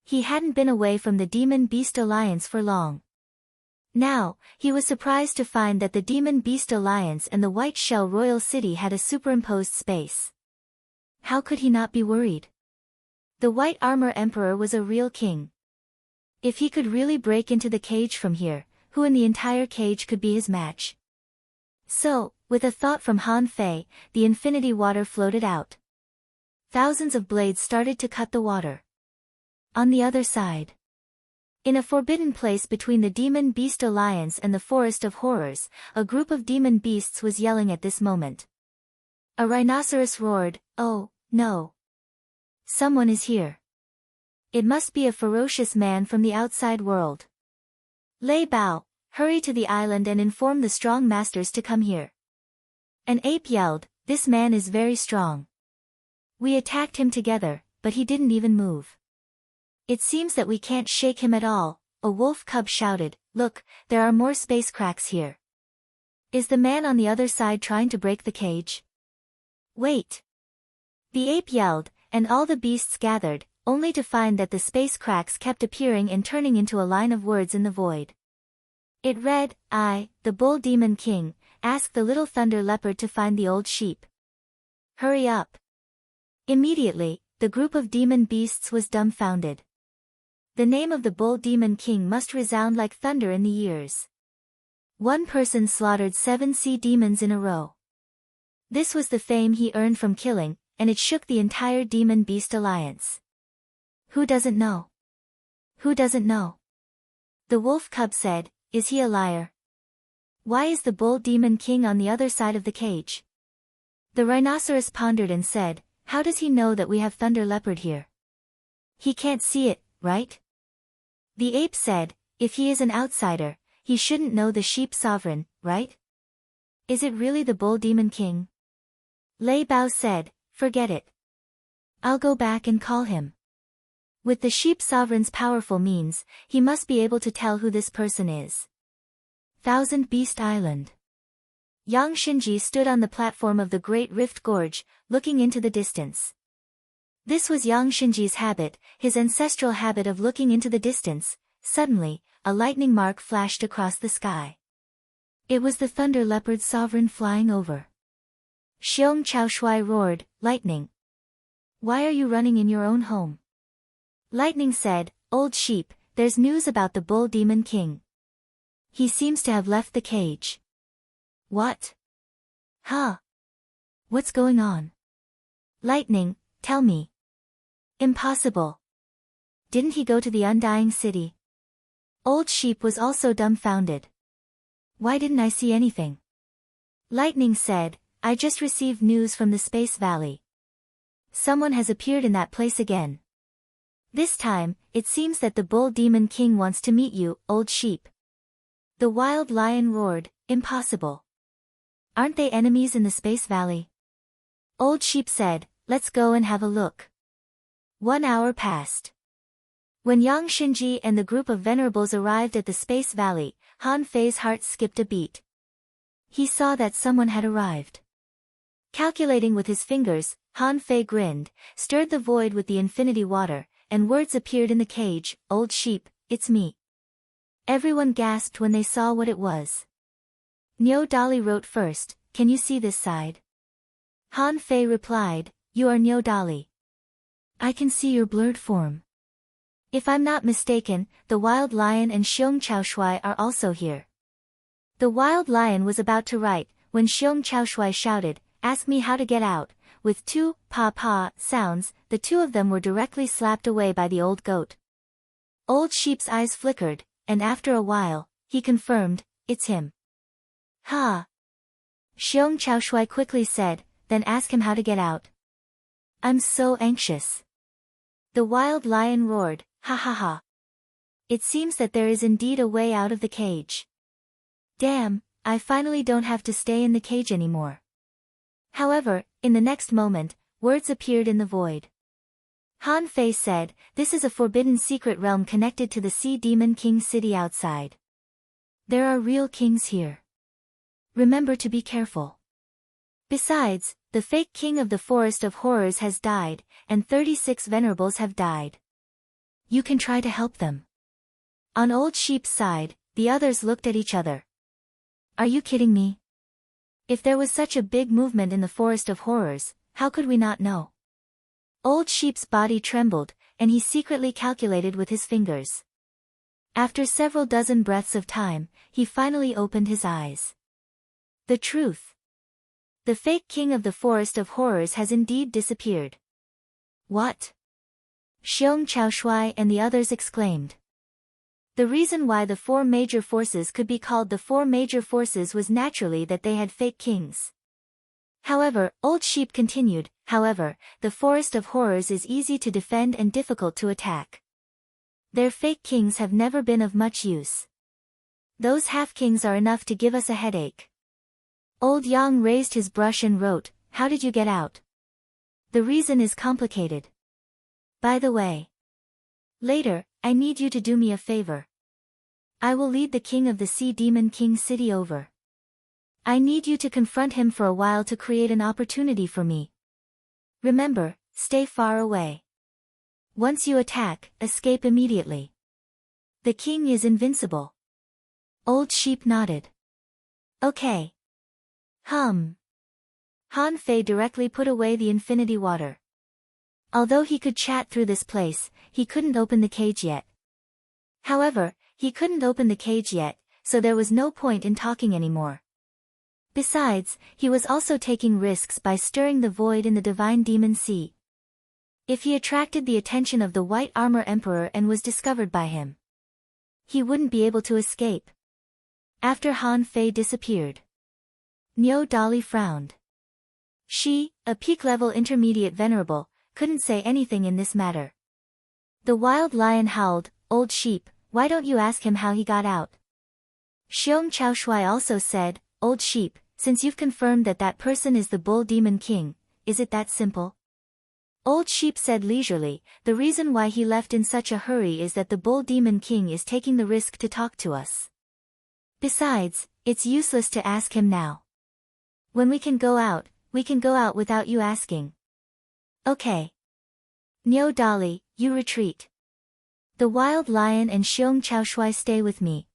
He hadn't been away from the Demon Beast Alliance for long. Now, he was surprised to find that the Demon Beast Alliance and the White Shell Royal City had a superimposed space. How could he not be worried? The White Armor Emperor was a real king. If he could really break into the cage from here, who in the entire cage could be his match? So, with a thought from Han Fei, the infinity water floated out. Thousands of blades started to cut the water. On the other side, in a forbidden place between the Demon Beast Alliance and the Forest of Horrors, a group of demon beasts was yelling at this moment. A rhinoceros roared, "Oh, no! Someone is here. It must be a ferocious man from the outside world. Lei Bao, hurry to the island and inform the strong masters to come here." An ape yelled, "This man is very strong. We attacked him together, but he didn't even move. It seems that we can't shake him at all." A wolf cub shouted, "Look, there are more space cracks here. Is the man on the other side trying to break the cage?" "Wait!" The ape yelled, and all the beasts gathered, only to find that the space cracks kept appearing and turning into a line of words in the void. It read, "I, the Bull Demon King, ask the little thunder leopard to find the old sheep. Hurry up." Immediately, the group of demon beasts was dumbfounded. The name of the Bull Demon King must resound like thunder in the ears. One person slaughtered 7 sea demons in a row. This was the fame he earned from killing, and it shook the entire Demon Beast Alliance. Who doesn't know? Who doesn't know? The wolf cub said, "Is he a liar? Why is the Bull Demon King on the other side of the cage?" The rhinoceros pondered and said, "How does he know that we have Thunder Leopard here? He can't see it, right?" The ape said, "If he is an outsider, he shouldn't know the sheep sovereign, right? Is it really the Bull Demon King?" Lei Bao said, "Forget it. I'll go back and call him. With the sheep sovereign's powerful means, he must be able to tell who this person is." Thousand Beast Island. Yang Xinji stood on the platform of the Great Rift Gorge, looking into the distance. This was Yang Xinji's habit, his ancestral habit of looking into the distance. Suddenly, a lightning mark flashed across the sky. It was the Thunder Leopard sovereign flying over. Xiong Chaoshui roared, "Lightning! Why are you running in your own home?" Lightning said, "Old sheep, there's news about the Bull Demon King. He seems to have left the cage." "What? Huh? What's going on?" "Lightning, tell me." "Impossible. Didn't he go to the Undying City?" Old sheep was also dumbfounded. "Why didn't I see anything?" Lightning said, "I just received news from the Space Valley. Someone has appeared in that place again. This time, it seems that the Bull Demon King wants to meet you, old sheep." The wild lion roared, "Impossible. Aren't they enemies in the Space Valley?" Old sheep said, "Let's go and have a look." 1 hour passed. When Yang Xinji and the group of venerables arrived at the Space Valley, Han Fei's heart skipped a beat. He saw that someone had arrived. Calculating with his fingers, Han Fei grinned, stirred the void with the infinity water, and words appeared in the cage, "Old sheep, it's me." Everyone gasped when they saw what it was. Niu Dali wrote first, "Can you see this side?" Han Fei replied, "You are Niu Dali. I can see your blurred form. If I'm not mistaken, the wild lion and Xiong Chaoshui are also here." The wild lion was about to write, when Xiong Chaoshui shouted, "Ask me how to get out." With 2 pa sounds, the 2 of them were directly slapped away by the old goat. Old sheep's eyes flickered, and after a while, he confirmed, "It's him." "Ha!" Xiong Chaoshui quickly said, "Then ask him how to get out." "I'm so anxious." The wild lion roared, "Ha ha ha. It seems that there is indeed a way out of the cage. Damn, I finally don't have to stay in the cage anymore." However, in the next moment, words appeared in the void. Han Fei said, "This is a forbidden secret realm connected to the Sea Demon King city outside. There are real kings here. Remember to be careful. Besides, the fake king of the Forest of Horrors has died, and 36 venerables have died. You can try to help them. On Old Sheep's side, the others looked at each other. Are you kidding me? If there was such a big movement in the Forest of Horrors, how could we not know? Old Sheep's body trembled, and he secretly calculated with his fingers. After several dozen breaths of time, he finally opened his eyes. The truth. The fake king of the Forest of Horrors has indeed disappeared. What? Xiong Chaoshui and the others exclaimed. The reason why the 4 major forces could be called the 4 major forces was naturally that they had fake kings. However, Old Sheep continued, however, the Forest of Horrors is easy to defend and difficult to attack. Their fake kings have never been of much use. Those half-kings are enough to give us a headache. Old Yang raised his brush and wrote, "How did you get out?" The reason is complicated. By the way. Later, I need you to do me a favor. I will lead the king of the Sea Demon King City over. I need you to confront him for a while to create an opportunity for me. Remember, stay far away. Once you attack, escape immediately. The king is invincible. Old Sheep nodded. Okay. Han Fei directly put away the infinity water. Although he could chat through this place, he couldn't open the cage yet. However, he couldn't open the cage yet, so there was no point in talking anymore. Besides, he was also taking risks by stirring the void in the Divine Demon Sea. If he attracted the attention of the White Armor Emperor and was discovered by him, he wouldn't be able to escape. After Han Fei disappeared, Niu Dali frowned. She, a peak-level intermediate venerable, couldn't say anything in this matter. The wild lion howled, "Old Sheep, why don't you ask him how he got out?" Xiong Chaoshui also said, "Old Sheep, since you've confirmed that that person is the Bull Demon King, is it that simple?" Old Sheep said leisurely, "The reason why he left in such a hurry is that the Bull Demon King is taking the risk to talk to us. Besides, it's useless to ask him now. When we can go out without you asking." Okay. Niu Dali, you retreat. The wild lion and Xiong Chaoshui stay with me.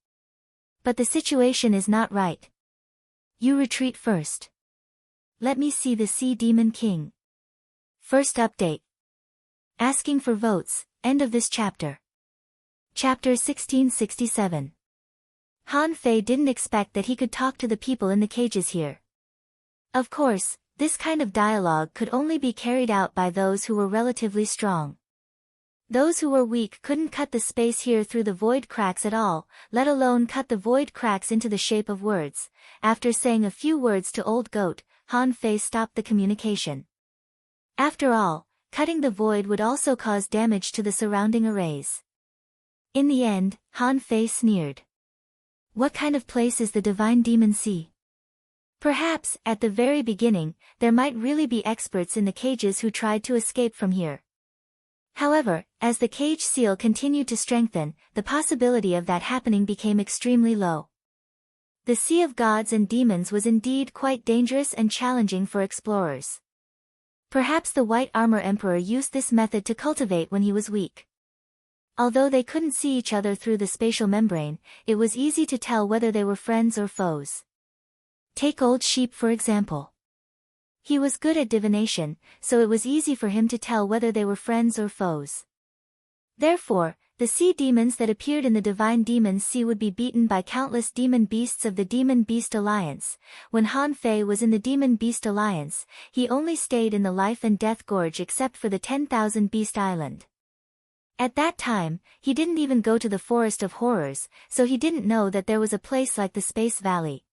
But the situation is not right. You retreat first. Let me see the Sea Demon King. First update. Asking for votes, end of this chapter. Chapter 1667. Han Fei didn't expect that he could talk to the people in the cages here. Of course, this kind of dialogue could only be carried out by those who were relatively strong. Those who were weak couldn't cut the space here through the void cracks at all, let alone cut the void cracks into the shape of words. After saying a few words to Old Goat, Han Fei stopped the communication. After all, cutting the void would also cause damage to the surrounding arrays. In the end, Han Fei sneered. What kind of place is the Divine Demon Sea? Perhaps, at the very beginning, there might really be experts in the cages who tried to escape from here. However, as the cage seal continued to strengthen, the possibility of that happening became extremely low. The Sea of Gods and Demons was indeed quite dangerous and challenging for explorers. Perhaps the White Armor Emperor used this method to cultivate when he was weak. Although they couldn't see each other through the spatial membrane, it was easy to tell whether they were friends or foes. Take Old Sheep for example. He was good at divination, so it was easy for him to tell whether they were friends or foes. Therefore, the sea demons that appeared in the Divine Demon Sea would be beaten by countless demon beasts of the Demon Beast Alliance. When Han Fei was in the Demon Beast Alliance, he only stayed in the Life and Death Gorge except for the 10,000 Beast Island. At that time, he didn't even go to the Forest of Horrors, so he didn't know that there was a place like the Space Valley.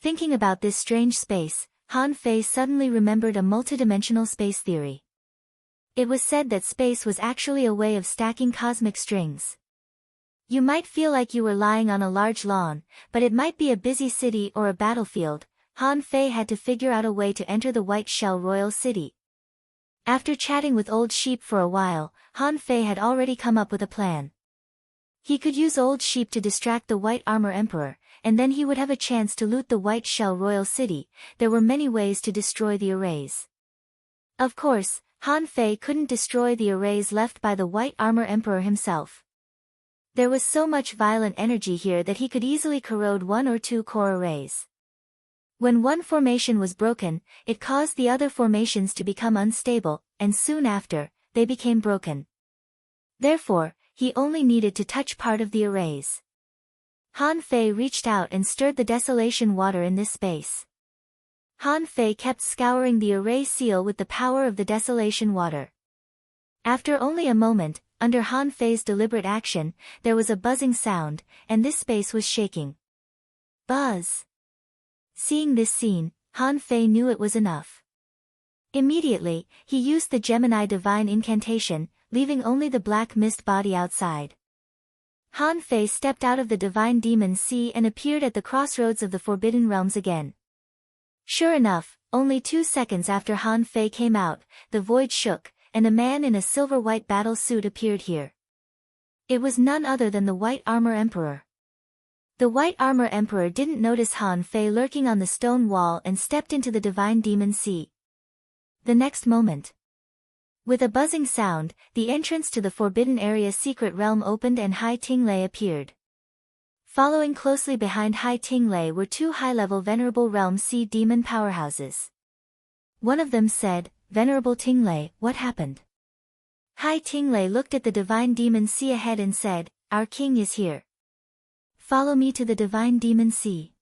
Thinking about this strange space, Han Fei suddenly remembered a multidimensional space theory. It was said that space was actually a way of stacking cosmic strings. You might feel like you were lying on a large lawn, but it might be a busy city or a battlefield. Han Fei had to figure out a way to enter the White Shell Royal City. After chatting with Old Sheep for a while, Han Fei had already come up with a plan. He could use Old Sheep to distract the White Armor Emperor, and then he would have a chance to loot the White Shell Royal City. There were many ways to destroy the arrays. Of course, Han Fei couldn't destroy the arrays left by the White Armor Emperor himself. There was so much violent energy here that he could easily corrode 1 or 2 core arrays. When one formation was broken, it caused the other formations to become unstable, and soon after, they became broken. Therefore, he only needed to touch part of the arrays. Han Fei reached out and stirred the desolation water in this space. Han Fei kept scouring the array seal with the power of the desolation water. After only a moment, under Han Fei's deliberate action, there was a buzzing sound, and this space was shaking. Buzz! Seeing this scene, Han Fei knew it was enough. Immediately, he used the Gemini Divine Incantation, leaving only the black mist body outside. Han Fei stepped out of the Divine Demon Sea and appeared at the crossroads of the Forbidden Realms again. Sure enough, only 2 seconds after Han Fei came out, the void shook, and a man in a silver-white battle suit appeared here. It was none other than the White Armor Emperor. The White Armor Emperor didn't notice Han Fei lurking on the stone wall and stepped into the Divine Demon Sea. The next moment, with a buzzing sound, the entrance to the Forbidden Area secret realm opened and Hai Tinglei appeared. Following closely behind Hai Tinglei were 2 high-level Venerable Realm Sea Demon powerhouses. One of them said, "Venerable Tinglei, what happened?" Hai Tinglei looked at the Divine Demon Sea ahead and said, "Our king is here. Follow me to the Divine Demon Sea."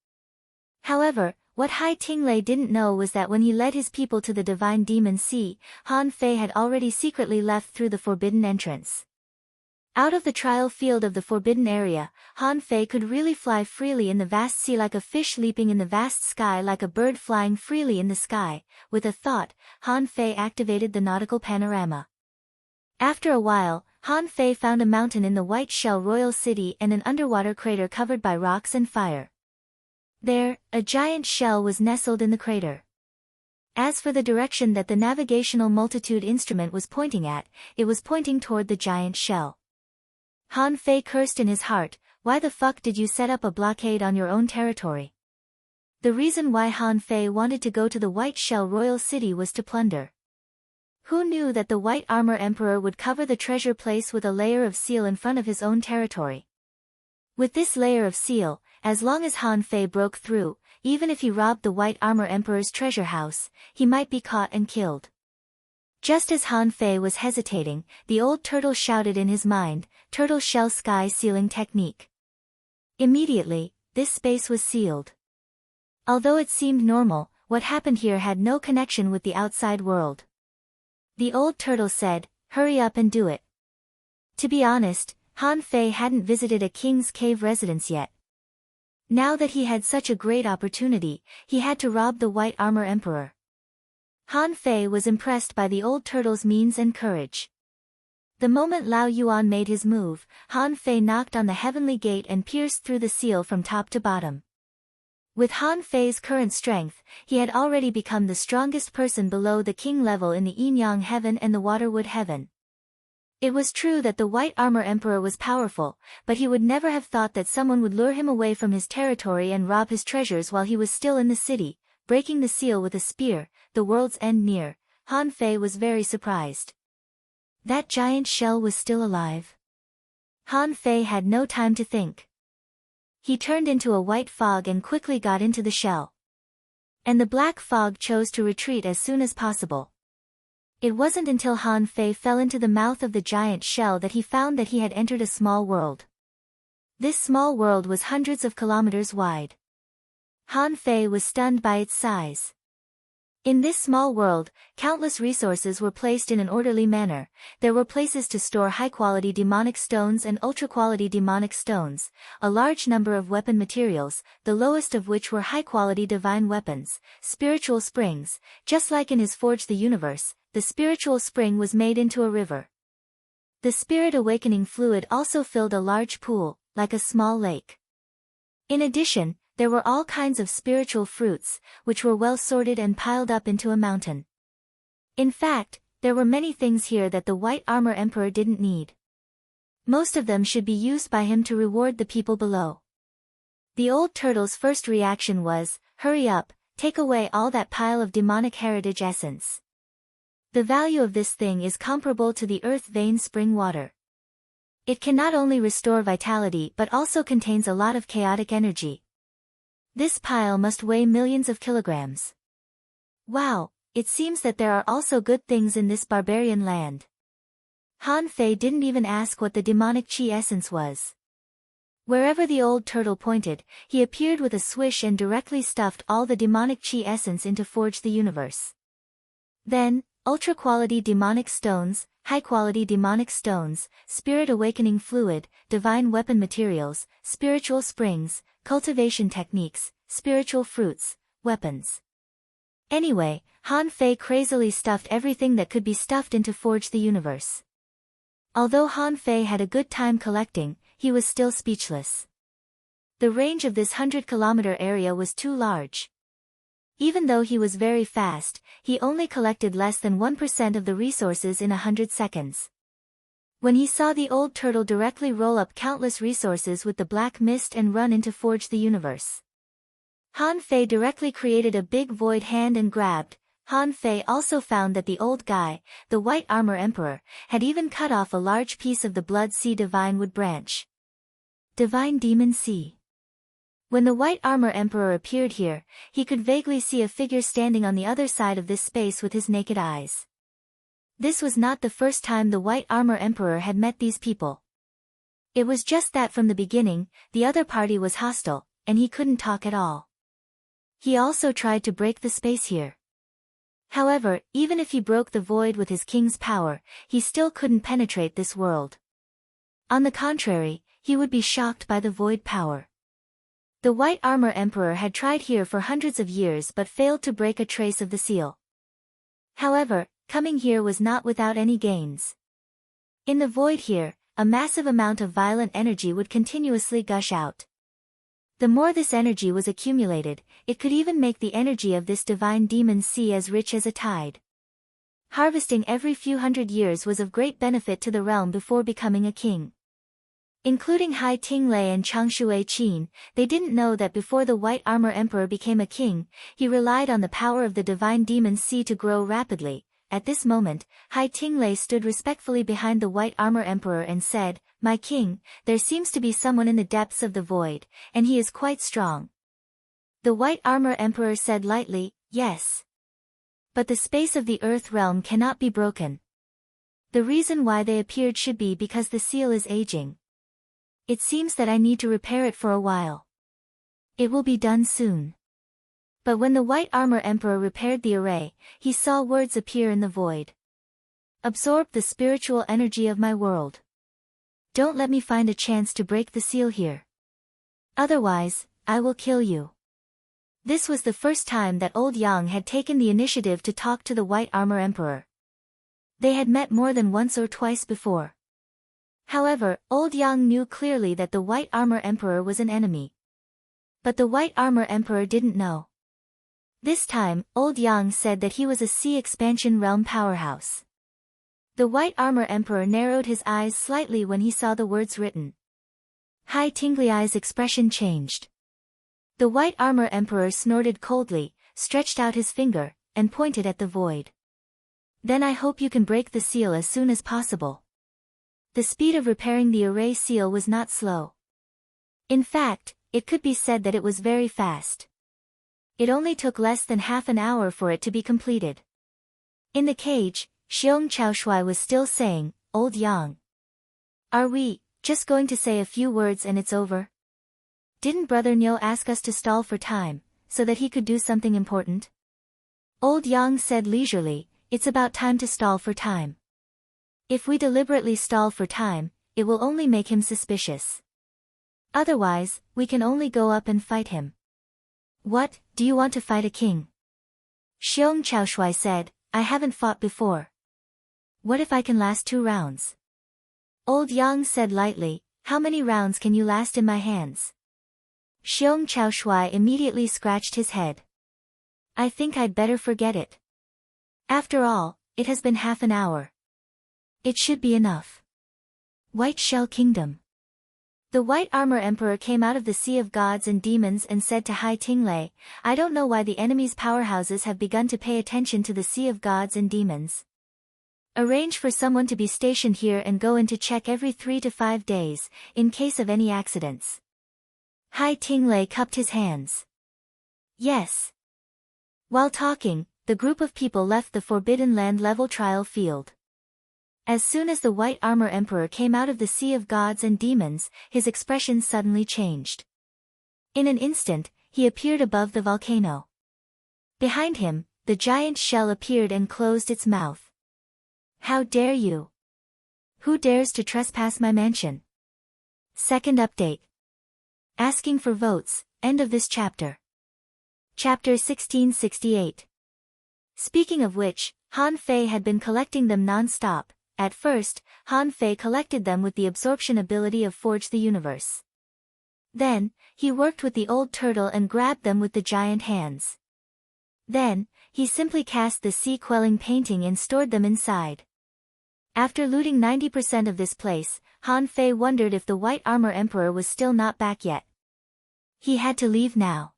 However, what Hai Tinglei didn't know was that when he led his people to the Divine Demon Sea, Han Fei had already secretly left through the forbidden entrance. Out of the trial field of the forbidden area, Han Fei could really fly freely in the vast sea like a fish leaping in the vast sky like a bird flying freely in the sky. With a thought, Han Fei activated the nautical panorama. After a while, Han Fei found a mountain in the White Shell Royal City and an underwater crater covered by rocks and fire. There, a giant shell was nestled in the crater. As for the direction that the navigational multitude instrument was pointing at, it was pointing toward the giant shell. Han Fei cursed in his heart, "Why the fuck did you set up a blockade on your own territory?" The reason why Han Fei wanted to go to the White Shell Royal City was to plunder. Who knew that the White Armor Emperor would cover the treasure place with a layer of seal in front of his own territory? With this layer of seal, as long as Han Fei broke through, even if he robbed the White Armor Emperor's treasure house, he might be caught and killed. Just as Han Fei was hesitating, the old turtle shouted in his mind, "Turtle shell sky sealing technique." Immediately, this space was sealed. Although it seemed normal, what happened here had no connection with the outside world. The old turtle said, "Hurry up and do it." To be honest, Han Fei hadn't visited a king's cave residence yet. Now that he had such a great opportunity, he had to rob the White Armor Emperor. Han Fei was impressed by the old turtle's means and courage. The moment Lao Yuan made his move, Han Fei knocked on the heavenly gate and pierced through the seal from top to bottom. With Han Fei's current strength, he had already become the strongest person below the king level in the Yin-Yang Heaven and the Waterwood Heaven. It was true that the White Armor Emperor was powerful, but he would never have thought that someone would lure him away from his territory and rob his treasures while he was still in the city, breaking the seal with a spear, the world's end near. Han Fei was very surprised. That giant shell was still alive. Han Fei had no time to think. He turned into a white fog and quickly got into the shell. And the black fog chose to retreat as soon as possible. It wasn't until Han Fei fell into the mouth of the giant shell that he found that he had entered a small world. This small world was hundreds of kilometers wide. Han Fei was stunned by its size. In this small world, countless resources were placed in an orderly manner. There were places to store high-quality demonic stones and ultra-quality demonic stones, a large number of weapon materials, the lowest of which were high-quality divine weapons, spiritual springs. Just like in his Forge the Universe, the spiritual spring was made into a river. The spirit awakening fluid also filled a large pool, like a small lake. In addition, there were all kinds of spiritual fruits, which were well sorted and piled up into a mountain. In fact, there were many things here that the White Armor Emperor didn't need. Most of them should be used by him to reward the people below. The old turtle's first reaction was, "Hurry up, take away all that pile of demonic heritage essence. The value of this thing is comparable to the earth vein spring water. It can not only restore vitality but also contains a lot of chaotic energy. This pile must weigh millions of kilograms. Wow, it seems that there are also good things in this barbarian land." Han Fei didn't even ask what the demonic chi essence was. Wherever the old turtle pointed, he appeared with a swish and directly stuffed all the demonic chi essence into Forge the Universe. Then, ultra-quality demonic stones, high-quality demonic stones, spirit awakening fluid, divine weapon materials, spiritual springs, cultivation techniques, spiritual fruits, weapons. Anyway, Han Fei crazily stuffed everything that could be stuffed into Forge the Universe. Although Han Fei had a good time collecting, he was still speechless. The range of this 100-kilometer area was too large. Even though he was very fast, he only collected less than 1% of the resources in 100 seconds. When he saw the old turtle directly roll up countless resources with the black mist and run into Forge the Universe, Han Fei directly created a big void hand and grabbed. Han Fei also found that the old guy, the White Armor Emperor, had even cut off a large piece of the Blood Sea Divine Wood branch. Divine Demon Sea. When the White Armor Emperor appeared here, he could vaguely see a figure standing on the other side of this space with his naked eyes. This was not the first time the White Armor Emperor had met these people. It was just that from the beginning, the other party was hostile, and he couldn't talk at all. He also tried to break the space here. However, even if he broke the void with his king's power, he still couldn't penetrate this world. On the contrary, he would be shocked by the void power. The White Armor Emperor had tried here for hundreds of years but failed to break a trace of the seal. However, coming here was not without any gains. In the void here, a massive amount of violent energy would continuously gush out. The more this energy was accumulated, it could even make the energy of this divine demon sea as rich as a tide. Harvesting every few hundred years was of great benefit to the realm before becoming a king. Including Hai Tinglei and Changshui Qin, they didn't know that before the White Armor Emperor became a king, he relied on the power of the divine demon sea to grow rapidly. At this moment, Hai Tinglei stood respectfully behind the White Armor Emperor and said, "My king, there seems to be someone in the depths of the void, and he is quite strong." The White Armor Emperor said lightly, "Yes. But the space of the Earth realm cannot be broken. The reason why they appeared should be because the seal is aging. It seems that I need to repair it for a while. It will be done soon." But when the White Armor Emperor repaired the array, he saw words appear in the void. "Absorb the spiritual energy of my world. Don't let me find a chance to break the seal here. Otherwise, I will kill you." This was the first time that Old Yang had taken the initiative to talk to the White Armor Emperor. They had met more than once or twice before. However, Old Yang knew clearly that the White Armor Emperor was an enemy. But the White Armor Emperor didn't know. This time, Old Yang said that he was a sea expansion realm powerhouse. The White Armor Emperor narrowed his eyes slightly when he saw the words written. Hai Tinglei's expression changed. The White Armor Emperor snorted coldly, stretched out his finger, and pointed at the void. "Then I hope you can break the seal as soon as possible." The speed of repairing the array seal was not slow. In fact, it could be said that it was very fast. It only took less than half an hour for it to be completed. In the cage, Xiong Chaoshui was still saying, "Old Yang. Are we just going to say a few words and it's over? Didn't Brother Niu ask us to stall for time, so that he could do something important?" Old Yang said leisurely, "It's about time to stall for time. If we deliberately stall for time, it will only make him suspicious. Otherwise, we can only go up and fight him." "What, do you want to fight a king?" Xiong Chaoshui said, "I haven't fought before." "What if I can last 2 rounds?" Old Yang said lightly, "How many rounds can you last in my hands?" Xiong Chaoshui immediately scratched his head. "I think I'd better forget it. After all, it has been half an hour. It should be enough." White Shell Kingdom. The White Armor Emperor came out of the Sea of Gods and Demons and said to Hai Tinglei, I don't know why the enemy's powerhouses have begun to pay attention to the Sea of Gods and Demons. Arrange for someone to be stationed here and go in to check every 3 to 5 days, in case of any accidents. Hai Tinglei cupped his hands. Yes. While talking, the group of people left the Forbidden Land level trial field. As soon as the White Armor Emperor came out of the Sea of Gods and Demons, his expression suddenly changed. In an instant, he appeared above the volcano. Behind him, the giant shell appeared and closed its mouth. How dare you? Who dares to trespass my mansion? Second update. Asking for votes, end of this chapter. Chapter 1668. Speaking of which, Han Fei had been collecting them non-stop. At first, Han Fei collected them with the absorption ability of Forge the Universe. Then, he worked with the old turtle and grabbed them with the giant hands. Then, he simply cast the sea-quelling painting and stored them inside. After looting 90% of this place, Han Fei wondered if the White Armor Emperor was still not back yet. He had to leave now.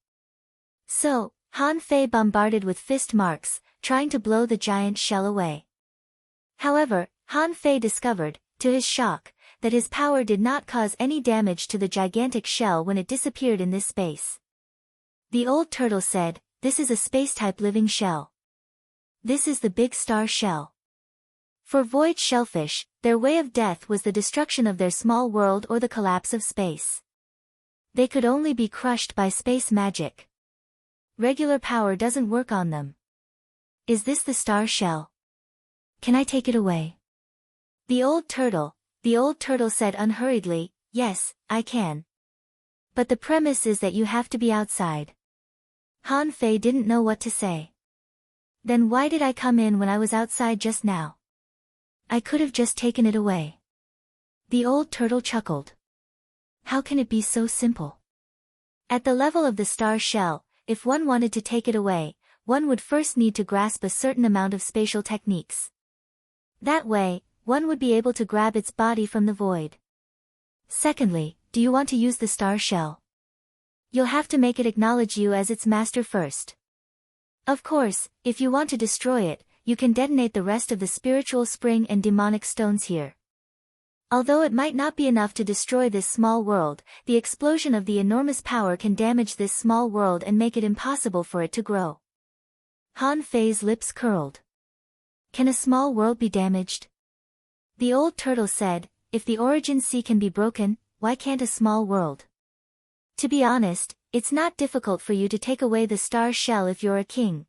So, Han Fei bombarded with fist marks, trying to blow the giant shell away. However, Han Fei discovered, to his shock, that his power did not cause any damage to the gigantic shell when it disappeared in this space. The old turtle said, this is a space-type living shell. This is the big star shell. For void shellfish, their way of death was the destruction of their small world or the collapse of space. They could only be crushed by space magic. Regular power doesn't work on them. Is this the star shell? Can I take it away? The old turtle said unhurriedly, yes, I can. But the premise is that you have to be outside. Han Fei didn't know what to say. Then why did I come in when I was outside just now? I could have just taken it away. The old turtle chuckled. How can it be so simple? At the level of the star shell, if one wanted to take it away, one would first need to grasp a certain amount of spatial techniques. That way, one would be able to grab its body from the void. Secondly, do you want to use the star shell? You'll have to make it acknowledge you as its master first. Of course, if you want to destroy it, you can detonate the rest of the spiritual spring and demonic stones here. Although it might not be enough to destroy this small world, the explosion of the enormous power can damage this small world and make it impossible for it to grow. Han Fei's lips curled. Can a small world be damaged? The old turtle said, if the origin sea can be broken, why can't a small world? To be honest, it's not difficult for you to take away the star shell if you're a king.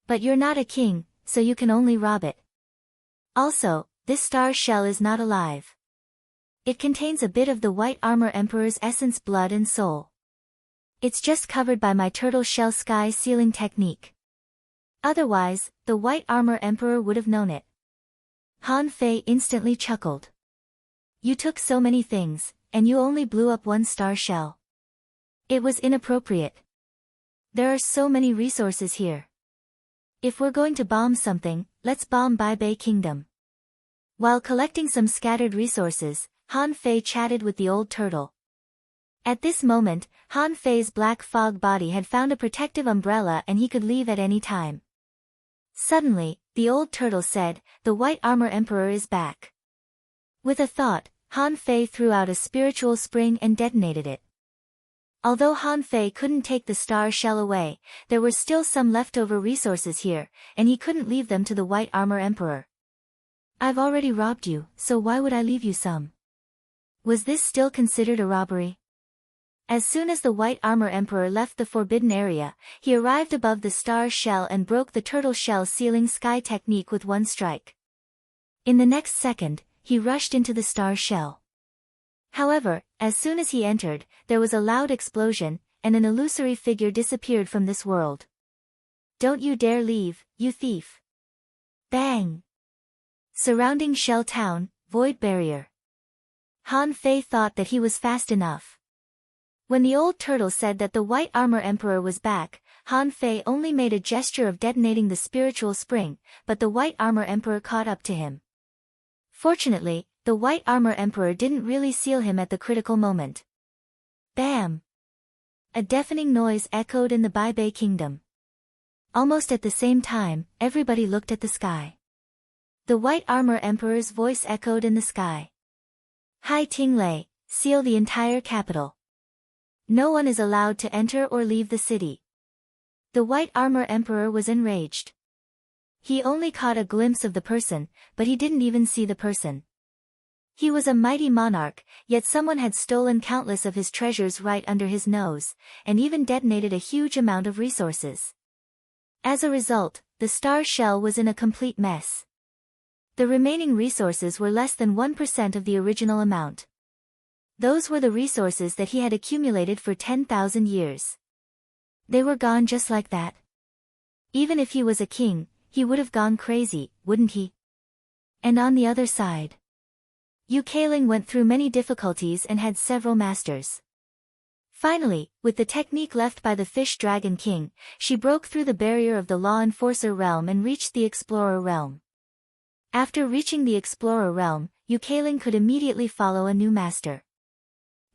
But you're not a king, so you can only rob it. Also, this star shell is not alive. It contains a bit of the White Armor Emperor's essence, blood and soul. It's just covered by my turtle shell sky sealing technique. Otherwise, the White Armor Emperor would have known it. Han Fei instantly chuckled. You took so many things, and you only blew up one star shell. It was inappropriate. There are so many resources here. If we're going to bomb something, let's bomb Bai Bei Kingdom. While collecting some scattered resources, Han Fei chatted with the old turtle. At this moment, Han Fei's black fog body had found a protective umbrella and he could leave at any time. Suddenly, the old turtle said, the White Armor Emperor is back. With a thought, Han Fei threw out a spiritual spring and detonated it. Although Han Fei couldn't take the star shell away, there were still some leftover resources here, and he couldn't leave them to the White Armor Emperor. I've already robbed you, so why would I leave you some? Was this still considered a robbery? As soon as the White Armor Emperor left the forbidden area, he arrived above the star shell and broke the turtle shell sealing sky technique with one strike. In the next second, he rushed into the star shell. However, as soon as he entered, there was a loud explosion, and an illusory figure disappeared from this world. Don't you dare leave, you thief! Bang! Surrounding shell town, void barrier. Han Fei thought that he was fast enough. When the old turtle said that the White Armor Emperor was back, Han Fei only made a gesture of detonating the spiritual spring, but the White Armor Emperor caught up to him. Fortunately, the White Armor Emperor didn't really seal him at the critical moment. Bam! A deafening noise echoed in the Baibei Kingdom. Almost at the same time, everybody looked at the sky. The White Armor Emperor's voice echoed in the sky. Hai Tinglei, seal the entire capital. No one is allowed to enter or leave the city. The White Armor Emperor was enraged. He only caught a glimpse of the person, but he didn't even see the person. He was a mighty monarch, yet someone had stolen countless of his treasures right under his nose, and even detonated a huge amount of resources. As a result, the star shell was in a complete mess. The remaining resources were less than 1% of the original amount. Those were the resources that he had accumulated for 10,000 years. They were gone just like that. Even if he was a king, he would have gone crazy, wouldn't he? And on the other side, Yu Keiling went through many difficulties and had several masters. Finally, with the technique left by the Fish Dragon King, she broke through the barrier of the Law Enforcer realm and reached the Explorer realm. After reaching the Explorer realm, Yu Keiling could immediately follow a new master.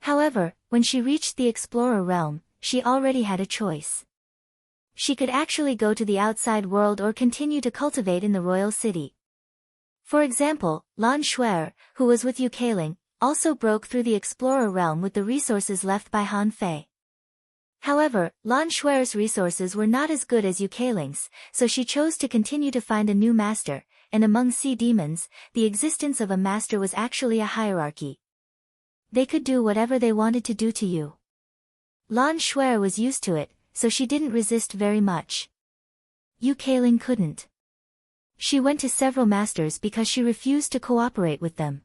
However, when she reached the Explorer realm, she already had a choice. She could actually go to the outside world or continue to cultivate in the royal city. For example, Lan Shuer, who was with Yu Keiling, also broke through the Explorer realm with the resources left by Han Fei. However, Lan Shuer's resources were not as good as Yu Keiling's, so she chose to continue to find a new master, and among sea demons, the existence of a master was actually a hierarchy. They could do whatever they wanted to do to you. Lan Shuer was used to it, so she didn't resist very much. Yu Keiling couldn't. She went to several masters because she refused to cooperate with them.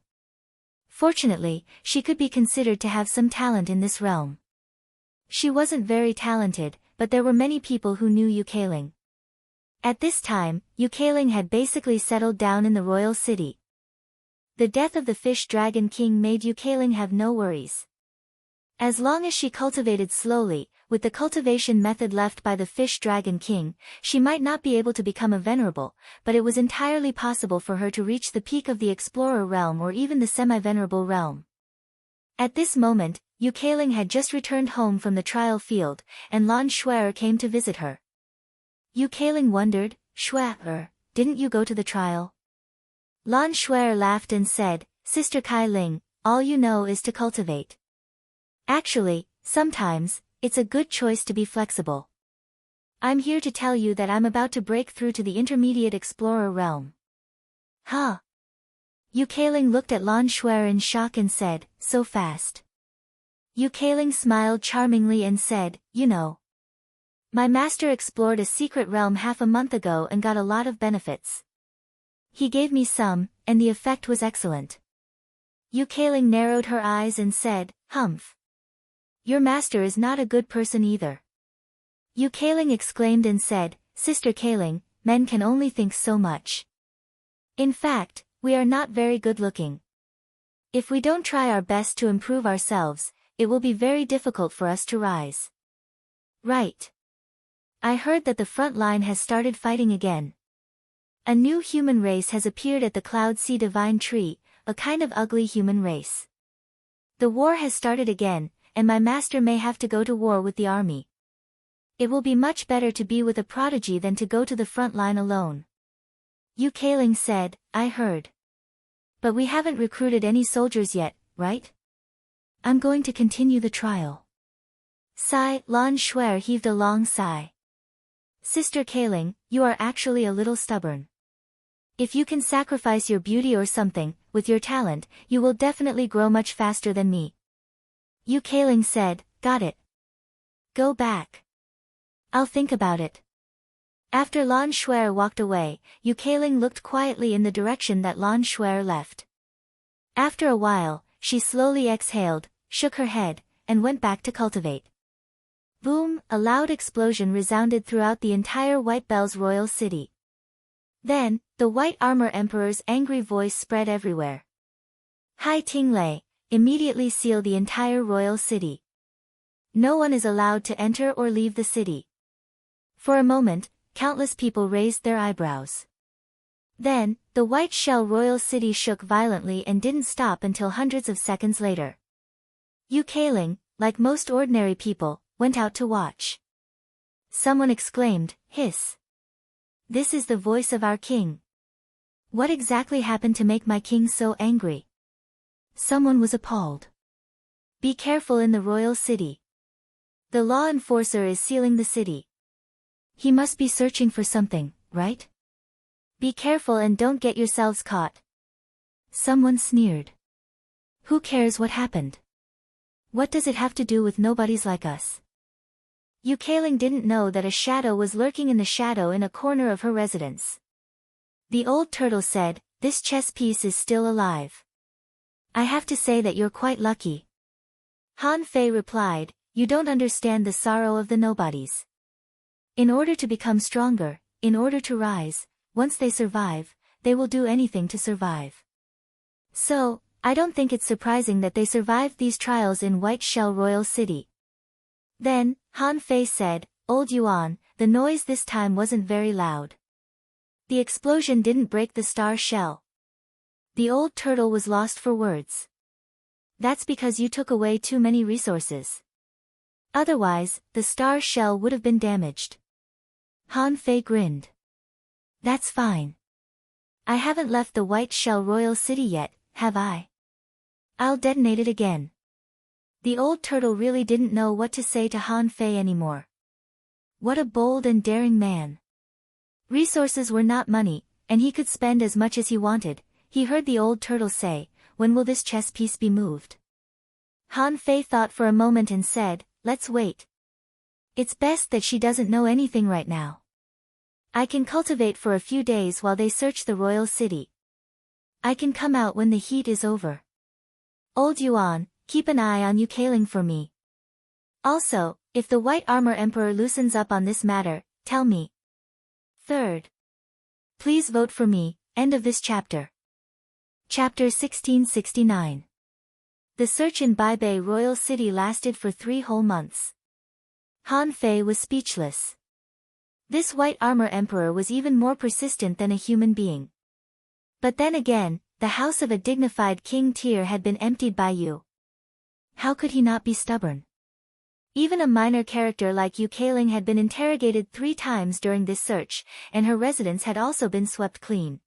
Fortunately, she could be considered to have some talent in this realm. She wasn't very talented, but there were many people who knew Yu Keiling. At this time, Yu Keiling had basically settled down in the royal city. The death of the Fish Dragon King made Yu Keiling have no worries. As long as she cultivated slowly, with the cultivation method left by the Fish Dragon King, she might not be able to become a venerable, but it was entirely possible for her to reach the peak of the Explorer realm or even the semi-venerable realm. At this moment, Yu Keiling had just returned home from the trial field, and Lan Shuer came to visit her. Yu Keiling wondered, "Shuer, didn't you go to the trial?" Lan Shuer laughed and said, "Sister Kai Ling, all you know is to cultivate. Actually, sometimes, it's a good choice to be flexible. I'm here to tell you that I'm about to break through to the intermediate Explorer realm." Huh? Yu Keiling looked at Lan Shuer in shock and said, "So fast?" Yu Keiling smiled charmingly and said, "You know, my master explored a secret realm half a month ago and got a lot of benefits. He gave me some, and the effect was excellent." Yu Keiling narrowed her eyes and said, "Humph. Your master is not a good person either." Yu Keiling exclaimed and said, "Sister Keiling, men can only think so much. In fact, we are not very good looking. If we don't try our best to improve ourselves, it will be very difficult for us to rise." "Right. I heard that the front line has started fighting again. A new human race has appeared at the Cloud Sea Divine Tree, a kind of ugly human race. The war has started again, and my master may have to go to war with the army. It will be much better to be with a prodigy than to go to the front line alone." Yu Keiling said, "I heard. But we haven't recruited any soldiers yet, right? I'm going to continue the trial." Lan Shuer heaved a long sigh. "Sister Keiling, you are actually a little stubborn. If you can sacrifice your beauty or something, with your talent, you will definitely grow much faster than me." Yu Keiling said, "Got it. Go back. I'll think about it." After Lan Shuer walked away, Yu Keiling looked quietly in the direction that Lan Shuer left. After a while, she slowly exhaled, shook her head, and went back to cultivate. Boom! A loud explosion resounded throughout the entire White Bell's royal city. Then, the White Armor Emperor's angry voice spread everywhere. "Hai Tinglei, immediately seal the entire royal city. No one is allowed to enter or leave the city." For a moment, countless people raised their eyebrows. Then, The white shell royal city shook violently and didn't stop until hundreds of seconds later. Yukaling, like most ordinary people, went out to watch. Someone exclaimed, "Hiss! This is the voice of our king. What exactly happened to make my king so angry?" Someone was appalled. "Be careful in the royal city. The law enforcer is sealing the city. He must be searching for something, right? Be careful and don't get yourselves caught." Someone sneered. "Who cares what happened? What does it have to do with nobodies like us?" Yukaling didn't know that a shadow was lurking in the shadow in a corner of her residence. The old turtle said, "This chess piece is still alive. I have to say that you're quite lucky." Han Fei replied, "You don't understand the sorrow of the nobodies. In order to become stronger, in order to rise, once they survive, they will do anything to survive. So, I don't think it's surprising that they survived these trials in White Shell Royal City." Then, Han Fei said, "Old Yuan, the noise this time wasn't very loud. The explosion didn't break the star shell." The old turtle was lost for words. "That's because you took away too many resources. Otherwise, the star shell would have been damaged." Han Fei grinned. "That's fine. I haven't left the White Shell Royal City yet, have I? I'll detonate it again." The old turtle really didn't know what to say to Han Fei anymore. What a bold and daring man. Resources were not money, and he could spend as much as he wanted. He heard the old turtle say, "When will this chess piece be moved?" Han Fei thought for a moment and said, "Let's wait. It's best that she doesn't know anything right now. I can cultivate for a few days while they search the royal city. I can come out when the heat is over. Old Yuan, keep an eye on Yukaling for me. Also, if the White Armor Emperor loosens up on this matter, tell me. Third. Please vote for me." End of this chapter. Chapter 1669. The search in Baibei Royal City lasted for 3 whole months. Han Fei was speechless. This White Armor Emperor was even more persistent than a human being. But then again, the house of a dignified King Tyr had been emptied by you. How could he not be stubborn? Even a minor character like Yukaling had been interrogated 3 times during this search, and her residence had also been swept clean.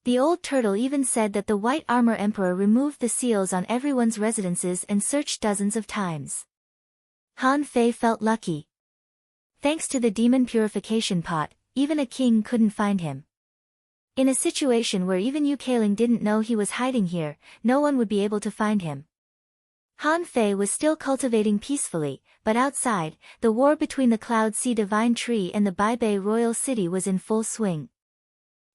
The old turtle even said that the White Armor Emperor removed the seals on everyone's residences and searched dozens of times. Han Fei felt lucky. Thanks to the demon purification pot, even a king couldn't find him. In a situation where even Yukaling didn't know he was hiding here, no one would be able to find him. Han Fei was still cultivating peacefully, but outside, the war between the Cloud Sea Divine Tree and the Baibei Royal City was in full swing.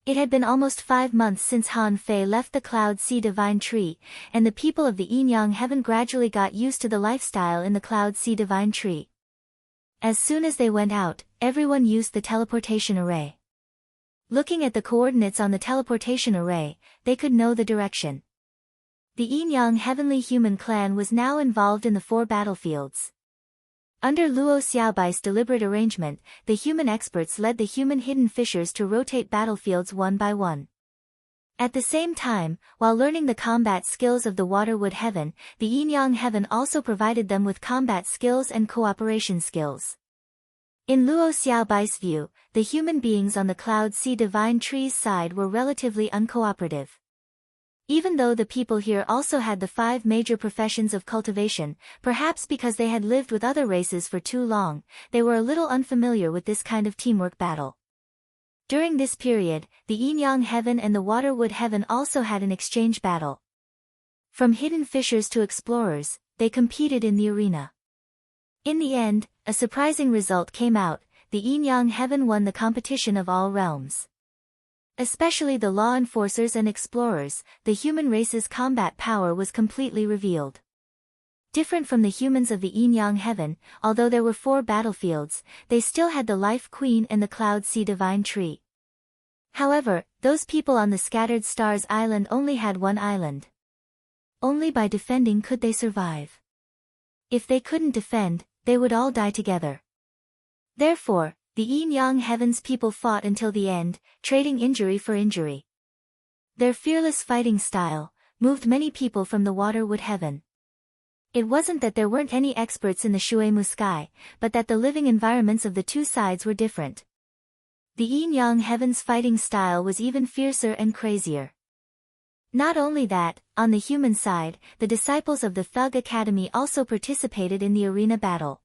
It had been almost 5 months since Han Fei left the Cloud Sea Divine Tree, and the people of the Yin-Yang Heaven gradually got used to the lifestyle in the Cloud Sea Divine Tree. As soon as they went out, everyone used the teleportation array. Looking at the coordinates on the teleportation array, they could know the direction. The Yin-Yang Heavenly Human Clan was now involved in the 4 battlefields. Under Luo Xiaobai's deliberate arrangement, the human experts led the human hidden fissures to rotate battlefields one by one. At the same time, while learning the combat skills of the Waterwood Heaven, the Yin-Yang Heaven also provided them with combat skills and cooperation skills. In Luo Xiaobai's view, the human beings on the Cloud Sea Divine Tree's side were relatively uncooperative. Even though the people here also had the 5 major professions of cultivation, perhaps because they had lived with other races for too long, they were a little unfamiliar with this kind of teamwork battle. During this period, the Yin-Yang Heaven and the Waterwood Heaven also had an exchange battle. From hidden fishers to explorers, they competed in the arena. In the end, a surprising result came out: the Yin-Yang Heaven won the competition of all realms. Especially the law enforcers and explorers, the human race's combat power was completely revealed. Different from the humans of the Yin-Yang Heaven, although there were 4 battlefields, they still had the Life Queen and the Cloud Sea Divine Tree. However, those people on the Scattered Stars Island only had 1 island. Only by defending could they survive. If they couldn't defend, they would all die together. Therefore, the Yin-Yang Heaven's people fought until the end, trading injury for injury. Their fearless fighting style moved many people from the waterwood heaven. It wasn't that there weren't any experts in the Shuemu sky, but that the living environments of the two sides were different. The yin-yang heaven's fighting style was even fiercer and crazier. Not only that, on the human side, the disciples of the Thug Academy also participated in the arena battle.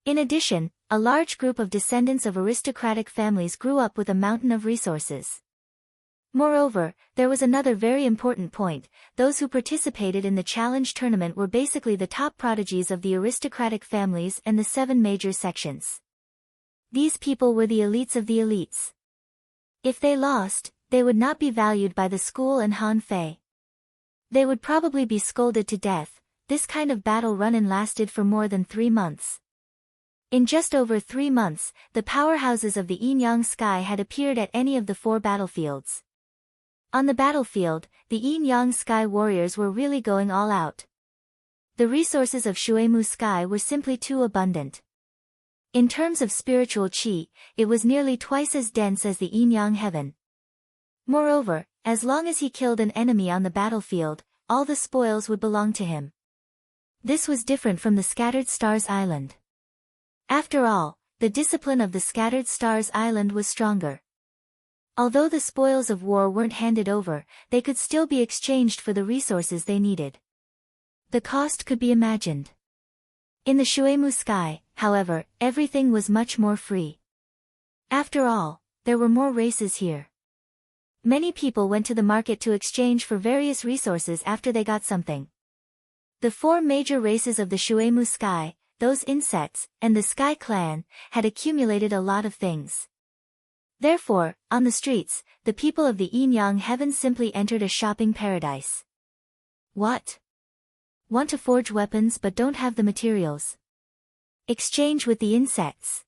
In addition, a large group of descendants of aristocratic families grew up with a mountain of resources. Moreover, there was another very important point: those who participated in the challenge tournament were basically the top prodigies of the aristocratic families and the 7 major sections. These people were the elites of the elites. If they lost, they would not be valued by the school and Han Fei. They would probably be scolded to death. This kind of battle run-in lasted for more than 3 months. In just over 3 months, the powerhouses of the yin-yang sky had appeared at any of the 4 battlefields. On the battlefield, the yin-yang sky warriors were really going all out. The resources of Shuemu sky were simply too abundant. In terms of spiritual qi, it was nearly twice as dense as the yin-yang heaven. Moreover, as long as he killed an enemy on the battlefield, all the spoils would belong to him. This was different from the Scattered Stars Island. After all, the discipline of the Scattered Stars Island was stronger. Although the spoils of war weren't handed over, they could still be exchanged for the resources they needed. The cost could be imagined. In the Shuemu sky, however, everything was much more free. After all, there were more races here. Many people went to the market to exchange for various resources after they got something. The 4 major races of the Shuemu sky, those insects, and the Sky Clan, had accumulated a lot of things. Therefore, on the streets, the people of the yin-yang heaven simply entered a shopping paradise. What? Want to forge weapons but don't have the materials? Exchange with the insects.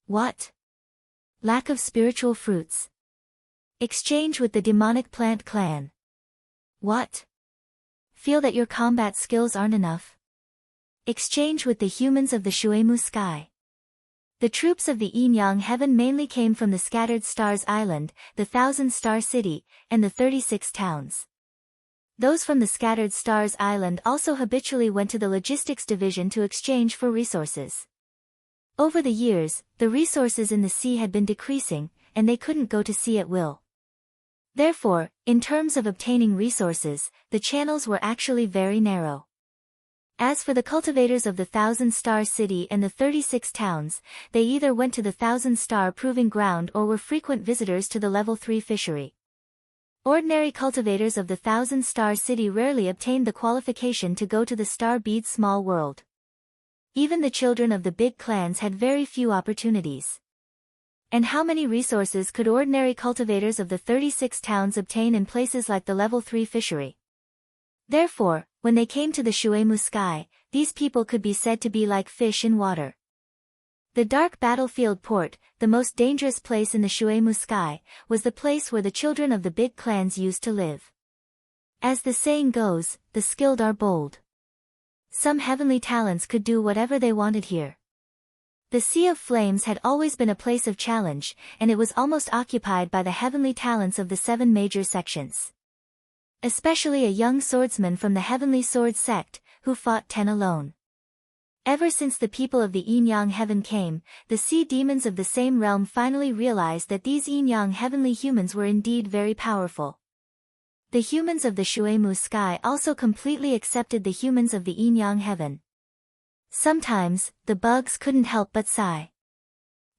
What? Lack of spiritual fruits. Exchange with the demonic plant clan. What? Feel that your combat skills aren't enough? Exchange with the humans of the Shuemu sky. The troops of the yin-yang heaven mainly came from the Scattered Stars Island, the 1,000-star city, and the 36 towns. Those from the Scattered Stars Island also habitually went to the logistics division to exchange for resources. Over the years, the resources in the sea had been decreasing, and they couldn't go to sea at will. Therefore, in terms of obtaining resources, the channels were actually very narrow. As for the cultivators of the 1,000-star city and the 36 towns, they either went to the 1,000-star proving ground or were frequent visitors to the level 3 fishery. Ordinary cultivators of the 1,000-star city rarely obtained the qualification to go to the Star Bead Small World. Even the children of the big clans had very few opportunities. And how many resources could ordinary cultivators of the 36 towns obtain in places like the level 3 fishery? Therefore, when they came to the Shuemu sky, these people could be said to be like fish in water. The dark battlefield port, the most dangerous place in the Shuemu sky, was the place where the children of the big clans used to live. As the saying goes, the skilled are bold. Some heavenly talents could do whatever they wanted here. The Sea of Flames had always been a place of challenge, and it was almost occupied by the heavenly talents of the 7 major sections. Especially a young swordsman from the Heavenly Sword sect, who fought 10 alone. Ever since the people of the yin-yang heaven came, the sea demons of the same realm finally realized that these yin-yang heavenly humans were indeed very powerful. The humans of the Shuemu sky also completely accepted the humans of the yin-yang heaven. Sometimes, the bugs couldn't help but sigh.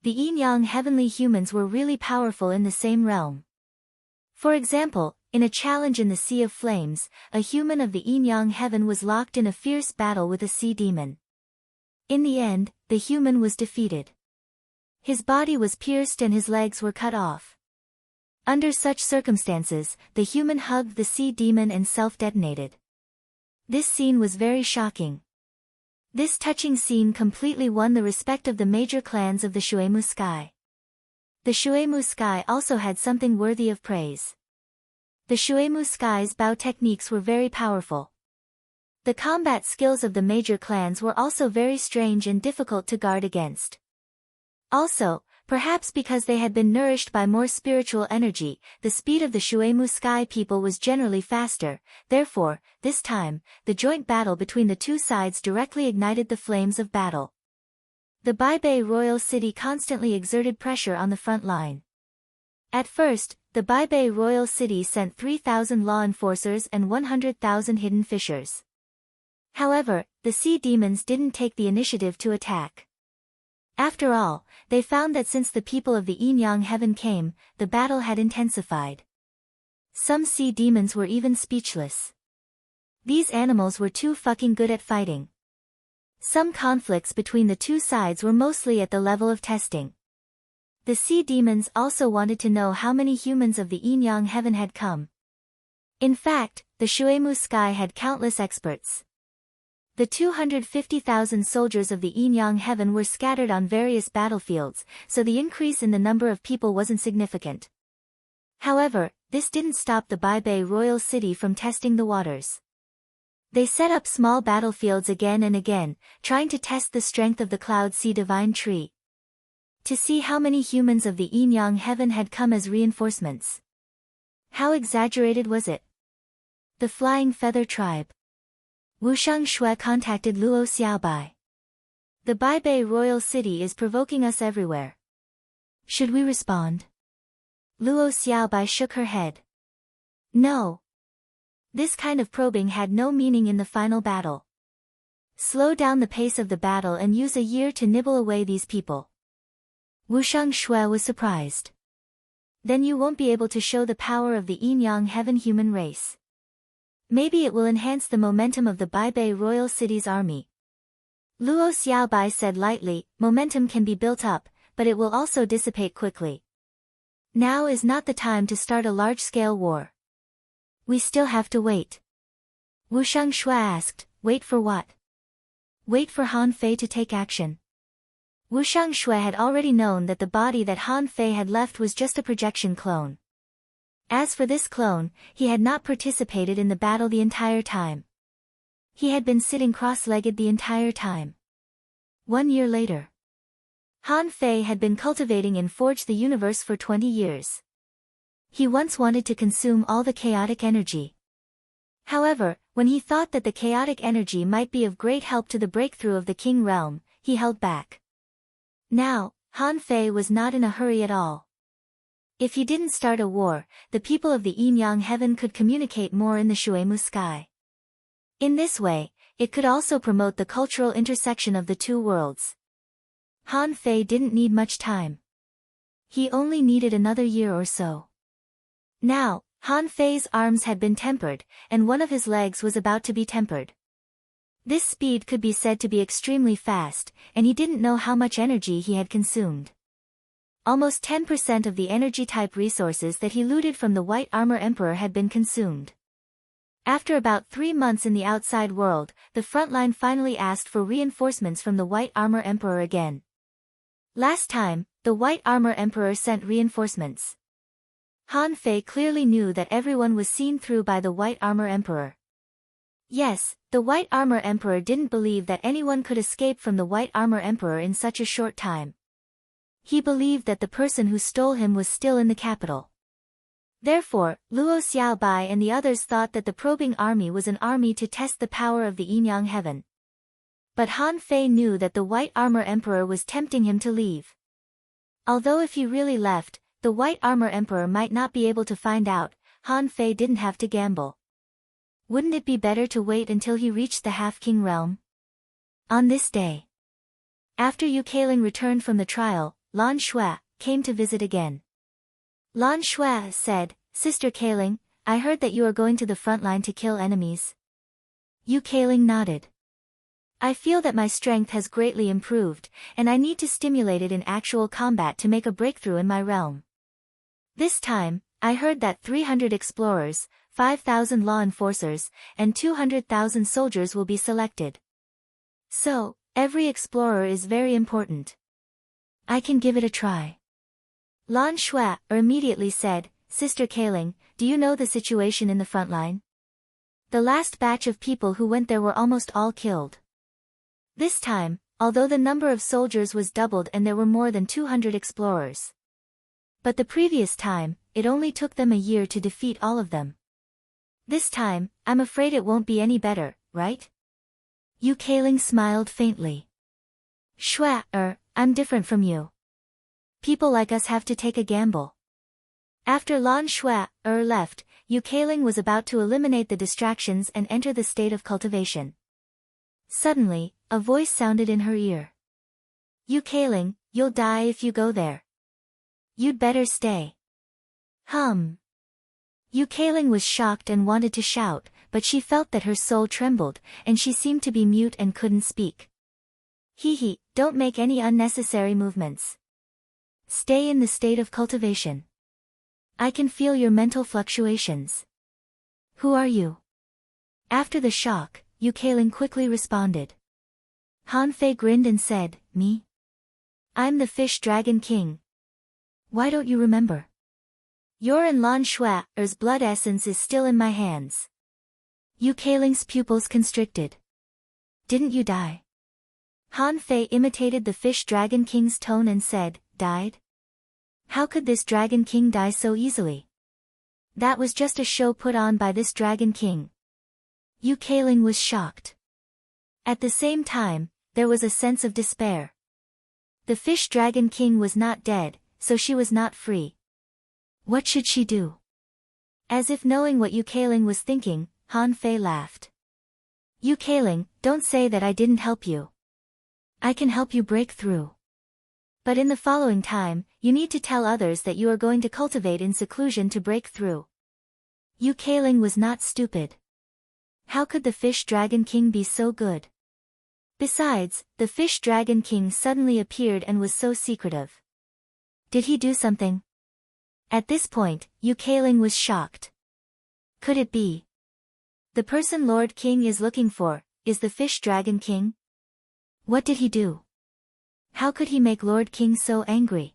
The yin-yang heavenly humans were really powerful in the same realm. For example, in a challenge in the Sea of Flames, a human of the yin-yang heaven was locked in a fierce battle with a sea demon. In the end, the human was defeated. His body was pierced and his legs were cut off. Under such circumstances, the human hugged the sea demon and self-detonated. This scene was very shocking. This touching scene completely won the respect of the major clans of the Shuemu sky. The Shuemu sky also had something worthy of praise. The Shuemu sky's bow techniques were very powerful. The combat skills of the major clans were also very strange and difficult to guard against. Also, Perhaps because they had been nourished by more spiritual energy, the speed of the Shuemu sky people was generally faster. Therefore, this time, the joint battle between the two sides directly ignited the flames of battle. The Baibei royal city constantly exerted pressure on the front line. At first, the Baibei royal city sent 3,000 law enforcers and 100,000 hidden fishers. However, the sea demons didn't take the initiative to attack. After all, they found that since the people of the Yin-Yang heaven came, the battle had intensified. Some sea demons were even speechless. These animals were too fucking good at fighting. Some conflicts between the two sides were mostly at the level of testing. The sea demons also wanted to know how many humans of the Yin-Yang heaven had come. In fact, the Shuemu sky had countless experts. The 250,000 soldiers of the Yin-Yang heaven were scattered on various battlefields, so the increase in the number of people wasn't significant. However, this didn't stop the Baibei royal city from testing the waters. They set up small battlefields again and again, trying to test the strength of the Cloud Sea Divine Tree. To see how many humans of the Yin-Yang heaven had come as reinforcements. How exaggerated was it? The Flying Feather Tribe. Wusheng Shui contacted Luo Xiaobai. The Baibei royal city is provoking us everywhere. Should we respond? Luo Xiaobai shook her head. No. This kind of probing had no meaning in the final battle. Slow down the pace of the battle and use a year to nibble away these people. Wusheng Shui was surprised. Then you won't be able to show the power of the Yin-Yang heaven human race. Maybe it will enhance the momentum of the Baibei royal city's army. Luo Xiaobai said lightly, momentum can be built up, but it will also dissipate quickly. Now is not the time to start a large-scale war. We still have to wait. Wusheng Shui asked, wait for what? Wait for Han Fei to take action. Wusheng Shui had already known that the body that Han Fei had left was just a projection clone. As for this clone, he had not participated in the battle the entire time. He had been sitting cross-legged the entire time. 1 year later. Han Fei had been cultivating in Forge the Universe for 20 years. He once wanted to consume all the chaotic energy. However, when he thought that the chaotic energy might be of great help to the breakthrough of the King realm, he held back. Now, Han Fei was not in a hurry at all. If he didn't start a war, the people of the Yin-Yang heaven could communicate more in the Shuemu sky. In this way, it could also promote the cultural intersection of the two worlds. Han Fei didn't need much time. He only needed another year or so. Now, Han Fei's arms had been tempered, and one of his legs was about to be tempered. This speed could be said to be extremely fast, and he didn't know how much energy he had consumed. Almost 10% of the energy-type resources that he looted from the White Armor Emperor had been consumed. After about 3 months in the outside world, the frontline finally asked for reinforcements from the White Armor Emperor again. Last time, the White Armor Emperor sent reinforcements. Han Fei clearly knew that everyone was seen through by the White Armor Emperor. Yes, the White Armor Emperor didn't believe that anyone could escape from the White Armor Emperor in such a short time. He believed that the person who stole him was still in the capital. Therefore, Luo Xiaobai and the others thought that the probing army was an army to test the power of the Yin-Yang heaven. But Han Fei knew that the White Armor Emperor was tempting him to leave. Although if he really left, the White Armor Emperor might not be able to find out, Han Fei didn't have to gamble. Wouldn't it be better to wait until he reached the Half-King realm? On this day, after Yu Keiling returned from the trial, Lan Shui came to visit again. Lan Shui said, Sister Keiling, I heard that you are going to the front line to kill enemies. Yu Keiling nodded. I feel that my strength has greatly improved, and I need to stimulate it in actual combat to make a breakthrough in my realm. This time, I heard that 300 explorers, 5,000 law enforcers, and 200,000 soldiers will be selected. So, every explorer is very important. I can give it a try. Lan Shui immediately said, Sister Keiling, do you know the situation in the front line? The last batch of people who went there were almost all killed. This time, although the number of soldiers was doubled and there were more than 200 explorers. But the previous time, it only took them a year to defeat all of them. This time, I'm afraid it won't be any better, right? Yu Keiling smiled faintly. I'm different from you. People like us have to take a gamble. After Lan Shui left, Yu Keiling was about to eliminate the distractions and enter the state of cultivation. Suddenly, a voice sounded in her ear. Yu Keiling, you'll die if you go there. You'd better stay. Yu Keiling was shocked and wanted to shout, but she felt that her soul trembled, and she seemed to be mute and couldn't speak. Don't make any unnecessary movements. Stay in the state of cultivation. I can feel your mental fluctuations. Who are you? After the shock, Yu Keiling quickly responded. Han Fei grinned and said, Me? I'm the Fish Dragon King. Why don't you remember? Your and Lan Shui's blood essence is still in my hands. Yu Keiling's pupils constricted. Didn't you die? Han Fei imitated the Fish Dragon King's tone and said, Died? How could this Dragon King die so easily? That was just a show put on by this Dragon King. Yu Keiling was shocked. At the same time, there was a sense of despair. The Fish Dragon King was not dead, so she was not free. What should she do? As if knowing what Yu Keiling was thinking, Han Fei laughed. Yu Keiling, don't say that I didn't help you. I can help you break through. But in the following time, you need to tell others that you are going to cultivate in seclusion to break through. Yu Keiling was not stupid. How could the Fish Dragon King be so good? Besides, the Fish Dragon King suddenly appeared and was so secretive. Did he do something? At this point, Yu Keiling was shocked. Could it be? The person Lord King is looking for, is the Fish Dragon King? What did he do? How could he make Lord King so angry?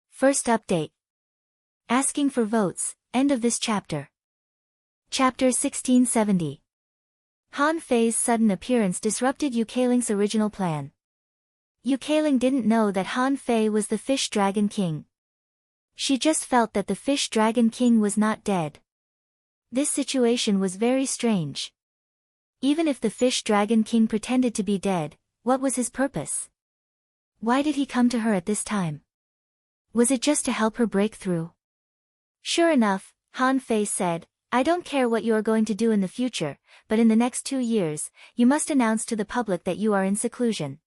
First update. Asking for votes, end of this chapter. Chapter 1670. Han Fei's sudden appearance disrupted Yu Keiling's original plan. Yu Keiling didn't know that Han Fei was the Fish Dragon King. She just felt that the Fish Dragon King was not dead. This situation was very strange. Even if the Fish Dragon King pretended to be dead, what was his purpose? Why did he come to her at this time? Was it just to help her break through? Sure enough, Han Fei said, I don't care what you are going to do in the future, but in the next 2 years, you must announce to the public that you are in seclusion.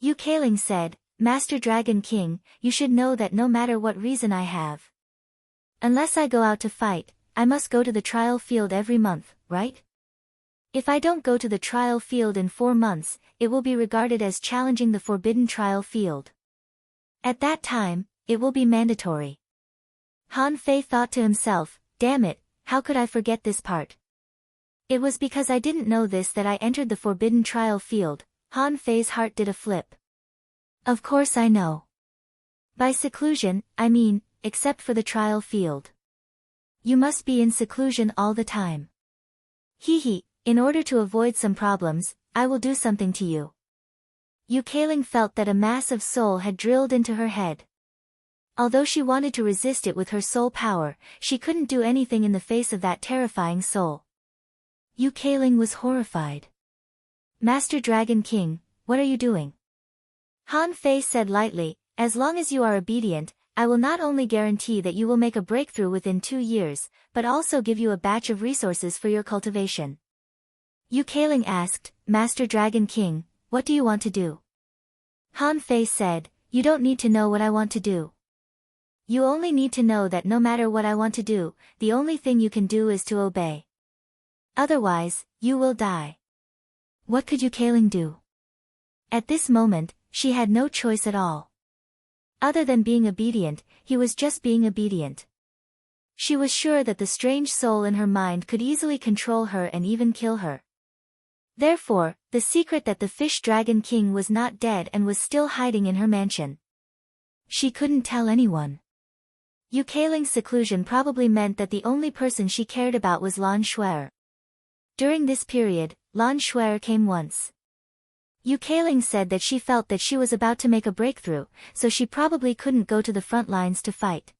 Yu Keiling said, Master Dragon King, you should know that no matter what reason I have. Unless I go out to fight, I must go to the trial field every month, right? If I don't go to the trial field in 4 months, it will be regarded as challenging the forbidden trial field. At that time, it will be mandatory. Han Fei thought to himself, damn it, how could I forget this part? It was because I didn't know this that I entered the forbidden trial field. Han Fei's heart did a flip. Of course I know. By seclusion, I mean, except for the trial field. You must be in seclusion all the time. In order to avoid some problems, I will do something to you. Yu Keiling felt that a mass of soul had drilled into her head. Although she wanted to resist it with her soul power, she couldn't do anything in the face of that terrifying soul. Yu Keiling was horrified. Master Dragon King, what are you doing? Han Fei said lightly, as long as you are obedient, I will not only guarantee that you will make a breakthrough within 2 years, but also give you a batch of resources for your cultivation. Yu Keiling asked, Master Dragon King, what do you want to do? Han Fei said, you don't need to know what I want to do. You only need to know that no matter what I want to do, the only thing you can do is to obey. Otherwise, you will die. What could Yu Keiling do? At this moment, she had no choice at all. Other than being obedient, he was just being obedient. She was sure that the strange soul in her mind could easily control her and even kill her. Therefore, the secret that the Fish Dragon King was not dead and was still hiding in her mansion. She couldn't tell anyone. Yu Keiling's seclusion probably meant that the only person she cared about was Lan Shui. During this period, Lan Shui came once. Yu Keiling said that she felt that she was about to make a breakthrough, so she probably couldn't go to the front lines to fight.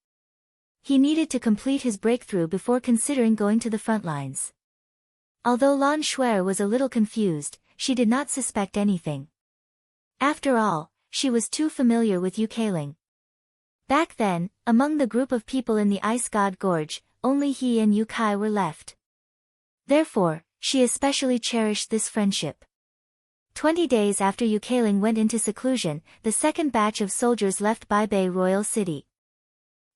He needed to complete his breakthrough before considering going to the front lines. Although Lan Shuer was a little confused, she did not suspect anything. After all, she was too familiar with Yu Keiling. Back then, among the group of people in the Ice God Gorge, only he and Yu Kai were left. Therefore, she especially cherished this friendship. 20 days after Yu Keiling went into seclusion, the second batch of soldiers left Baibei Royal City.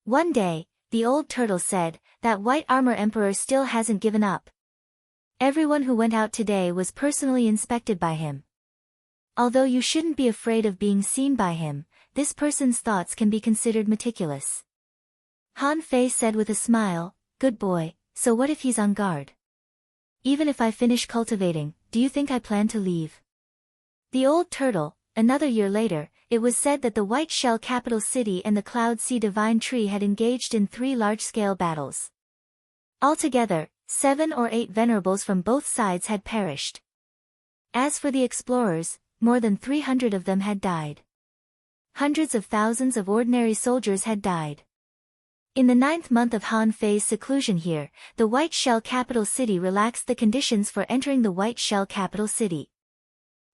One day, the old turtle said, "That white armor emperor still hasn't given up. Everyone who went out today was personally inspected by him. Although you shouldn't be afraid of being seen by him, this person's thoughts can be considered meticulous." Han Fei said with a smile, "Good boy, so what if he's on guard? Even if I finish cultivating, do you think I plan to leave?" The old turtle, another year later, it was said that the White Shell capital city and the Cloud Sea Divine Tree had engaged in 3 large-scale battles. Altogether, 7 or 8 venerables from both sides had perished. As for the explorers, more than 300 of them had died. Hundreds of thousands of ordinary soldiers had died. In the 9th month of Han Fei's seclusion here, the White Shell capital city relaxed the conditions for entering the White Shell capital city.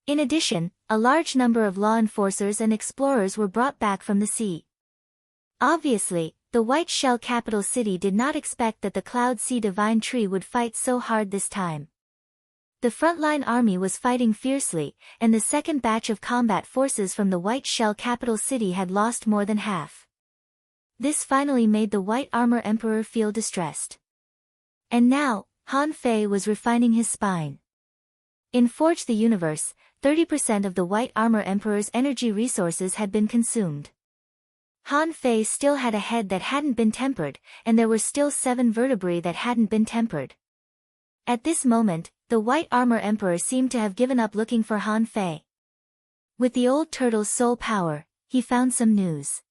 In addition, a large number of law enforcers and explorers were brought back from the sea. Obviously, the White Shell capital city did not expect that the Cloud Sea Divine Tree would fight so hard this time. The frontline army was fighting fiercely, and the second batch of combat forces from the White Shell capital city had lost more than half. This finally made the White Armor Emperor feel distressed. And now, Han Fei was refining his spine. In Forge the Universe, 30% of the White Armor Emperor's energy resources had been consumed. Han Fei still had a head that hadn't been tempered, and there were still 7 vertebrae that hadn't been tempered. At this moment, the White Armor Emperor seemed to have given up looking for Han Fei. With the old turtle's soul power, he found some news.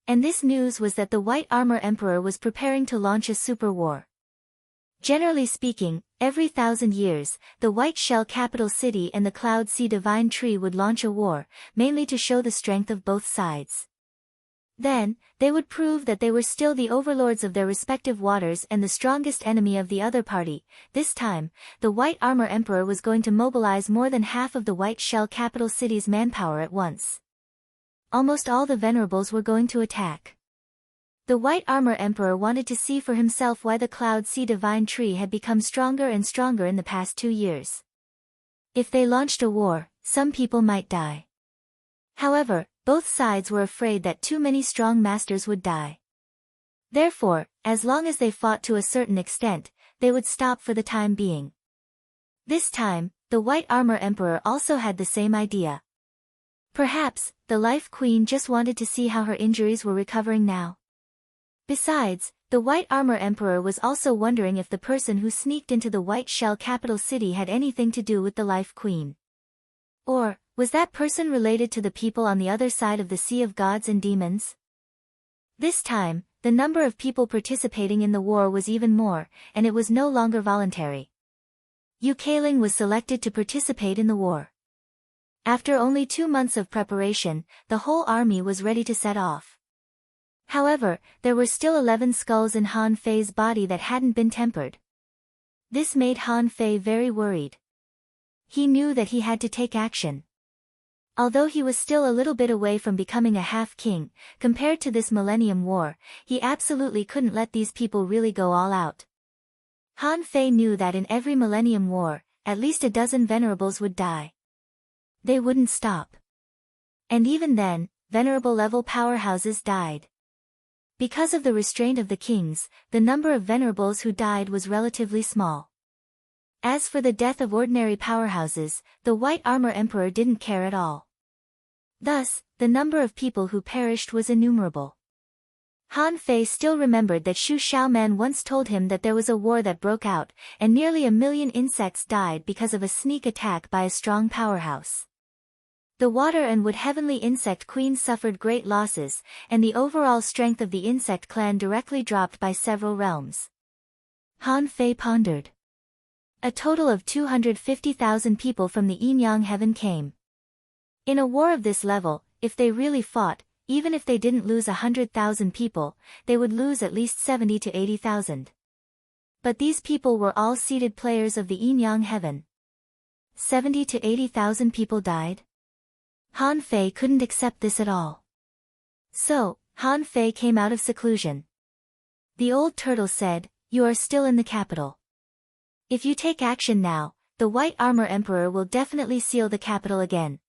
And this news was that the White Armor Emperor was preparing to launch a super war. Generally speaking, every 1,000 years, the White Shell capital city and the Cloud Sea Divine Tree would launch a war, mainly to show the strength of both sides. Then, they would prove that they were still the overlords of their respective waters and the strongest enemy of the other party. This time, the White Armor Emperor was going to mobilize more than half of the White Shell capital city's manpower at once. Almost all the venerables were going to attack. The White Armor Emperor wanted to see for himself why the Cloud Sea Divine Tree had become stronger and stronger in the past 2 years. If they launched a war, some people might die. However, both sides were afraid that too many strong masters would die. Therefore, as long as they fought to a certain extent, they would stop for the time being. This time, the White Armor Emperor also had the same idea. Perhaps, the Life Queen just wanted to see how her injuries were recovering now. Besides, the White Armor Emperor was also wondering if the person who sneaked into the White Shell capital city had anything to do with the Life Queen. Or, was that person related to the people on the other side of the Sea of Gods and Demons? This time, the number of people participating in the war was even more, and it was no longer voluntary. Yu Keiling was selected to participate in the war. After only 2 months of preparation, the whole army was ready to set off. However, there were still 11 skulls in Han Fei's body that hadn't been tempered. This made Han Fei very worried. He knew that he had to take action. Although he was still a little bit away from becoming a half-king, compared to this Millennium War, he absolutely couldn't let these people really go all out. Han Fei knew that in every Millennium War, at least a dozen venerables would die. They wouldn't stop. And even then, venerable-level powerhouses died. Because of the restraint of the kings, the number of venerables who died was relatively small. As for the death of ordinary powerhouses, the White Armor Emperor didn't care at all. Thus, the number of people who perished was innumerable. Han Fei still remembered that Xu Xiaoman once told him that there was a war that broke out, and nearly 1 million insects died because of a sneak attack by a strong powerhouse. The Water and Wood Heavenly Insect Queen suffered great losses, and the overall strength of the insect clan directly dropped by several realms. Han Fei pondered. A total of 250,000 people from the Yin-Yang heaven came. In a war of this level, if they really fought, even if they didn't lose 100,000 people, they would lose at least 70 to 80,000. But these people were all seated players of the Yin-Yang heaven. 70 to 80,000 people died? Han Fei couldn't accept this at all. So, Han Fei came out of seclusion. The old turtle said, "You are still in the capital. If you take action now, the White Armor Emperor will definitely seal the capital again.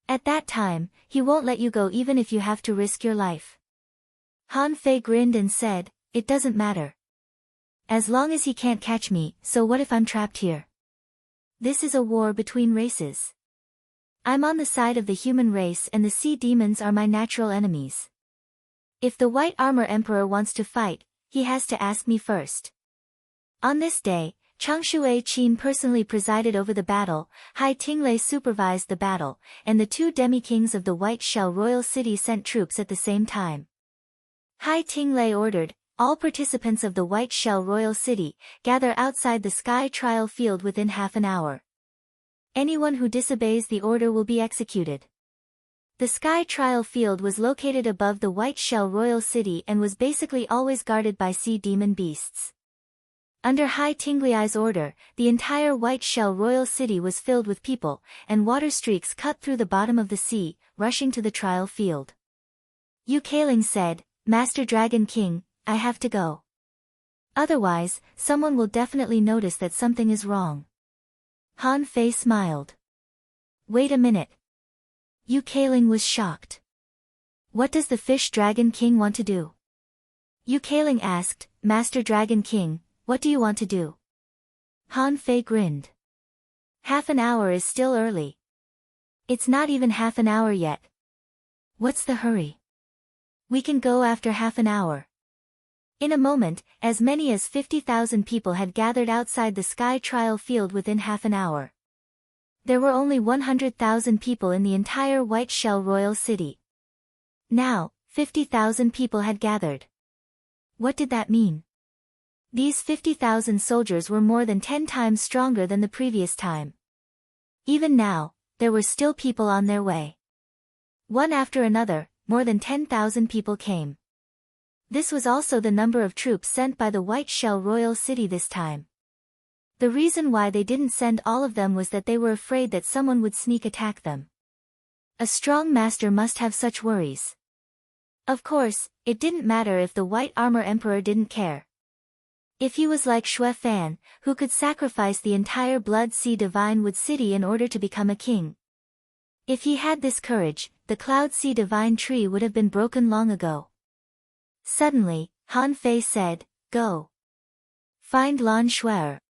At that time, he won't let you go even if you have to risk your life." Han Fei grinned and said, "It doesn't matter. As long as he can't catch me, so what if I'm trapped here? This is a war between races. I'm on the side of the human race and the sea demons are my natural enemies. If the White Armor Emperor wants to fight, he has to ask me first." On this day, Changshui Qin personally presided over the battle, Hai Tinglei supervised the battle, and the two demi-kings of the White Shell Royal City sent troops at the same time. Hai Tinglei ordered, "All participants of the White Shell Royal City, gather outside the Sky Trial Field within half an hour. Anyone who disobeys the order will be executed." The Sky Trial Field was located above the White Shell Royal City and was basically always guarded by sea demon beasts. Under Hai Tinglei's order, the entire White Shell Royal City was filled with people, and water streaks cut through the bottom of the sea, rushing to the trial field. Yu Kailing said, "Master Dragon King, I have to go. Otherwise, someone will definitely notice that something is wrong." Han Fei smiled. "Wait a minute." Yu Kailing was shocked. "What does the Fish Dragon King want to do?" Yu Kailing asked, "Master Dragon King, what do you want to do?" Han Fei grinned. "Half an hour is still early. It's not even half an hour yet. What's the hurry? We can go after half an hour." In a moment, as many as 50,000 people had gathered outside the Sky Trial Field within half an hour. There were only 100,000 people in the entire White Shell Royal City. Now, 50,000 people had gathered. What did that mean? These 50,000 soldiers were more than 10 times stronger than the previous time. Even now, there were still people on their way. One after another, more than 10,000 people came. This was also the number of troops sent by the White Shell Royal City this time. The reason why they didn't send all of them was that they were afraid that someone would sneak attack them. A strong master must have such worries. Of course, it didn't matter if the White Armor Emperor didn't care. If he was like Xue Fan, who could sacrifice the entire Blood Sea Divine Wood City in order to become a king. If he had this courage, the Cloud Sea Divine Tree would have been broken long ago. Suddenly, Han Fei said, "Go. Find Lan Shuer.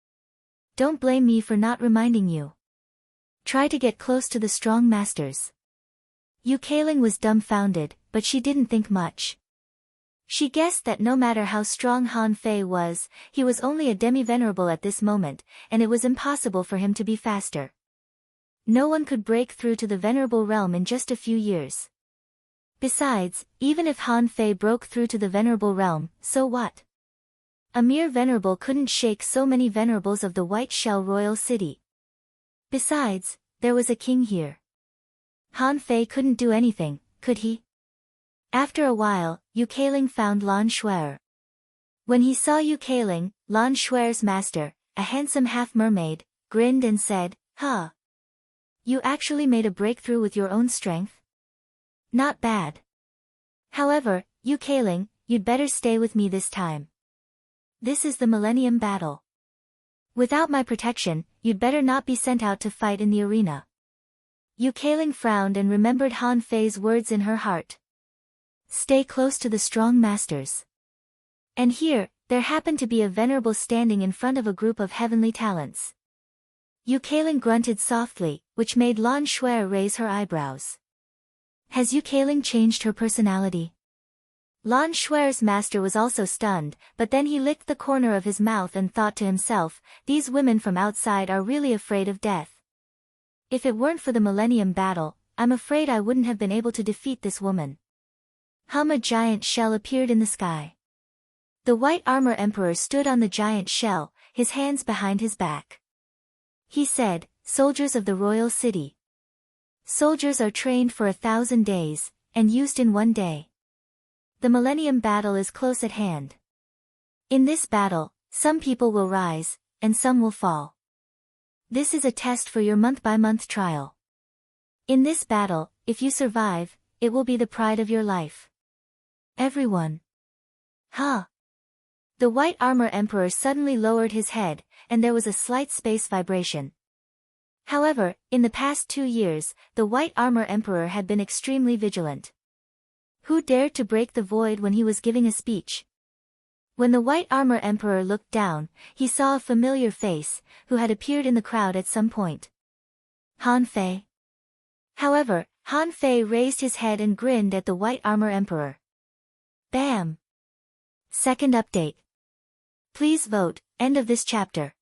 Don't blame me for not reminding you. Try to get close to the strong masters." Yu Kailing was dumbfounded, but she didn't think much. She guessed that no matter how strong Han Fei was, he was only a demi-venerable at this moment, and it was impossible for him to be faster. No one could break through to the venerable realm in just a few years. Besides, even if Han Fei broke through to the venerable realm, so what? A mere venerable couldn't shake so many venerables of the White Shell Royal City. Besides, there was a king here. Han Fei couldn't do anything, could he? After a while, Yu Kailing found Lan Shuer. When he saw Yu Kailing, Lan Shuer's master, a handsome half-mermaid, grinned and said, "Huh. You actually made a breakthrough with your own strength? Not bad. However, Yu Kailing, you'd better stay with me this time. This is the Millennium Battle. Without my protection, you'd better not be sent out to fight in the arena." Yu Kailing frowned and remembered Han Fei's words in her heart. Stay close to the strong masters. And here, there happened to be a venerable standing in front of a group of heavenly talents. Yu Kailing grunted softly, which made Lan Shuer raise her eyebrows. Has Yu Kailing changed her personality? Lan Shuer's master was also stunned, but then he licked the corner of his mouth and thought to himself, these women from outside are really afraid of death. If it weren't for the Millennium Battle, I'm afraid I wouldn't have been able to defeat this woman. A giant shell appeared in the sky. The White Armor Emperor stood on the giant shell, his hands behind his back. He said, soldiers of the royal city. Soldiers are trained for 1,000 days, and used in one day. The Millennium Battle is close at hand. In this battle, some people will rise, and some will fall. This is a test for your month-by-month trial. In this battle, if you survive, it will be the pride of your life. Everyone. Huh. The White Armor Emperor suddenly lowered his head, and there was a slight space vibration. However, in the past 2 years, the White Armor Emperor had been extremely vigilant. Who dared to break the void when he was giving a speech? When the White Armor Emperor looked down, he saw a familiar face, who had appeared in the crowd at some point. Han Fei. However, Han Fei raised his head and grinned at the White Armor Emperor. Bam! Second update. Please vote, end of this chapter.